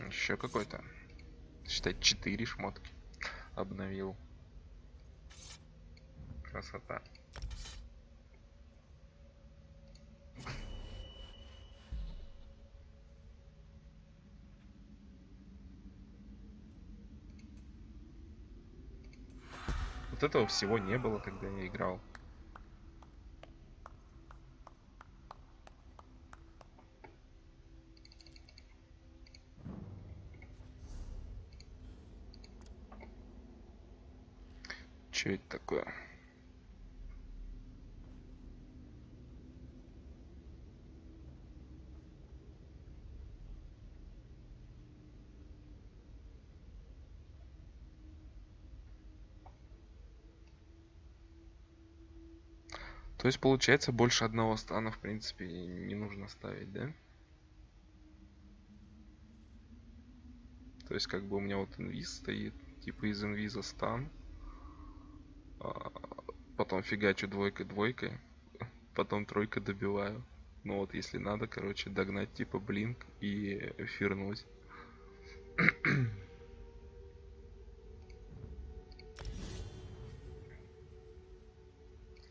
Еще какой-то. Считай, 4 шмотки. Обновил. Красота. Вот этого всего не было, когда я играл. Что это такое? То есть, получается, больше одного стана, в принципе, не нужно ставить, да? То есть, как бы у меня вот инвиз стоит, типа из инвиза стан. Потом фигачу двойкой, потом тройкой добиваю. Ну вот, если надо, короче, догнать типа блинк и фирнуть.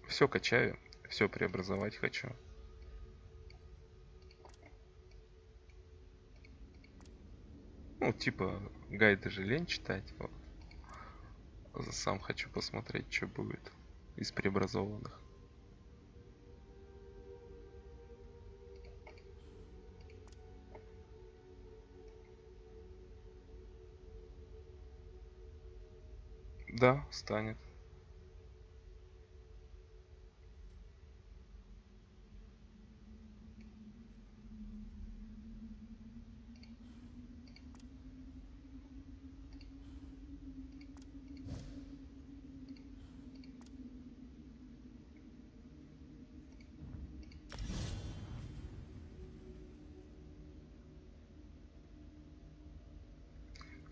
Все качаю, все преобразовать хочу. Ну, типа, гайды же лень читать. Вот. Сам хочу посмотреть, что будет из преобразованных. Да, станет.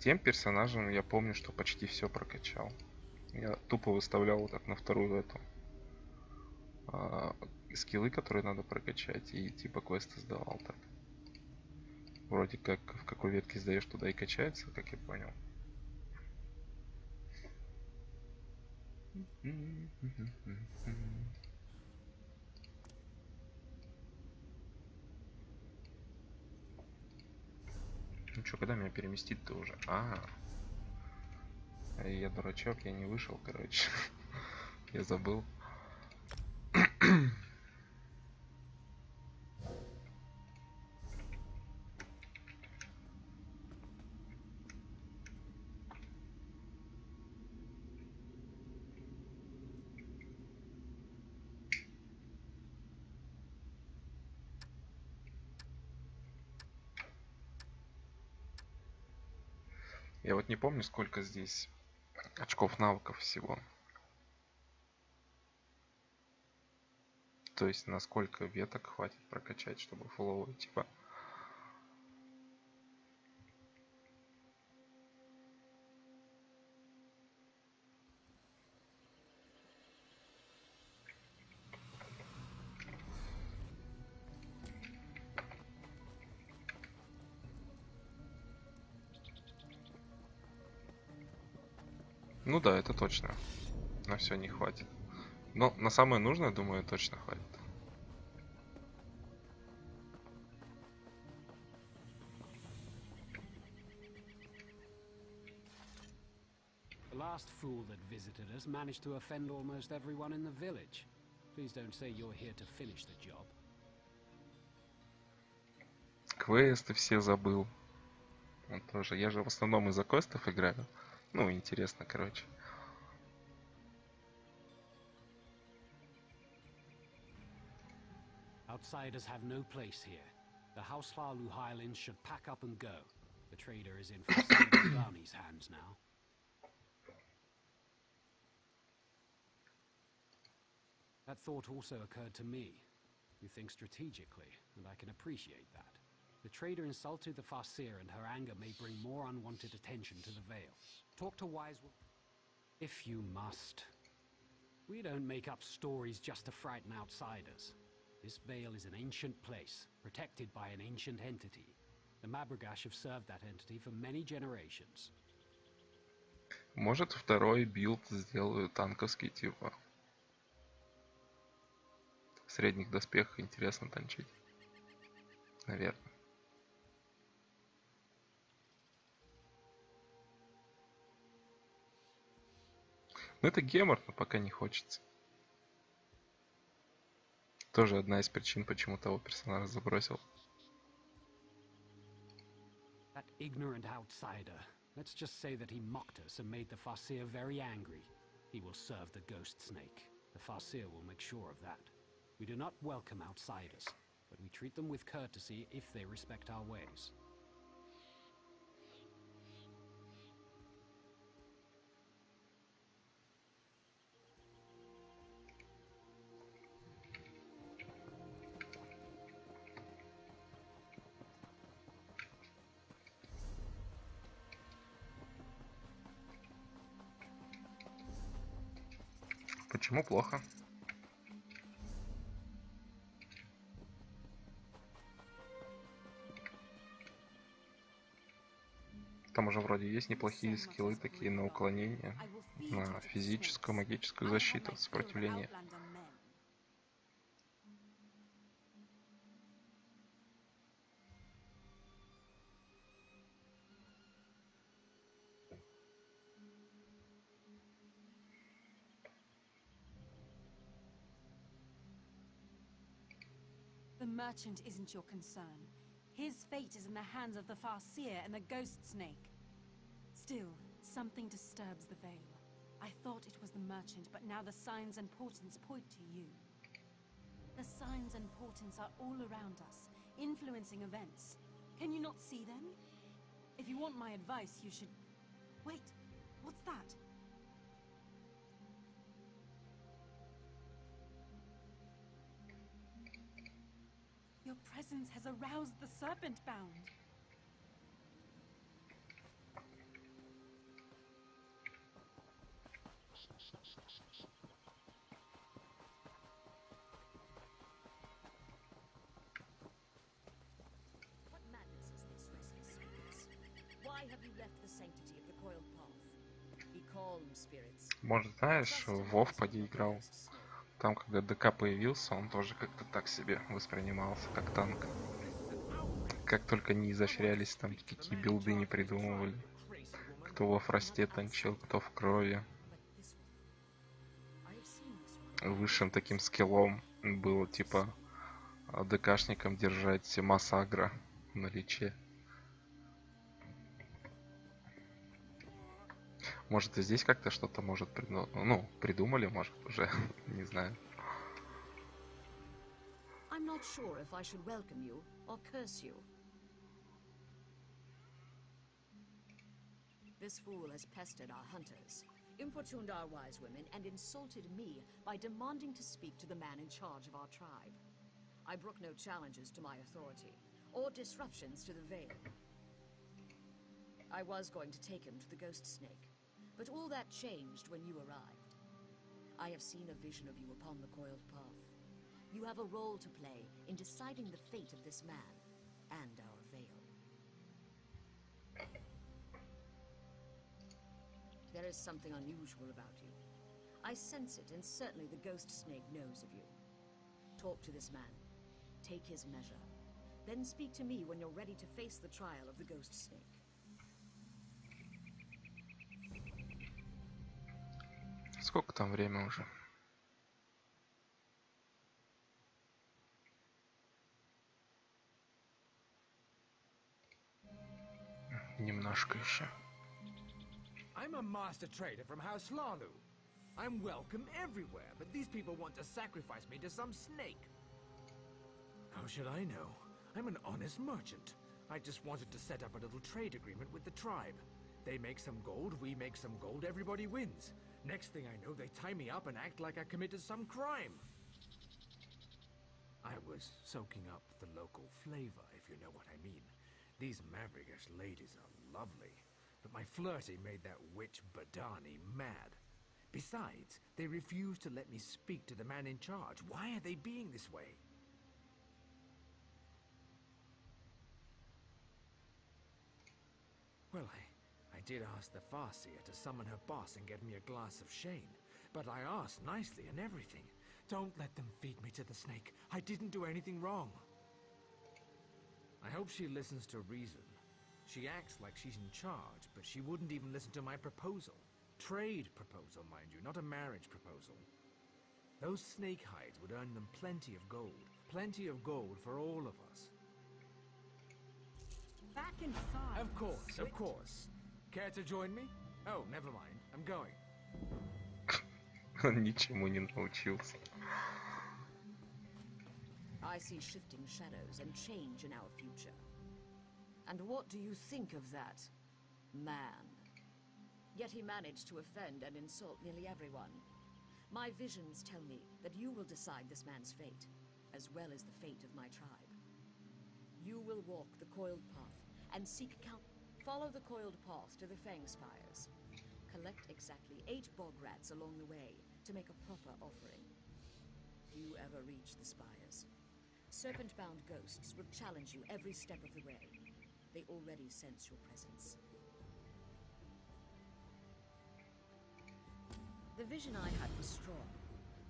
Тем персонажем я помню, что почти все прокачал. Я тупо выставлял вот так на вторую эту скиллы, которые надо прокачать, и типа квесты сдавал так. Вроде как в какой ветке сдаешь, туда и качается, как я понял. Ну что, когда меня переместить-то уже? Я дурачок, я не вышел, короче. Я забыл. Я вот не помню, сколько здесь очков навыков всего. То есть, насколько веток хватит прокачать, чтобы фуловый, типа. Ну да, это точно. На все не хватит. Но на самое нужное, думаю, точно хватит. The last fool that visited us managed to offend almost everyone in the village. Please don't say you're here to finish the job. Квесты все забыл. Он тоже. Я же в основном из-за квестов играю. Ну, интересно, короче. Outsiders have no place here. The Houselar Luhailin should pack up and go. The trader is in Darnie's hands now. That thought also occurred to me. You think strategically, and I can appreciate that. The trader insulted the Farseer, and her anger may bring more unwanted attention to the Vale. Talk to wise... If you must. We don't make up stories just to frighten outsiders. This Vale is an ancient place, protected by an ancient entity. The Mabragash have served that entity for many generations. Может, второй билд сделаю танковский, типа. В средних доспехах интересно танчить. Наверное. Но это гемор, но пока не хочется. Тоже одна из причин, почему того персонажа забросил. That ignorant outsider. Let's just say that he mocked us and made the Farseer very angry. He will serve the Ghost Snake. The Farseer will make sure of that. We do not welcome outsiders, but we treat them with courtesy if they respect our ways. Почему плохо? Там уже вроде есть неплохие скиллы такие на уклонение, на физическую, магическую защиту, сопротивление. The merchant isn't your concern. His fate is in the hands of the Farseer and the Ghost Snake. Still, something disturbs the Vale. I thought it was the merchant, but now the signs and portents point to you. The signs and portents are all around us, influencing events. Can you not see them? If you want my advice, you should... Wait, what's that? Your presence has aroused the serpent bound. What madness is this, restless spirits? Why have you left the sanctity of the coiled path? Be calm, spirits. Может, знаешь, в WoW поди играл. Там, когда ДК появился, он тоже как-то так себе воспринимался, как танк. Как только не изощрялись, там какие билды не придумывали. Кто во фросте танчил, кто в крови. Высшим таким скиллом было, типа, ДКшникам держать массагро на личе. Может, и здесь как-то что-то может придумали, может, уже, не знаю. I'm not sure if I should welcome you or curse you. This fool has pestered our hunters, importuned our wise women, and insulted me by demanding to speak to the man in charge of our tribe. I brook no challenges to my authority, or disruptions to the Veil. I was going to take him to the Ghost Snake, but all that changed when you arrived. I have seen a vision of you upon the Coiled Path. You have a role to play in deciding the fate of this man and our Veil. There is something unusual about you. I sense it, and certainly the Ghost Snake knows of you. Talk to this man. Take his measure. Then speak to me when you're ready to face the trial of the Ghost Snake. Сколько там время уже? Немножко еще. I'm a master trader from House Lalu. I'm welcome everywhere, but these people want to sacrifice me to some snake. How should I know? I'm an honest merchant. I just wanted to set up a little trade agreement with the tribe. They make some gold, we make some gold, everybody wins. Next thing I know, they tie me up and act like I committed some crime. I was soaking up the local flavor, if you know what I mean. These Mavrigish ladies are lovely, but my flirting made that witch Badani mad. Besides, they refused to let me speak to the man in charge. Why are they being this way? Well, I did ask the Farseer to summon her boss and get me a glass of Shane, but I asked nicely and everything. Don't let them feed me to the snake. I didn't do anything wrong. I hope she listens to reason. She acts like she's in charge, but she wouldn't even listen to my proposal. Trade proposal, mind you, not a marriage proposal. Those snake hides would earn them plenty of gold. Plenty of gold for all of us. Back inside. Of course, of course. Care to join me? Oh, never mind. I'm going. Он ничему не научился. I see shifting shadows and change in our future. And what do you think of that, man? Yet he managed to offend and insult nearly everyone. My visions tell me that you will decide this man's fate, as well as the fate of my tribe. You will walk the Coiled Path and seek count. Follow the Coiled Path to the Fang Spires. Collect exactly 8 bog rats along the way to make a proper offering. Few ever reach the spires. Serpent-bound ghosts will challenge you every step of the way. They already sense your presence. The vision I had was strong.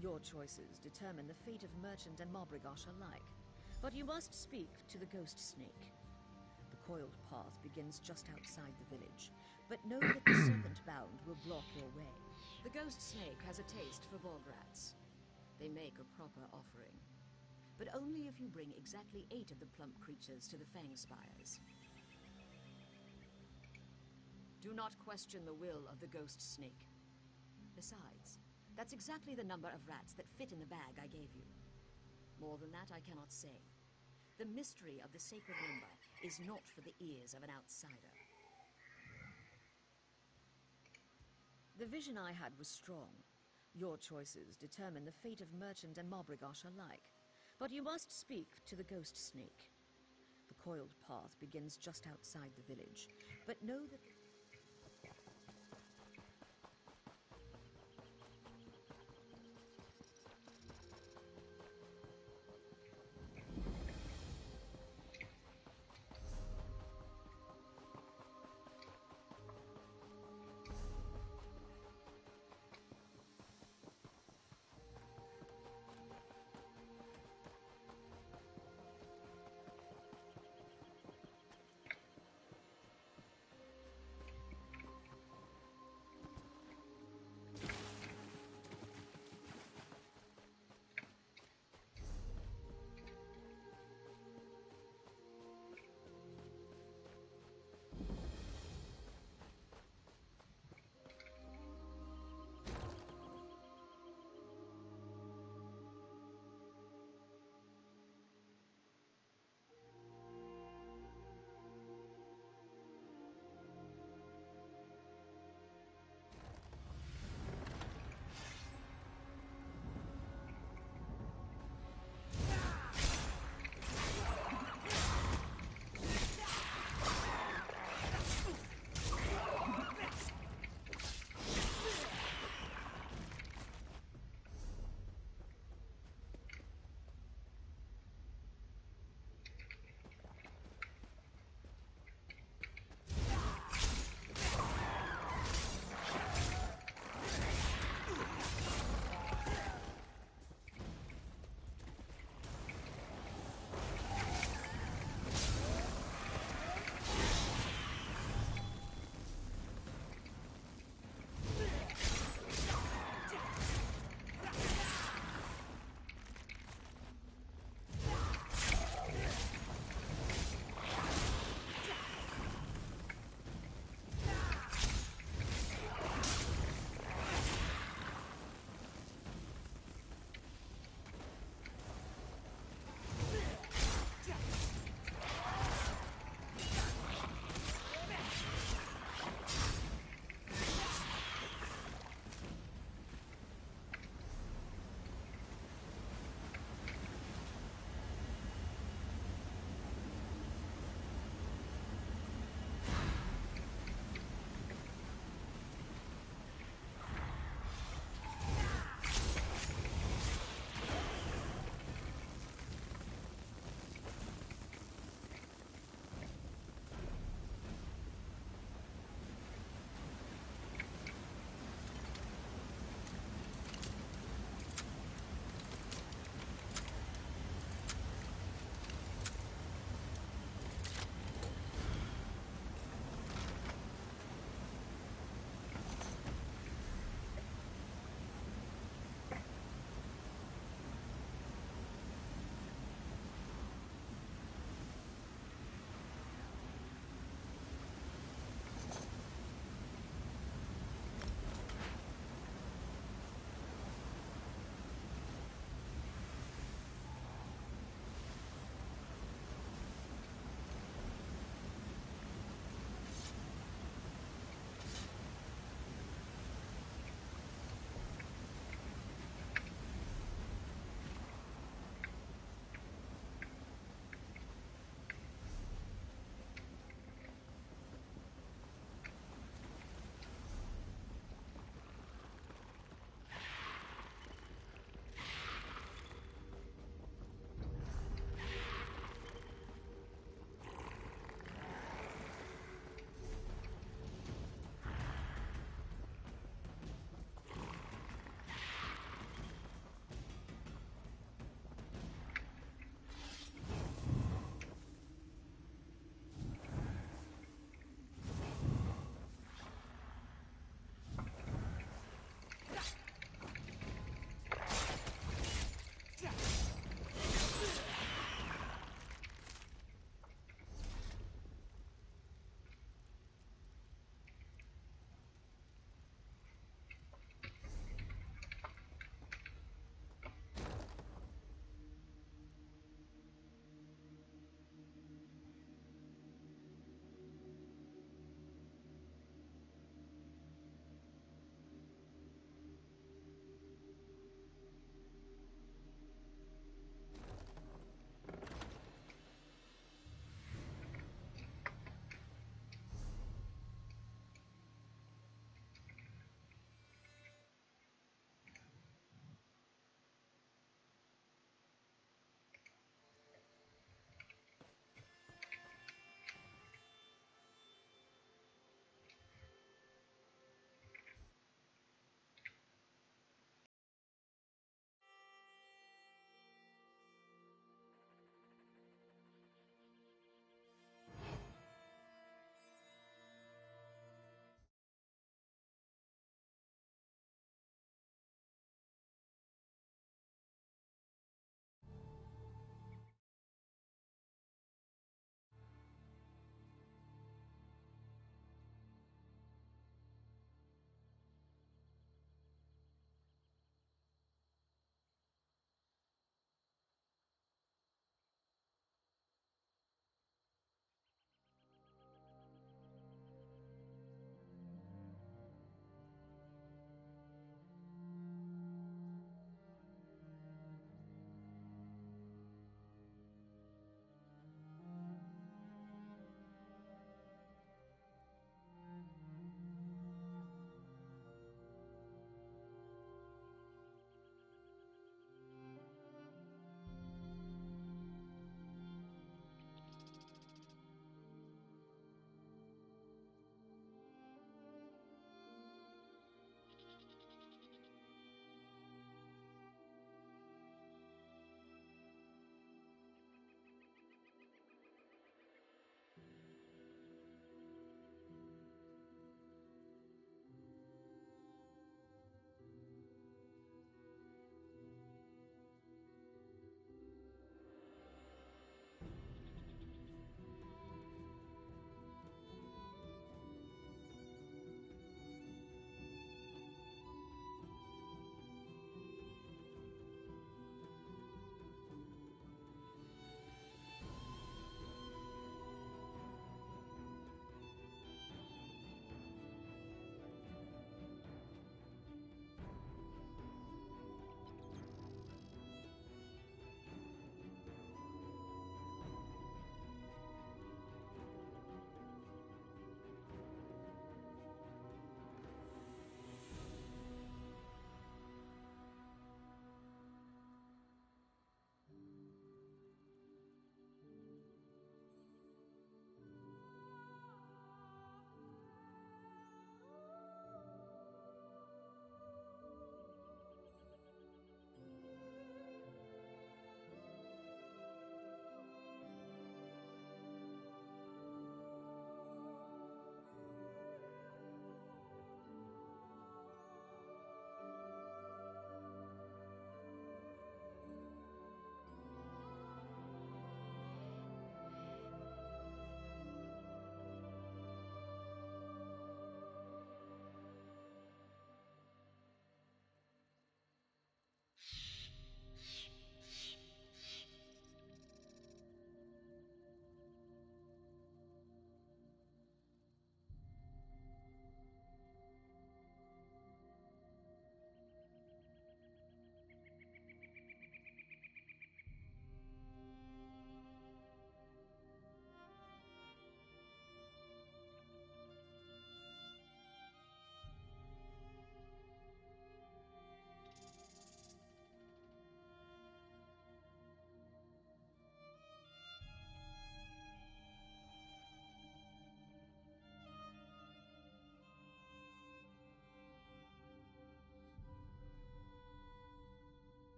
Your choices determine the fate of merchant and Mobrigosh alike. But you must speak to the Ghost Snake. The Coiled Path begins just outside the village, but know that the Serpent-bound will block your way. The Ghost Snake has a taste for bog rats. They make a proper offering, but only if you bring exactly 8 of the plump creatures to the Fang Spires. Do not question the will of the Ghost Snake. Besides, that's exactly the number of rats that fit in the bag I gave you. More than that I cannot say. The mystery of the sacred number is not for the ears of an outsider. The vision I had was strong. Your choices determine the fate of merchant and Mobrigosh alike. But you must speak to the Ghost Snake. The Coiled Path begins just outside the village, but know that